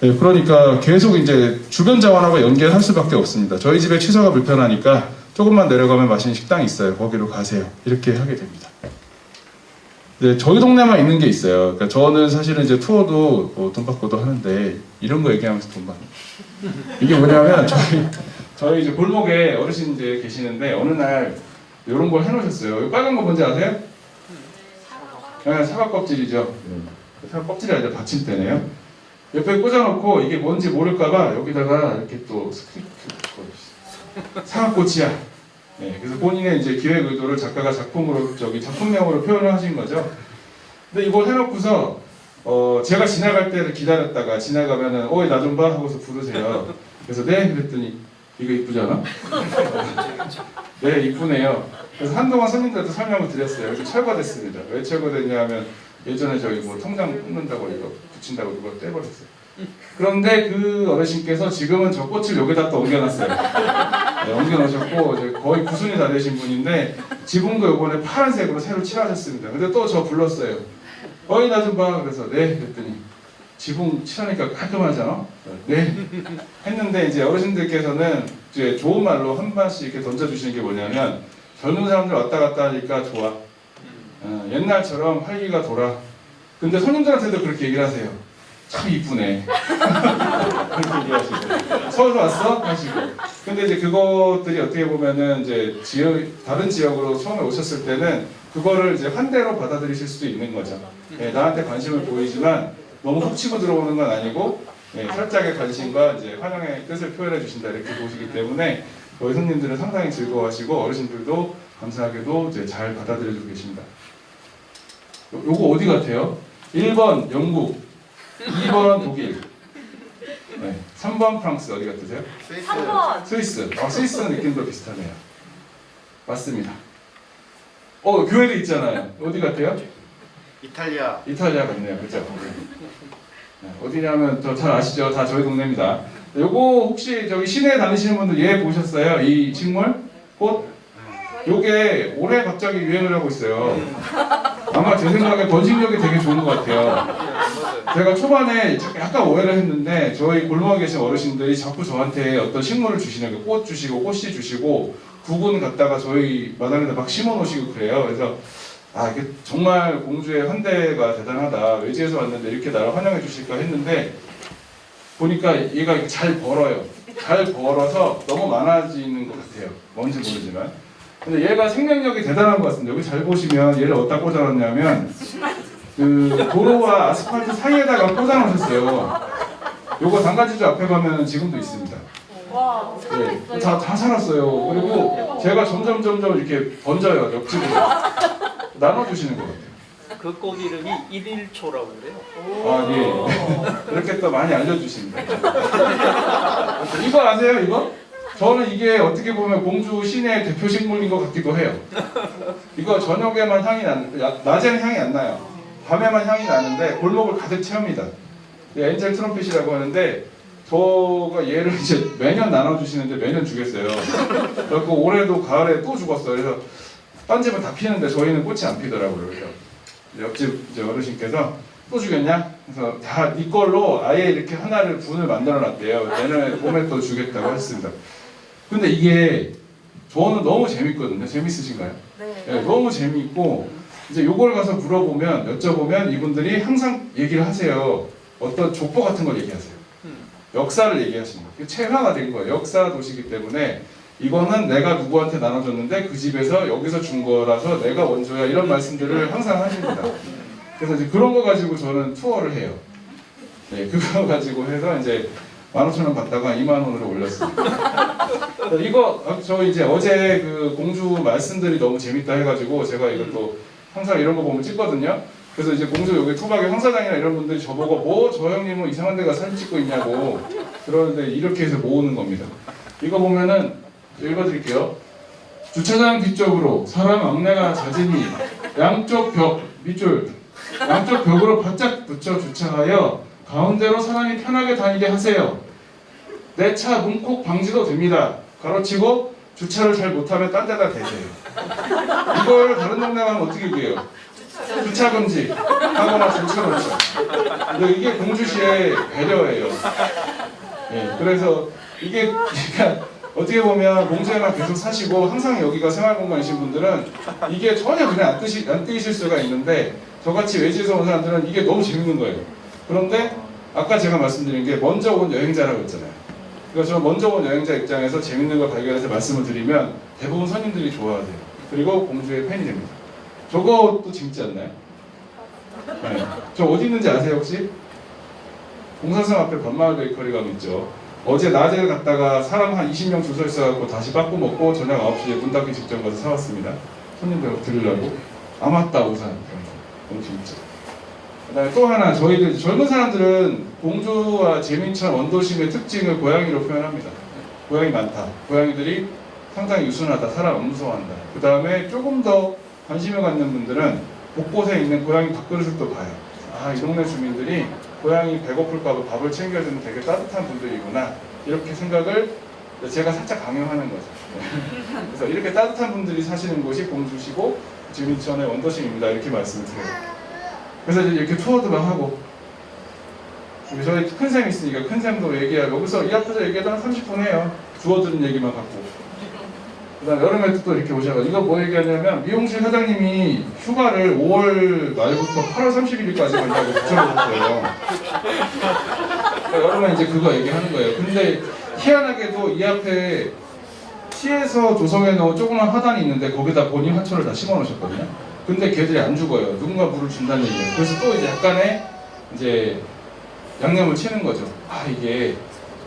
네, 그러니까 계속 이제 주변 자원하고 연계할 수밖에 없습니다. 저희 집에 취사가 불편하니까 조금만 내려가면 맛있는 식당이 있어요. 거기로 가세요. 이렇게 하게 됩니다. 네, 저희 동네만 있는 게 있어요. 그러니까 저는 사실은 이제 투어도 돈 받고도 하는데 이런 거 얘기하면서 돈 받는. 이게 뭐냐면 저희 이제 골목에 어르신들 계시는데 어느 날 이런 걸 해놓으셨어요. 이 빨간 거 뭔지 아세요? 사과 껍질이죠. 사과 껍질이 아니라 받침대네요. 옆에 꽂아놓고 이게 뭔지 모를까봐 여기다가 이렇게 또 스크립트 사과꽃이야. 네, 그래서 본인의 이제 기획 의도를 작가가 작품명으로 표현을 하신 거죠. 근데 이걸 해놓고서 제가 지나갈 때를 기다렸다가 지나가면은 나 좀 봐 하고서 부르세요. 그래서 네 그랬더니 이거 이쁘지 않아? 네 이쁘네요. 그래서 한동안 손님들한테 설명을 드렸어요. 이렇게 철거됐습니다. 왜 철거됐냐면 예전에 저희 뭐 통장 뽑는다고 이거 붙인다고 이거 떼버렸어요. 그런데 그 어르신께서 지금은 저 꽃을 여기다 또 옮겨놨어요. 네, 옮겨놓으셨고 거의 구순이 다 되신 분인데 지붕도 이번에 파란색으로 새로 칠하셨습니다. 근데 또 저 불렀어요. 나 좀 봐. 그래서 네 그랬더니 지붕 칠하니까 깔끔하잖아. 네 했는데 이제 어르신들께서는 이제 좋은 말로 한 번씩 이렇게 던져주시는 게 뭐냐면 젊은 사람들 왔다 갔다 하니까 좋아. 옛날처럼 활기가 돌아. 근데 손님들한테도 그렇게 얘기를 하세요. 참 이쁘네. 그렇게 얘기하시고 서울 왔어? 하시고. 근데 이제 그것들이 어떻게 보면은 이제 다른 지역으로 처음에 오셨을 때는 그거를 이제 환대로 받아들이실 수도 있는 거죠. 나한테 관심을 보이지만 너무 훅 치고 들어오는 건 아니고 살짝의 관심과 이제 환영의 뜻을 표현해 주신다 이렇게 보시기 때문에 저희 손님들은 상당히 즐거워하시고 어르신들도 감사하게도 이제 잘 받아들여주고 계십니다. 요거 어디 같아요? 1번 영국, 2번 독일, 3번 프랑스 어디 같으세요? 3번 스위스. 스위스 느낌도 비슷하네요. 맞습니다. 교회도 있잖아요. 어디 같아요? 이탈리아 같네요. 그죠? 어디냐면 잘 아시죠? 다 저희 동네입니다. 요거 혹시 저기 시내에 다니시는 분들 얘 보셨어요? 이 식물? 꽃? 요게 올해 갑자기 유행을 하고 있어요. 아마 제 생각에 번식력이 되게 좋은 것 같아요. 제가 초반에 약간 오해를 했는데 저희 골목에 계신 어르신들이 자꾸 저한테 어떤 식물을 주시는 거예요. 꽃 주시고 꽃씨 주시고 구근 갖다가 저희 마당에다 막 심어 놓으시고 그래요. 그래서 이게 정말 공주의 환대가 대단하다. 외지에서 왔는데 이렇게 나를 환영해 주실까 했는데 보니까 얘가 잘 벌어요. 잘 벌어서 너무 많아지는 것 같아요. 뭔지 모르지만. 근데 얘가 생명력이 대단한 것 같습니다. 여기 잘 보시면 얘를 어디다 꽂아놨냐면 그 도로와 아스팔트 사이에다가 꽂아놓으셨어요. 요거 단가지주 앞에 가면 지금도 있습니다. 와 네, 다 살았어요. 그리고 제가 점점 이렇게 번져요. 옆집으로 나눠주시는 것 같아요. 그 꽃 이름이 1일초라고 그래요. 예. 이렇게 또 많이 알려주십니다. 이거 아세요? 이거? 저는 이게 어떻게 보면 공주 시내 대표 식물인 것 같기도 해요. 이거 저녁에만 향이 낮에는 향이 안 나요. 밤에만 향이 나는데 골목을 가득 채웁니다. 엔젤 트럼펫이라고 하는데 저가 얘를 이제 매년 나눠주시는데 매년 주겠어요. 그리고 올해도 가을에 또 죽었어요. 그래서 딴 집은 다 피는데 저희는 꽃이 안 피더라고요. 그래서 옆집 이제 어르신께서 또 주겠냐? 그래서 다 네 걸로 아예 이렇게 하나를 분을 만들어 놨대요. 내년에 봄에 또 주겠다고 했습니다. 근데 이게 저는 너무 재밌거든요. 재밌으신가요? 네, 너무 재밌고 이제 요걸 가서 물어보면 여쭤보면 이분들이 항상 얘기를 하세요. 어떤 족보 같은 걸 얘기하세요. 역사를 얘기하시는 거예요. 체화가 된 거예요. 역사 도시이기 때문에 이거는 내가 누구한테 나눠줬는데 그 집에서 여기서 준 거라서 내가 원조야 이런 말씀들을 항상 하십니다. 그래서 이제 그런 거 가지고 저는 투어를 해요. 네, 그거 가지고 해서 이제 15,000원 받다가 20,000원으로 올렸습니다. 이거 저 이제 어제 그 공주 말씀들이 너무 재밌다 해가지고 제가 이것도 항상 이런 거 보면 찍거든요. 그래서 이제 공주 여기 토박이 황사장이나 이런 분들이 저보고 뭐 저 형님은 이상한 데가 사진 찍고 있냐고 그러는데 이렇게 해서 모으는 겁니다. 이거 보면은 읽어드릴게요. 주차장 뒤쪽으로 사람 왕래가 잦으니 양쪽 벽 밑줄 양쪽 벽으로 바짝 붙여 주차하여 가운데로 사람이 편하게 다니게 하세요. 내 차 문콕 방지도 됩니다. 가로치고 주차를 잘 못하면 딴 데다 대세요. 이걸 다른 동네 가면 어떻게 돼요? 주차 금지 하거나 줄쳐놓죠. 근데 이게 공주시의 배려예요. 예, 그래서 이게 그러니까 어떻게 보면 공주에만 계속 사시고 항상 여기가 생활공간이신 분들은 이게 전혀 그냥 안 뜨이실 수가 있는데 저같이 외지에서 온 사람들은 이게 너무 재밌는 거예요. 그런데 아까 제가 말씀드린 게 먼저 온 여행자라고 했잖아요. 그래서 저 먼저 온 여행자 입장에서 재밌는 걸 발견해서 말씀을 드리면 대부분 손님들이 좋아하세요. 그리고 공주의 팬이 됩니다. 저것도 재밌지 않나요? 네. 저 어디 있는지 아세요 혹시? 공사성 앞에 번마을 베이커리 가면 있죠. 어제 낮에 갔다가 사람 한 20명 줄 서 있어갖고 다시 빠꾸 먹고 저녁 9시에 문 닫기 직전 가서 사왔습니다. 손님들 들으려고. 아 맞다 우산. 너무 재밌죠. 그다음에 또 하나 저희들 젊은 사람들은 공주와 재민천 원도심의 특징을 고양이로 표현합니다. 고양이 많다. 고양이들이 상당히 유순하다. 사람 엄무서워한다. 그 다음에 조금 더 관심을 갖는 분들은 곳곳에 있는 고양이 밥그릇을 또 봐요. 아, 이 동네 주민들이 고양이 배고플까봐 밥을 챙겨주는 되게 따뜻한 분들이구나. 이렇게 생각을 제가 살짝 강요하는 거죠. 그래서 이렇게 따뜻한 분들이 사시는 곳이 공주시고 재민천의 원도심입니다. 이렇게 말씀을 드려요. 그래서 이제 이렇게 투어도 막 하고 저희 큰 쌤이 있으니까 큰 쌤도 얘기하고 여기서 이 앞에서 얘기해도 한 30분 해요. 주워 들은 얘기만 갖고. 그 다음 여름에 또 이렇게 오셔가지고 이거 뭐 얘기하냐면 미용실 사장님이 휴가를 5월 말부터 8월 31일까지 간다고 붙여놓았어요. 여름에 이제 그거 얘기하는 거예요. 근데 희한하게도 이 앞에 시에서 조성해 놓은 조그만 화단이 있는데 거기다 본인 화초를 다 심어 놓으셨거든요. 근데 걔들이 안 죽어요. 누군가 물을 준다는 얘기예요. 그래서 또 이제 약간의 이제 양념을 치는 거죠. 아 이게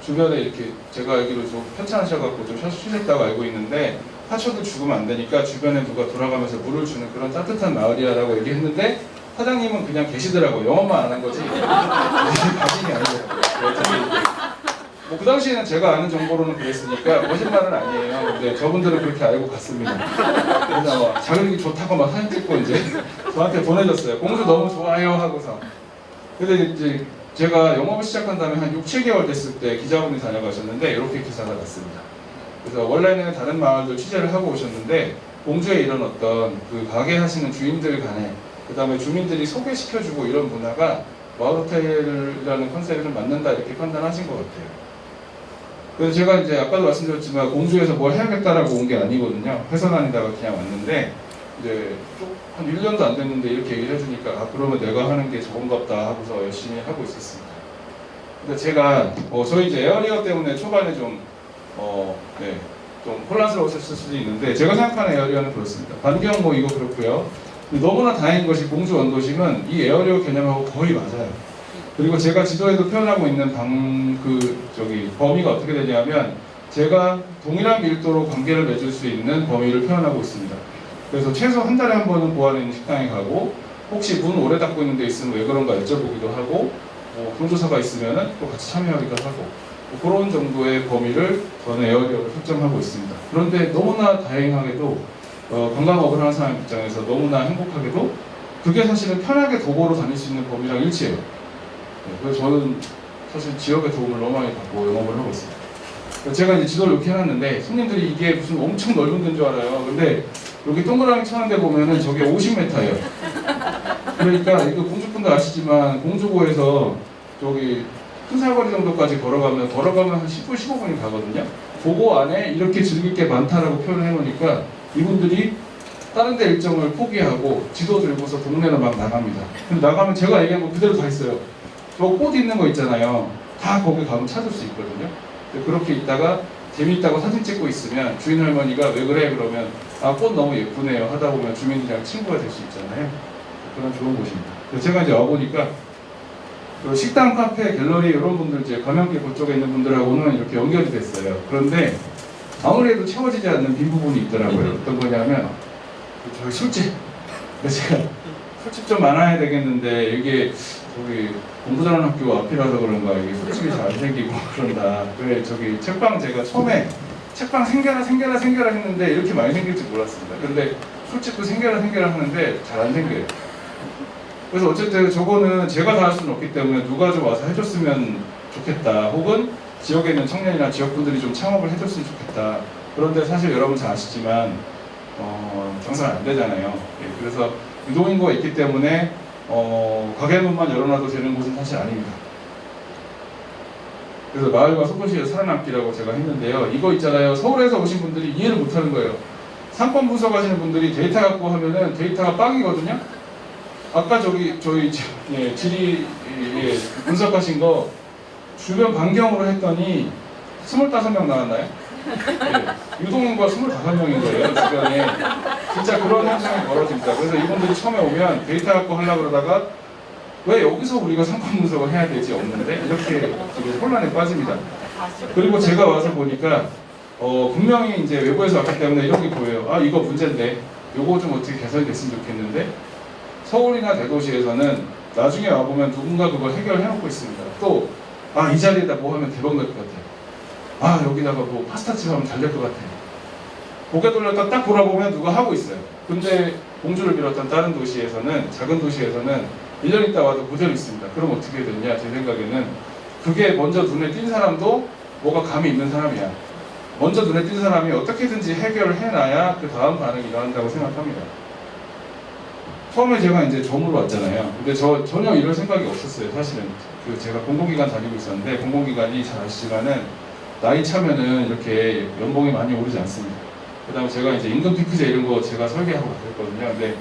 주변에 이렇게 제가 알기로 좀 편찮으셔갖고 좀 쉬셨다고 알고 있는데 화초도 죽으면 안 되니까 주변에 누가 돌아가면서 물을 주는 그런 따뜻한 마을이라고 얘기했는데 사장님은 그냥 계시더라고요. 영어만 안 한 거지 자신이 아니더라고요. 뭐 그 당시에는 제가 아는 정보로는 그랬으니까 거짓말은 아니에요. 근데 저분들은 그렇게 알고 갔습니다. 그래서 자격이 좋다고 막 사진 찍고 이제 저한테 보내줬어요. 공주 너무 좋아요 하고서. 근데 이제 제가 영업을 시작한 다음에 한 6, 7개월 됐을 때 기자분이 다녀가셨는데 이렇게 기사가 났습니다. 그래서 원래는 다른 마을도 취재를 하고 오셨는데 공주에 이런 어떤 그 가게 하시는 주인들 간에 그 다음에 주민들이 소개시켜주고 이런 문화가 마을 호텔이라는 컨셉을 맞는다 이렇게 판단하신 것 같아요. 그래서 제가 이제 아까도 말씀드렸지만 공주에서 뭘 해야겠다라고 온 게 아니거든요. 회선안에다가 그냥 왔는데 이제 한 1년도 안 됐는데 이렇게 얘기를 해주니까 아 그러면 내가 하는 게 저건갑다 하고서 열심히 하고 있었습니다. 근데 제가 저희 이제 에어리어 때문에 초반에 좀 혼란스러우셨을 수도 있는데 제가 생각하는 에어리어는 그렇습니다. 반경 뭐 이거 그렇고요. 너무나 다행인 것이 공주 원도심은 이 에어리어 개념하고 거의 맞아요. 그리고 제가 지도에도 표현하고 있는 범위가 어떻게 되냐면 제가 동일한 밀도로 관계를 맺을 수 있는 범위를 표현하고 있습니다. 그래서 최소 한 달에 한 번은 보안에 있는 식당에 가고 혹시 문 오래 닫고 있는 데 있으면 왜 그런가 여쭤보기도 하고 경조사가 있으면 또 같이 참여하기도 하고 그런 정도의 범위를 저는 에어리어를 설정하고 있습니다. 그런데 너무나 다행하게도 관광업을 하는 사람 입장에서 너무나 행복하게도 그게 사실은 편하게 도보로 다닐 수 있는 범위랑 일치해요. 그래서 저는 사실 지역의 도움을 너무 많이 받고 영업을 하고 있습니다. 제가 이제 지도를 이렇게 해놨는데 손님들이 이게 무슨 엄청 넓은 데인 줄 알아요. 근데 여기 동그라미 쳐는 데 보면은 저게 50m예요. 그러니까 이거 공주분들 아시지만 공주고에서 저기 큰 사거리 정도까지 걸어가면 한 10분, 15분이 가거든요. 그거 안에 이렇게 즐길 게 많다라고 표현을 해놓으니까 이분들이 다른 데 일정을 포기하고 지도 들고서 동네로 막 나갑니다. 근데 나가면 제가 얘기한 거 그대로 다 있어요. 저 꽃 있는 거 있잖아요. 다 거기 가면 찾을 수 있거든요. 그렇게 있다가 재미있다고 사진 찍고 있으면 주인 할머니가 왜 그래? 그러면 아, 꽃 너무 예쁘네요. 하다 보면 주민들이랑 친구가 될 수 있잖아요. 그런 좋은 곳입니다. 제가 이제 와보니까 식당, 카페, 갤러리 이런 분들 이제 감염길 그쪽에 있는 분들하고는 이렇게 연결이 됐어요. 그런데 아무래도 채워지지 않는 빈 부분이 있더라고요. 어떤 거냐면 저희 술집. 제가 술집 좀 많아야 되겠는데 이게 저기 공부 잘하는 학교 앞이라서 그런가 이게 술집이 잘 생기고 그런다. 그래 저기 책방 제가 처음에 책방 생겨라 했는데 이렇게 많이 생길 줄 몰랐습니다. 근데 술집도 생겨라 하는데 잘 안 생겨요. 그래서 어쨌든 저거는 제가 다 할 수는 없기 때문에 누가 좀 와서 해줬으면 좋겠다. 혹은 지역에 있는 청년이나 지역분들이 좀 창업을 해줬으면 좋겠다. 그런데 사실 여러분 잘 아시지만 장사가 안 되잖아요. 그래서 유동인구가 있기 때문에 가게문만 열어놔도 되는 곳은 사실 아닙니다. 그래서 마을과 소도시의 살아남기라고 제가 했는데요. 이거 있잖아요. 서울에서 오신 분들이 이해를 못하는 거예요. 상권 분석하시는 분들이 데이터 갖고 하면은 데이터가 빵이거든요. 아까 저희 지리 분석하신 거 주변 반경으로 했더니 25명 나왔나요? 네. 유동인구가 25명인 거예요, 주변에. 진짜 그런 현상이 벌어집니다. 그래서 이분들이 처음에 오면 데이터 갖고 하려고 그러다가 왜 여기서 우리가 상권 분석을 해야 되지 없는데? 이렇게 지금 혼란에 빠집니다. 그리고 제가 와서 보니까 분명히 이제 외부에서 왔기 때문에 이런 게 보여요. 아, 이거 문제인데 요거 좀 어떻게 개선이 됐으면 좋겠는데 서울이나 대도시에서는 나중에 와보면 누군가 그걸 해결해놓고 있습니다. 또 아, 이 자리에다 뭐 하면 대박 날 것 같아요. 아, 여기다가 뭐 파스타집 하면 잘 될 것 같아요. 고개 돌렸다 딱 돌아보면 누가 하고 있어요. 근데 공주를 비롯한 다른 도시에서는, 작은 도시에서는 1년 있다 와도 그대로 있습니다. 그럼 어떻게 됐냐, 제 생각에는 그게 먼저 눈에 띈 사람도 뭐가 감이 있는 사람이야. 먼저 눈에 띈 사람이 어떻게든지 해결을 해놔야 그 다음 반응이 일어난다고 생각합니다. 처음에 제가 이제 점으로 왔잖아요. 근데 전혀 이럴 생각이 없었어요, 사실은. 제가 공공기관 다니고 있었는데, 공공기관이 잘 아시지만은, 나이 차면은 이렇게 연봉이 많이 오르지 않습니다. 그 다음에 제가 이제 임금 피크제 이런 거 제가 설계하고 그랬거든요. 근데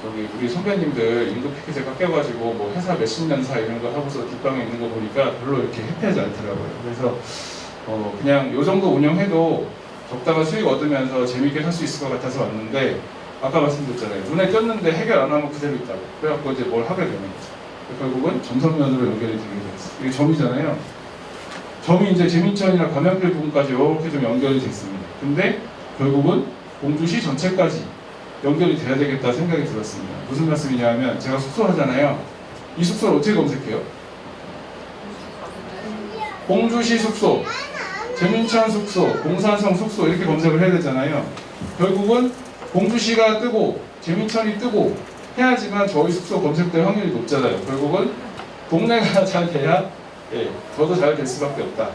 저기 우리 선배님들 임금 피크제 깎여가지고 뭐 회사 몇십 년 사 이런 거 하고서 뒷방에 있는 거 보니까 별로 이렇게 해피하지 않더라고요. 그래서 그냥 요 정도 운영해도 적당한 수익 얻으면서 재밌게 살 수 있을 것 같아서 왔는데, 아까 말씀드렸잖아요. 눈에 띄었는데 해결 안 하면 그대로 있다고. 그래갖고 이제 뭘 하게 되는 거죠. 결국은 점선면으로 연결이 되게 됐어요. 이게 점이잖아요. 점이 이제 재민천이나 관현필 부분까지 이렇게 좀 연결이 됐습니다. 근데 결국은 공주시 전체까지 연결이 돼야 되겠다 생각이 들었습니다. 무슨 말씀이냐면 제가 숙소 하잖아요. 이 숙소를 어떻게 검색해요? 공주시 숙소, 재민천 숙소, 공산성 숙소 이렇게 검색을 해야 되잖아요. 결국은 공주시가 뜨고 재민천이 뜨고 해야지만 저희 숙소 검색될 확률이 높잖아요. 결국은 동네가 잘 돼야 저도 잘 될 수밖에 없다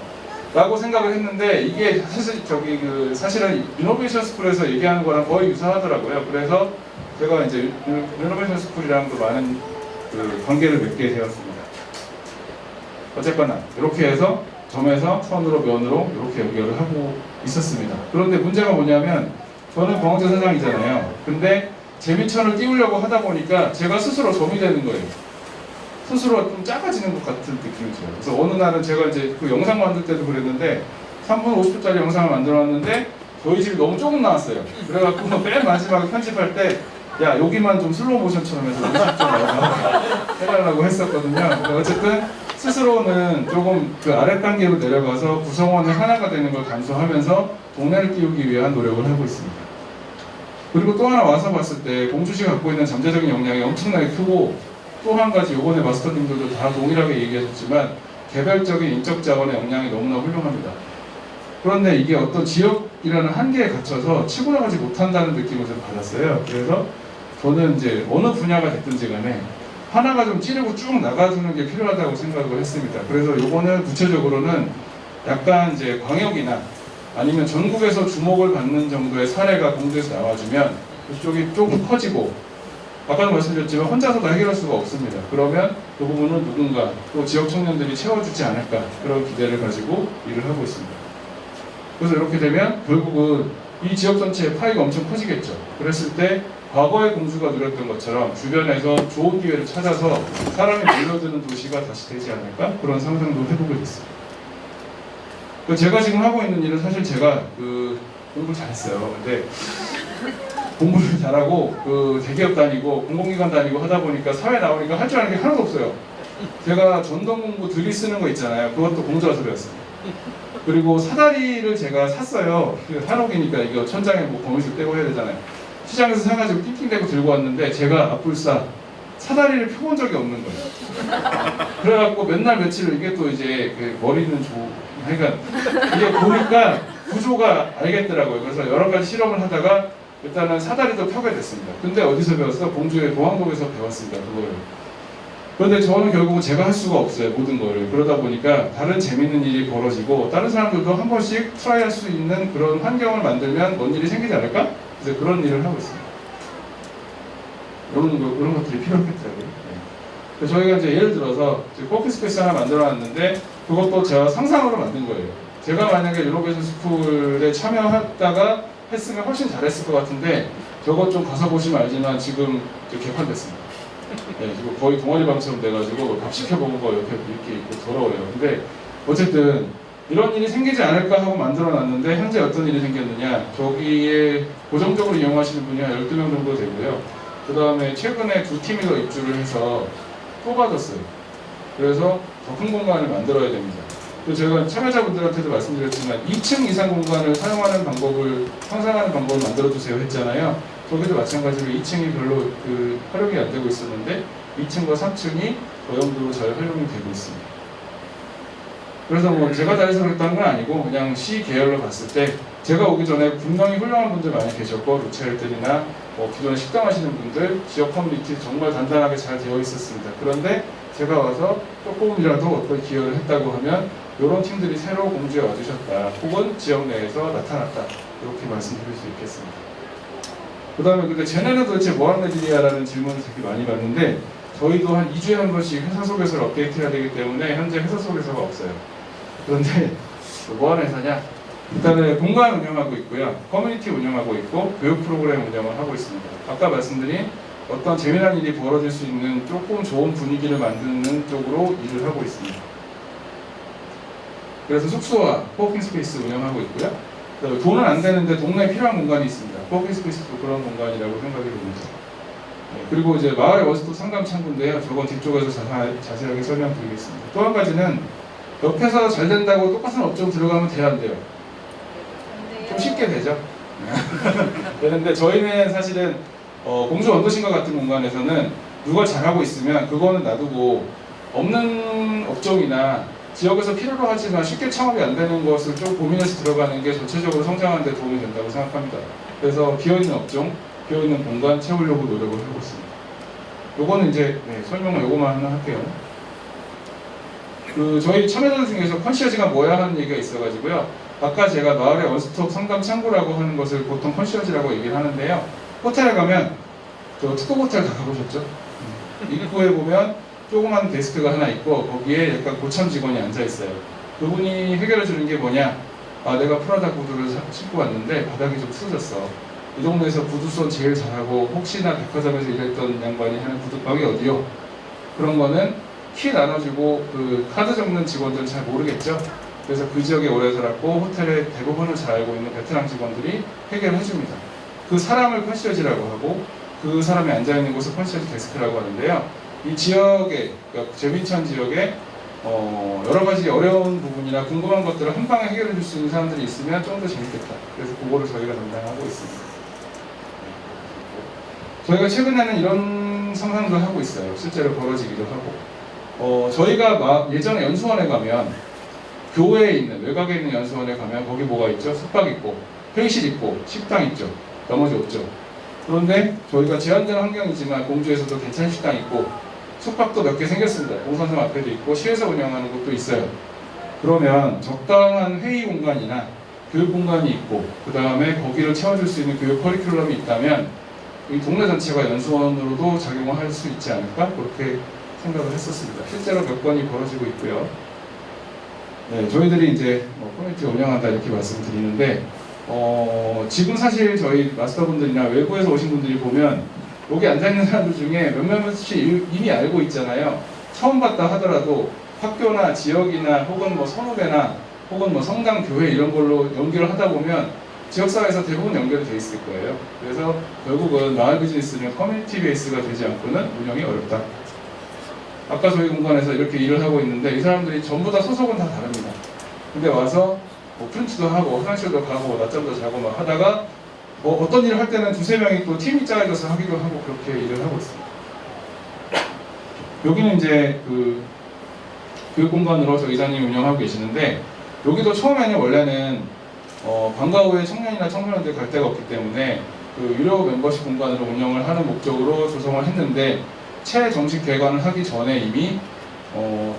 라고 생각을 했는데, 이게 사실 사실은 리노베이션 스쿨에서 얘기하는 거랑 거의 유사하더라고요. 그래서 제가 이제 리노베이션 스쿨이랑도 많은 관계를 맺게 되었습니다. 어쨌거나 이렇게 해서 점에서 선으로 면으로 이렇게 연결을 하고 있었습니다. 그런데 문제가 뭐냐면 저는 공항제 사장이잖아요. 근데 재민천을 띄우려고 하다 보니까 제가 스스로 점이 되는 거예요. 스스로 좀 작아지는 것 같은 느낌이 들어요. 그래서 어느 날은 제가 이제 그 영상 만들 때도 그랬는데 3분 50초짜리 영상을 만들어놨는데 저희 집이 너무 조금 나왔어요. 그래갖고 맨 마지막에 편집할 때 야, 여기만 좀 슬로우 모션처럼 해서 50초 해달라고 했었거든요. 어쨌든 스스로는 조금 그 아랫단계로 내려가서 구성원이 하나가 되는 걸 감수하면서 동네를 띄우기 위한 노력을 하고 있습니다. 그리고 또 하나 와서 봤을 때 공주시가 갖고 있는 잠재적인 역량이 엄청나게 크고, 또 한 가지 요번에 마스터님들도 다 동일하게 얘기하셨지만 개별적인 인적 자원의 역량이 너무나 훌륭합니다. 그런데 이게 어떤 지역이라는 한계에 갇혀서 치고 나가지 못한다는 느낌을 좀 받았어요. 그래서 저는 이제 어느 분야가 됐든지 간에 하나가 좀 찌르고 쭉 나가주는 게 필요하다고 생각을 했습니다. 그래서 요거는 구체적으로는 약간 이제 광역이나 아니면 전국에서 주목을 받는 정도의 사례가 공주에서 나와주면 그쪽이 조금 커지고, 아까도 말씀드렸지만 혼자서 다 해결할 수가 없습니다. 그러면 그 부분은 누군가 또 지역 청년들이 채워주지 않을까, 그런 기대를 가지고 일을 하고 있습니다. 그래서 이렇게 되면 결국은 이 지역 전체의 파이가 엄청 커지겠죠. 그랬을 때 과거의 공주가 누렸던 것처럼 주변에서 좋은 기회를 찾아서 사람이 몰려드는 도시가 다시 되지 않을까, 그런 상상도 해보게 됐습니다. 제가 지금 하고 있는 일은 사실 제가 공부를 잘했어요. 근데 공부를 잘하고 대기업 다니고 공공기관 다니고 하다 보니까 사회 나오니까 할 줄 아는 게 하나도 없어요. 제가 전동공구 들이 쓰는 거 있잖아요. 그것도 공주 와서 배웠어요. 그리고 사다리를 제가 샀어요. 한옥이니까 이거 천장에 뭐 거미줄 떼고 해야 되잖아요. 시장에서 사가지고 낑낑대고 들고 왔는데 제가 앞불사 사다리를 펴본 적이 없는 거예요. 그래갖고 맨날 며칠 이게 또 이제 머리는 하여간 이게 보니까 구조가 알겠더라고요. 그래서 여러 가지 실험을 하다가 일단은 사다리도 펴게 됐습니다. 근데 어디서 배웠어? 공주의 도항동에서 배웠습니다. 그거를. 그런데 저는 결국은 제가 할 수가 없어요. 모든 거를. 그러다 보니까 다른 재밌는 일이 벌어지고 다른 사람들도 한 번씩 트라이할 수 있는 그런 환경을 만들면 뭔 일이 생기지 않을까? 그래서 그런 일을 하고 있습니다. 이런 것들이 필요하겠더라고요. 그래서 저희가 이제 예를 들어서 코워킹 스페이스 하나 만들어 놨는데 그것도 제가 상상으로 만든 거예요. 제가 만약에 리노베이션 스쿨에 참여했다가 했으면 훨씬 잘했을 것 같은데 저것 좀 가서 보시면 알지만 지금 개판됐습니다. 네, 지금 거의 동아리방처럼 돼가지고 밥 시켜먹은 거 옆에 이렇게 있고 더러워요. 근데 어쨌든 이런 일이 생기지 않을까 하고 만들어놨는데 현재 어떤 일이 생겼느냐, 저기에 고정적으로 이용하시는 분이 한 12명 정도 되고요. 그 다음에 최근에 2팀이 더 입주를 해서 뽑아졌어요. 그래서 더 큰 공간을 만들어야 됩니다. 그리고 제가 참여자분들한테도 말씀드렸지만 2층 이상 공간을 사용하는 방법을 상상하는 방법을 만들어주세요 했잖아요. 저기도 마찬가지로 2층이 별로 활용이 안 되고 있었는데 2층과 3층이 저용도로 잘 활용이 되고 있습니다. 그래서 뭐 제가 잘해서 그랬다는 건 아니고 그냥 시 계열로 봤을 때 제가 오기 전에 분명히 훌륭한 분들 많이 계셨고 루체일들이나 뭐 기존에 식당 하시는 분들, 지역 커뮤니티 정말 단단하게 잘 되어 있었습니다. 그런데 제가 와서 조금이라도 어떤 기여를 했다고 하면 이런 팀들이 새로 공주에 와주셨다 혹은 지역 내에서 나타났다 이렇게 말씀드릴 수 있겠습니다. 그 다음에 근데 쟤네는 도대체 뭐하는 애들이야 라는 질문을 되게 많이 받는데 저희도 한 2주에 한 번씩 회사 소개서를 업데이트해야 되기 때문에 현재 회사 소개서가 없어요. 그런데 뭐하는 회사냐? 일단은 공간 운영하고 있고요. 커뮤니티 운영하고 있고 교육 프로그램 운영을 하고 있습니다. 아까 말씀드린 어떤 재미난 일이 벌어질 수 있는 조금 좋은 분위기를 만드는 쪽으로 일을 하고 있습니다. 그래서 숙소와 코워킹 스페이스 운영하고 있고요. 돈은 안 되는데 동네에 필요한 공간이 있습니다. 코워킹 스페이스도 그런 공간이라고 생각이 듭니다. 그리고 이제 마을의 원스톱 상담 창구인데요. 저건 뒤쪽에서 자세하게 설명드리겠습니다. 또 한 가지는 옆에서 잘 된다고 똑같은 업종 들어가면 돼야 안 돼요? 좀 쉽게 되죠. 그런데 저희는 사실은 공주 언더신과 같은 공간에서는 누가 잘하고 있으면 그거는 놔두고 없는 업종이나 지역에서 필요로 하지만 쉽게 창업이 안 되는 것을 좀 고민해서 들어가는 게 전체적으로 성장하는 데 도움이 된다고 생각합니다. 그래서 비어있는 업종, 비어있는 공간 채우려고 노력을 하고 있습니다. 요거는 이제 설명을 요거만 하나 할게요. 저희 참여자들 중에서 컨시어지가 뭐야 하는 얘기가 있어가지고요. 아까 제가 마을의 원스톱 상담 창구라고 하는 것을 보통 컨시어지라고 얘기를 하는데요. 호텔에 가면 저 특급 호텔 다 가보셨죠? 입구에 보면 조그만 데스크가 하나 있고 거기에 약간 고참 직원이 앉아 있어요. 그분이 해결해 주는 게 뭐냐? 내가 프라다 구두를 신고 왔는데 바닥이 좀 틀어졌어. 이 동네에서 구두손 제일 잘하고 혹시나 백화점에서 일했던 양반이 하는 구두방이 어디요? 그런 거는 키 나눠주고 카드 적는 직원들은 잘 모르겠죠? 그래서 그 지역에 오래 살았고 호텔의 대부분을 잘 알고 있는 베테랑 직원들이 해결해 줍니다. 그 사람을 컨시어지라고 하고 그 사람이 앉아있는 곳을 컨시어지 데스크라고 하는데요. 이 지역에, 그러니까 제빈천 지역에 여러 가지 어려운 부분이나 궁금한 것들을 한 방에 해결해 줄 수 있는 사람들이 있으면 좀 더 재밌겠다. 그래서 그거를 저희가 담당하고 있습니다. 저희가 최근에는 이런 상상도 하고 있어요. 실제로 벌어지기도 하고. 저희가 예전에 연수원에 가면 교외에 있는, 외곽에 있는 연수원에 가면 거기 뭐가 있죠? 숙박 있고, 회의실 있고, 식당 있죠. 나머지 없죠. 그런데 저희가 제한된 환경이지만 공주에서도 괜찮은 식당 있고 숙박도 몇 개 생겼습니다. 공산성 앞에도 있고 시에서 운영하는 곳도 있어요. 그러면 적당한 회의 공간이나 교육 공간이 있고 그 다음에 거기를 채워줄 수 있는 교육 커리큘럼이 있다면 이 동네 전체가 연수원으로도 작용을 할 수 있지 않을까? 그렇게 생각을 했었습니다. 실제로 몇 건이 벌어지고 있고요. 저희들이 이제 커뮤니티 운영한다 이렇게 말씀드리는데 지금 사실 저희 마스터분들이나 외부에서 오신 분들이 보면 여기 앉아있는 사람들 중에 몇몇이 이미 알고 있잖아요. 처음 봤다 하더라도 학교나 지역이나 혹은 뭐 선후배나 혹은 뭐 성당, 교회 이런 걸로 연결을 하다 보면 지역사회에서 대부분 연결이 돼 있을 거예요. 그래서 결국은 마을 비즈니스는 커뮤니티 베이스가 되지 않고는 운영이 어렵다. 아까 저희 공간에서 이렇게 일을 하고 있는데 이 사람들이 전부 다 소속은 다 다릅니다. 근데 와서 프린트도 하고 화장실도 가고 낮잠도 자고 막 하다가 어떤 일을 할 때는 두세 명이 또 팀이 짜여져서 하기도 하고 그렇게 일을 하고 있습니다. 여기는 이제 교육 공간으로 저 이사님이 운영하고 계시는데 여기도 처음에는 원래는 방과 후에 청년이나 청소년들 갈 데가 없기 때문에 유료 멤버십 공간으로 운영을 하는 목적으로 조성을 했는데 최정식 개관을 하기 전에 이미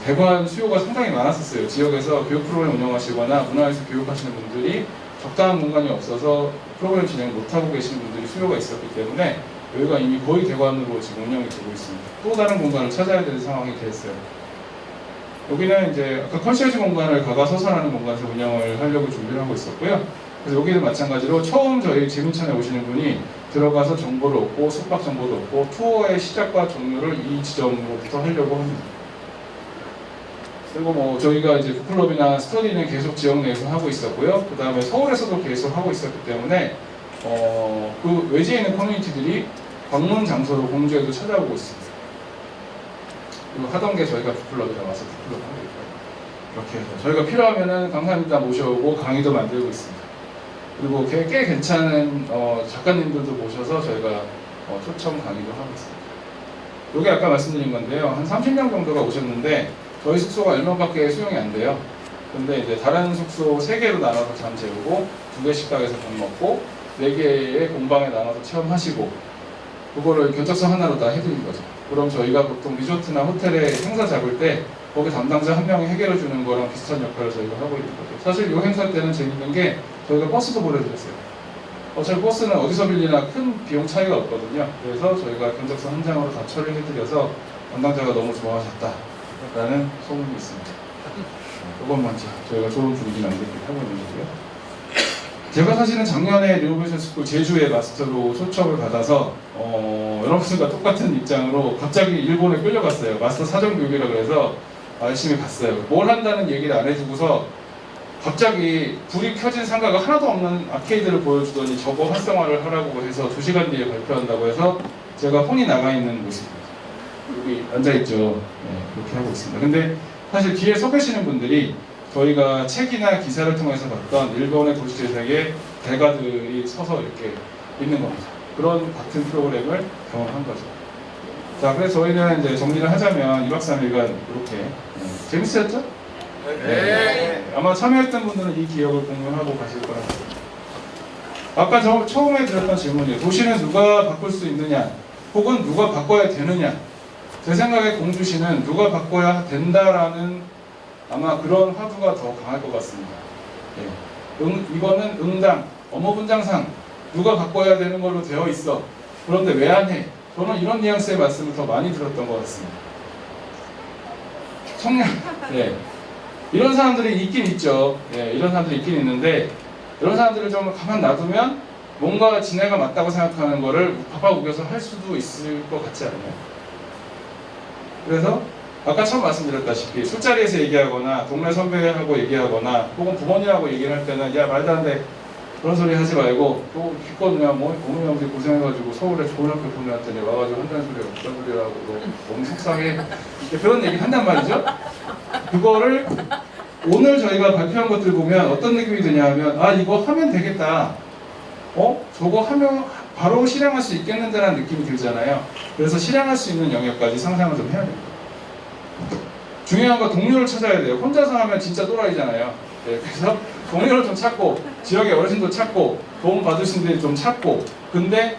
대관 수요가 상당히 많았었어요. 지역에서 교육 프로그램 운영하시거나 문화에서 교육하시는 분들이 적당한 공간이 없어서 프로그램 진행 못하고 계시는 분들이 수요가 있었기 때문에 여기가 이미 거의 대관으로 지금 운영이 되고 있습니다. 또 다른 공간을 찾아야 되는 상황이 됐어요. 여기는 이제 아까 컨시어지 공간을 가가 서산하는 공간에서 운영을 하려고 준비를 하고 있었고요. 그래서 여기도 마찬가지로 처음 저희 재민천에 오시는 분이 들어가서 정보를 얻고 숙박 정보도 얻고 투어의 시작과 종료를 이 지점으로부터 하려고 합니다. 그리고 뭐 저희가 이제 북클럽이나 스터디는 계속 지역 내에서 하고 있었고요. 그 다음에 서울에서도 계속 하고 있었기 때문에 그 외지에 있는 커뮤니티들이 방문 장소로 공주에도 찾아오고 있습니다. 그리고 하던 게 저희가 북클럽에 나와서 북클럽 하고 있고요. 이렇게 해서 저희가 필요하면은 강사님들 모셔오고 강의도 만들고 있습니다. 그리고 꽤 괜찮은 작가님들도 모셔서 저희가 초청 강의도 하고 있습니다. 이게 아까 말씀드린 건데요. 한 30명 정도가 오셨는데 저희 숙소가 10명밖에 수용이 안 돼요. 근데 이제 다른 숙소 3개로 나눠서 잠 재우고 2개 식당에서 밥 먹고 4개의 공방에 나눠서 체험하시고 그거를 견적서 하나로 다 해드린 거죠. 그럼 저희가 보통 리조트나 호텔에 행사 잡을 때 거기 담당자 한 명이 해결해 주는 거랑 비슷한 역할을 저희가 하고 있는 거죠. 사실 이 행사 때는 재밌는 게 저희가 버스도 보내드렸어요. 어차피 버스는 어디서 빌리나 큰 비용 차이가 없거든요. 그래서 저희가 견적서 한 장으로 다 처리해드려서 담당자가 너무 좋아하셨다라는 소문이 있습니다. 이것만 저희가 좋은 분위기 만들기 하고 있는 거고요. 제가 사실은 작년에 리노베이션 스쿨 제주의 마스터로 초청을 받아서 여러분들과 똑같은 입장으로 갑자기 일본에 끌려갔어요. 마스터 사전 교육이라 그래서 열심히 갔어요. 뭘 한다는 얘기를 안 해주고서 갑자기 불이 켜진 상가가 하나도 없는 아케이드를 보여주더니 저거 활성화를 하라고 해서 2시간 뒤에 발표한다고 해서 제가 혼이 나가 있는 모습입니다. 여기 앉아있죠. 네, 그렇게 하고 있습니다. 근데 사실 뒤에 서 계시는 분들이 저희가 책이나 기사를 통해서 봤던 일본의 도시재생의 대가들이 서서 이렇게 있는 겁니다. 그런 같은 프로그램을 경험한 거죠. 자, 그래서 저희는 이제 정리를 하자면 2박 3일간 이렇게 재밌었죠? 네. 아마 참여했던 분들은 이 기억을 공유하고 가실 거라고 생각합니다. 아까 처음에 드렸던 질문이에요. 도시는 누가 바꿀 수 있느냐 혹은 누가 바꿔야 되느냐. 제 생각에 공주시는 누가 바꿔야 된다라는 아마 그런 화두가 더 강할 것 같습니다. 네. 이거는 응당, 업무분장상 누가 바꿔야 되는 걸로 되어 있어. 그런데 왜 안 해? 저는 이런 뉘앙스의 말씀을 더 많이 들었던 것 같습니다. 청량, 네. 이런 사람들이 있긴 있죠. 네, 이런 사람들이 있긴 있는데 이런 사람들을 좀 가만 놔두면 뭔가 지네가 맞다고 생각하는 거를 바빠 우겨서 할 수도 있을 것 같지 않나요? 그래서 아까 처음 말씀드렸다시피 술자리에서 얘기하거나 동네 선배하고 얘기하거나 혹은 부모님하고 얘기를 할 때는 야 말도 안 돼 그런 소리 하지 말고 또 기껏 그냥 뭐 어머니 아버지 고생해가지고 서울에 좋은 학교 보내왔더니 와가지고 한다는 소리 없다는 소리라고 너무 속상해 그런 얘기 한단 말이죠. 그거를 오늘 저희가 발표한 것들 보면 어떤 느낌이 드냐 하면 아 이거 하면 되겠다 저거 하면 바로 실행할 수 있겠는데라는 느낌이 들잖아요. 그래서 실행할 수 있는 영역까지 상상을 좀 해야 됩니다. 중요한 건 동료를 찾아야 돼요. 혼자서 하면 진짜 또라이잖아요. 네, 그래서 동료를 좀 찾고 지역의 어르신도 찾고 도움 받으신 분들 좀 찾고 근데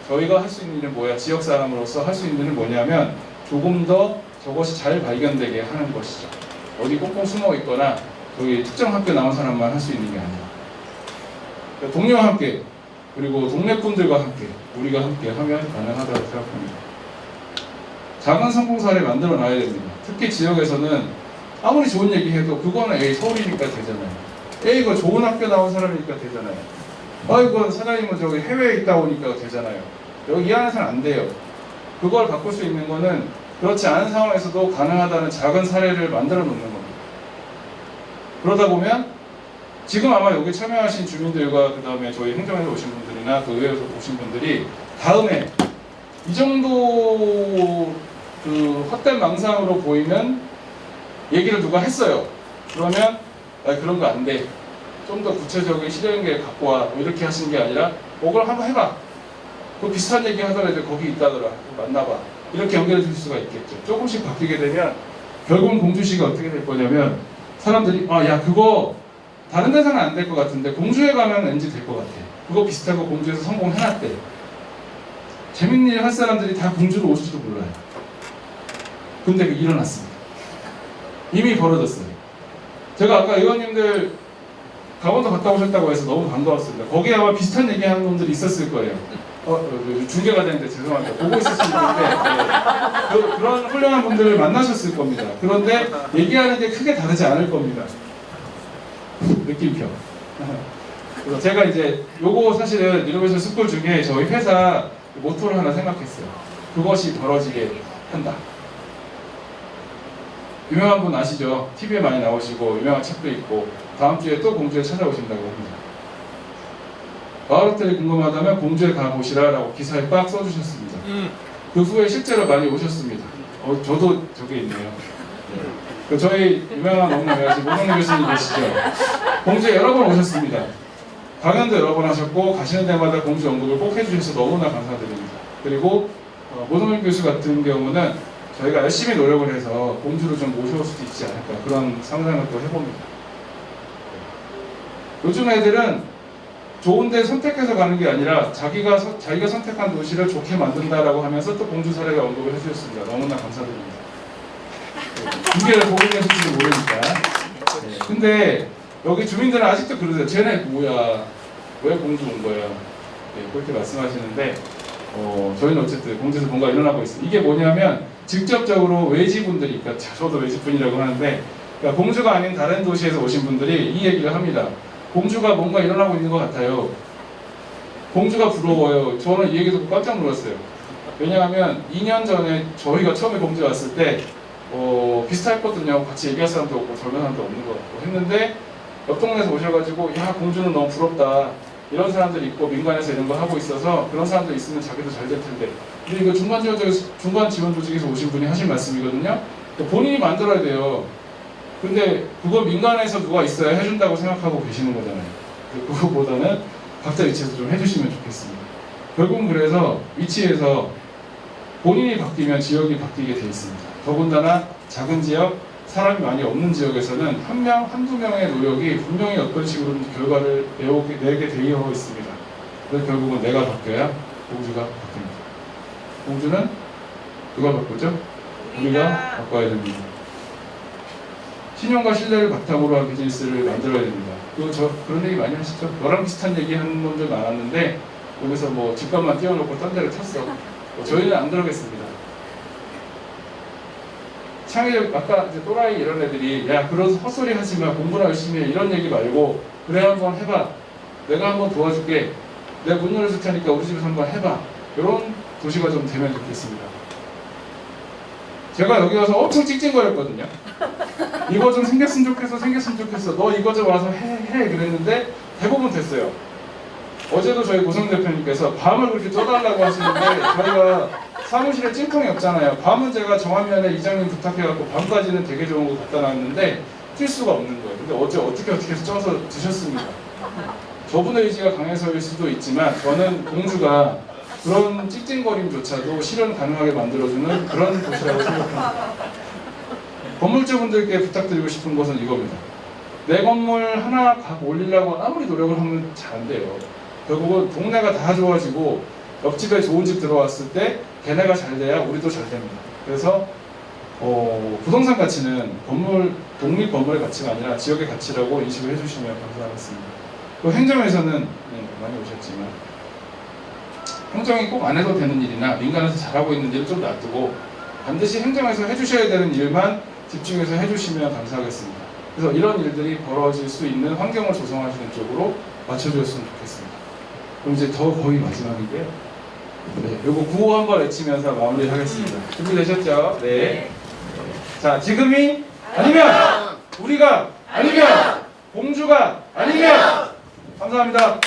저희가 할 수 있는 일은 뭐야? 지역 사람으로서 할 수 있는 일은 뭐냐면 조금 더 저것이 잘 발견되게 하는 것이죠. 어디 꽁꽁 숨어 있거나 저기 특정 학교 나온 사람만 할 수 있는 게 아니라 그러니까 동료와 함께 그리고 동네 분들과 함께 우리가 함께 하면 가능하다고 생각합니다. 작은 성공 사례 만들어 놔야 됩니다. 특히 지역에서는 아무리 좋은 얘기 해도 그거는 에이 서울이니까 되잖아요. 에이 이거 좋은 학교 나온 사람이니까 되잖아요. 이건 사장님은 저기 해외에 있다 오니까 되잖아요. 여기 이 안에서는 안 돼요. 그걸 바꿀 수 있는 거는 그렇지 않은 상황에서도 가능하다는 작은 사례를 만들어 놓는 겁니다. 그러다 보면 지금 아마 여기 참여하신 주민들과 그 다음에 저희 행정에서 오신 분들이나 그 의회에서 오신 분들이 다음에 이 정도 그 헛된 망상으로 보이면 얘기를 누가 했어요. 그러면 그런 거 안 돼. 좀 더 구체적인 실행계 갖고 와. 뭐 이렇게 하시는 게 아니라 그걸 한번 해봐. 그 비슷한 얘기 하더라도 거기 있다더라. 만나봐. 이렇게 연결해 줄 수가 있겠죠. 조금씩 바뀌게 되면 결국은 공주시가 어떻게 될 거냐면 사람들이 야 그거 다른 데서는 안 될 것 같은데 공주에 가면 왠지 될 것 같아. 그거 비슷한 거 공주에서 성공해놨대. 재밌는 일 할 사람들이 다 공주로 오실지도 몰라요. 근데 그 일어났습니다. 이미 벌어졌어요. 제가 아까 의원님들 강원도 갔다 오셨다고 해서 너무 반가웠습니다. 거기에 아마 비슷한 얘기하는 놈들이 있었을 거예요. 중계가 되는데 죄송합니다. 보고 있을 수 있는데 그런 훌륭한 분들을 만나셨을 겁니다. 그런데 얘기하는 게 크게 다르지 않을 겁니다. 느낌표. 그래서 제가 이제 요거 사실은 리노베이션 스쿨 중에 저희 회사 모토를 하나 생각했어요. 그것이 벌어지게 한다. 유명한 분 아시죠? TV에 많이 나오시고 유명한 책도 있고 다음 주에 또 공주에 찾아오신다고 합니다. 마을 호텔이 궁금하다면 공주에 가보시라 라고 기사에 빡 써주셨습니다. 그 후에 실제로 많이 오셨습니다. 저도 저게 있네요. 그 저희 유명한 농담회사 모동래 교수님 계시죠? 공주에 여러 번 오셨습니다. 강연도 여러 번 하셨고 가시는 데마다 공주 언급을 꼭 해주셔서 너무나 감사드립니다. 그리고 모동래 교수 같은 경우는 저희가 열심히 노력을 해서 공주를 좀 모셔올 수도 있지 않을까 그런 상상을 또 해봅니다. 요즘 애들은 좋은데 선택해서 가는 게 아니라 자기가 선택한 도시를 좋게 만든다라고 하면서 또 공주 사례를 언급을 해주셨습니다. 너무나 감사드립니다. 중계를 보고 계실지 모르니까. 근데 여기 주민들은 아직도 그러세요. 쟤네 뭐야? 왜 공주 온 거야? 그렇게 말씀하시는데 저희는 어쨌든 공주에서 뭔가 일어나고 있어요. 이게 뭐냐면 직접적으로 외지분들이, 그러니까 저도 외지분이라고 하는데 그러니까 공주가 아닌 다른 도시에서 오신 분들이 이 얘기를 합니다. 공주가 뭔가 일어나고 있는 것 같아요. 공주가 부러워요. 저는 이 얘기 듣고 깜짝 놀랐어요. 왜냐하면 2년 전에 저희가 처음에 공주 왔을 때 비슷했거든요. 같이 얘기할 사람도 없고 젊은 사람도 없는 것 같고 했는데 옆 동네에서 오셔가지고 야 공주는 너무 부럽다. 이런 사람들이 있고 민간에서 이런 거 하고 있어서 그런 사람들 있으면 자기도 잘 될 텐데. 근데 이거 중간 지원 조직에서 오신 분이 하신 말씀이거든요. 본인이 만들어야 돼요. 근데 그거 민간에서 누가 있어야 해준다고 생각하고 계시는 거잖아요. 그거보다는 각자 위치에서 좀 해주시면 좋겠습니다. 결국은 그래서 위치에서 본인이 바뀌면 지역이 바뀌게 돼 있습니다. 더군다나 작은 지역, 사람이 많이 없는 지역에서는 한 명, 한두 명의 노력이 분명히 어떤 식으로 결과를 내게 되어 있습니다. 그래서 결국은 내가 바뀌어야 공주가 바뀝니다. 공주는 누가 바꾸죠? 우리가 바꿔야 됩니다. 신용과 신뢰를 바탕으로 한 비즈니스를 만들어야 됩니다. 그런 얘기 많이 하시죠? 너랑 비슷한 얘기 하는 분들 많았는데 여기서 뭐 집값만 띄워놓고 딴 데를 탔어. 저희는 안 그러겠습니다. 창의력, 아까 이제 또라이 이런 애들이 야 그런 헛소리 하지 마, 공부나 열심히 해 이런 얘기 말고 그래 한번 해봐. 내가 한번 도와줄게. 내가 문 열어줄 테니까 우리 집에서 한번 해봐. 이런 도시가 좀 되면 좋겠습니다. 제가 여기 와서 엄청 찡찡거렸거든요. 이거 좀 생겼으면 좋겠어. 너 이거 좀 와서 해 그랬는데 대부분 됐어요. 어제도 저희 고성 대표님께서 밤을 그렇게 쪄달라고 하시는데 저희가 사무실에 찐통이 없잖아요. 밤은 제가 정화면에 이장님 부탁해갖고 밤까지는 되게 좋은 거 갖다 놨는데 뛸 수가 없는 거예요. 근데 어제 어떻게 해서 쪄서 드셨습니다. 저분의 의지가 강해서일 수도 있지만 저는 공주가 그런 찡찡거림조차도 실현 가능하게 만들어주는 그런 도시라고 생각합니다. 건물주분들께 부탁드리고 싶은 것은 이겁니다. 내 건물 하나 각 올리려고 아무리 노력을 하면 잘 안 돼요. 결국은 동네가 다 좋아지고 옆집에 좋은 집 들어왔을 때 걔네가 잘 돼야 우리도 잘 됩니다. 그래서 부동산 가치는 독립 건물의 가치가 아니라 지역의 가치라고 인식을 해주시면 감사하겠습니다. 또 행정에서는 많이 오셨지만 행정이 꼭 안 해도 되는 일이나 민간에서 잘하고 있는 일을 좀 놔두고 반드시 행정에서 해주셔야 되는 일만 집중해서 해주시면 감사하겠습니다. 그래서 이런 일들이 벌어질 수 있는 환경을 조성하시는 쪽으로 맞춰주셨으면 좋겠습니다. 그럼 이제 더 거의 마지막인데요. 네, 요거 구호 한번 외치면서 마무리하겠습니다. 준비되셨죠? 네. 자, 지금이 아니면 우리가 아니면 공주가 아니면 감사합니다.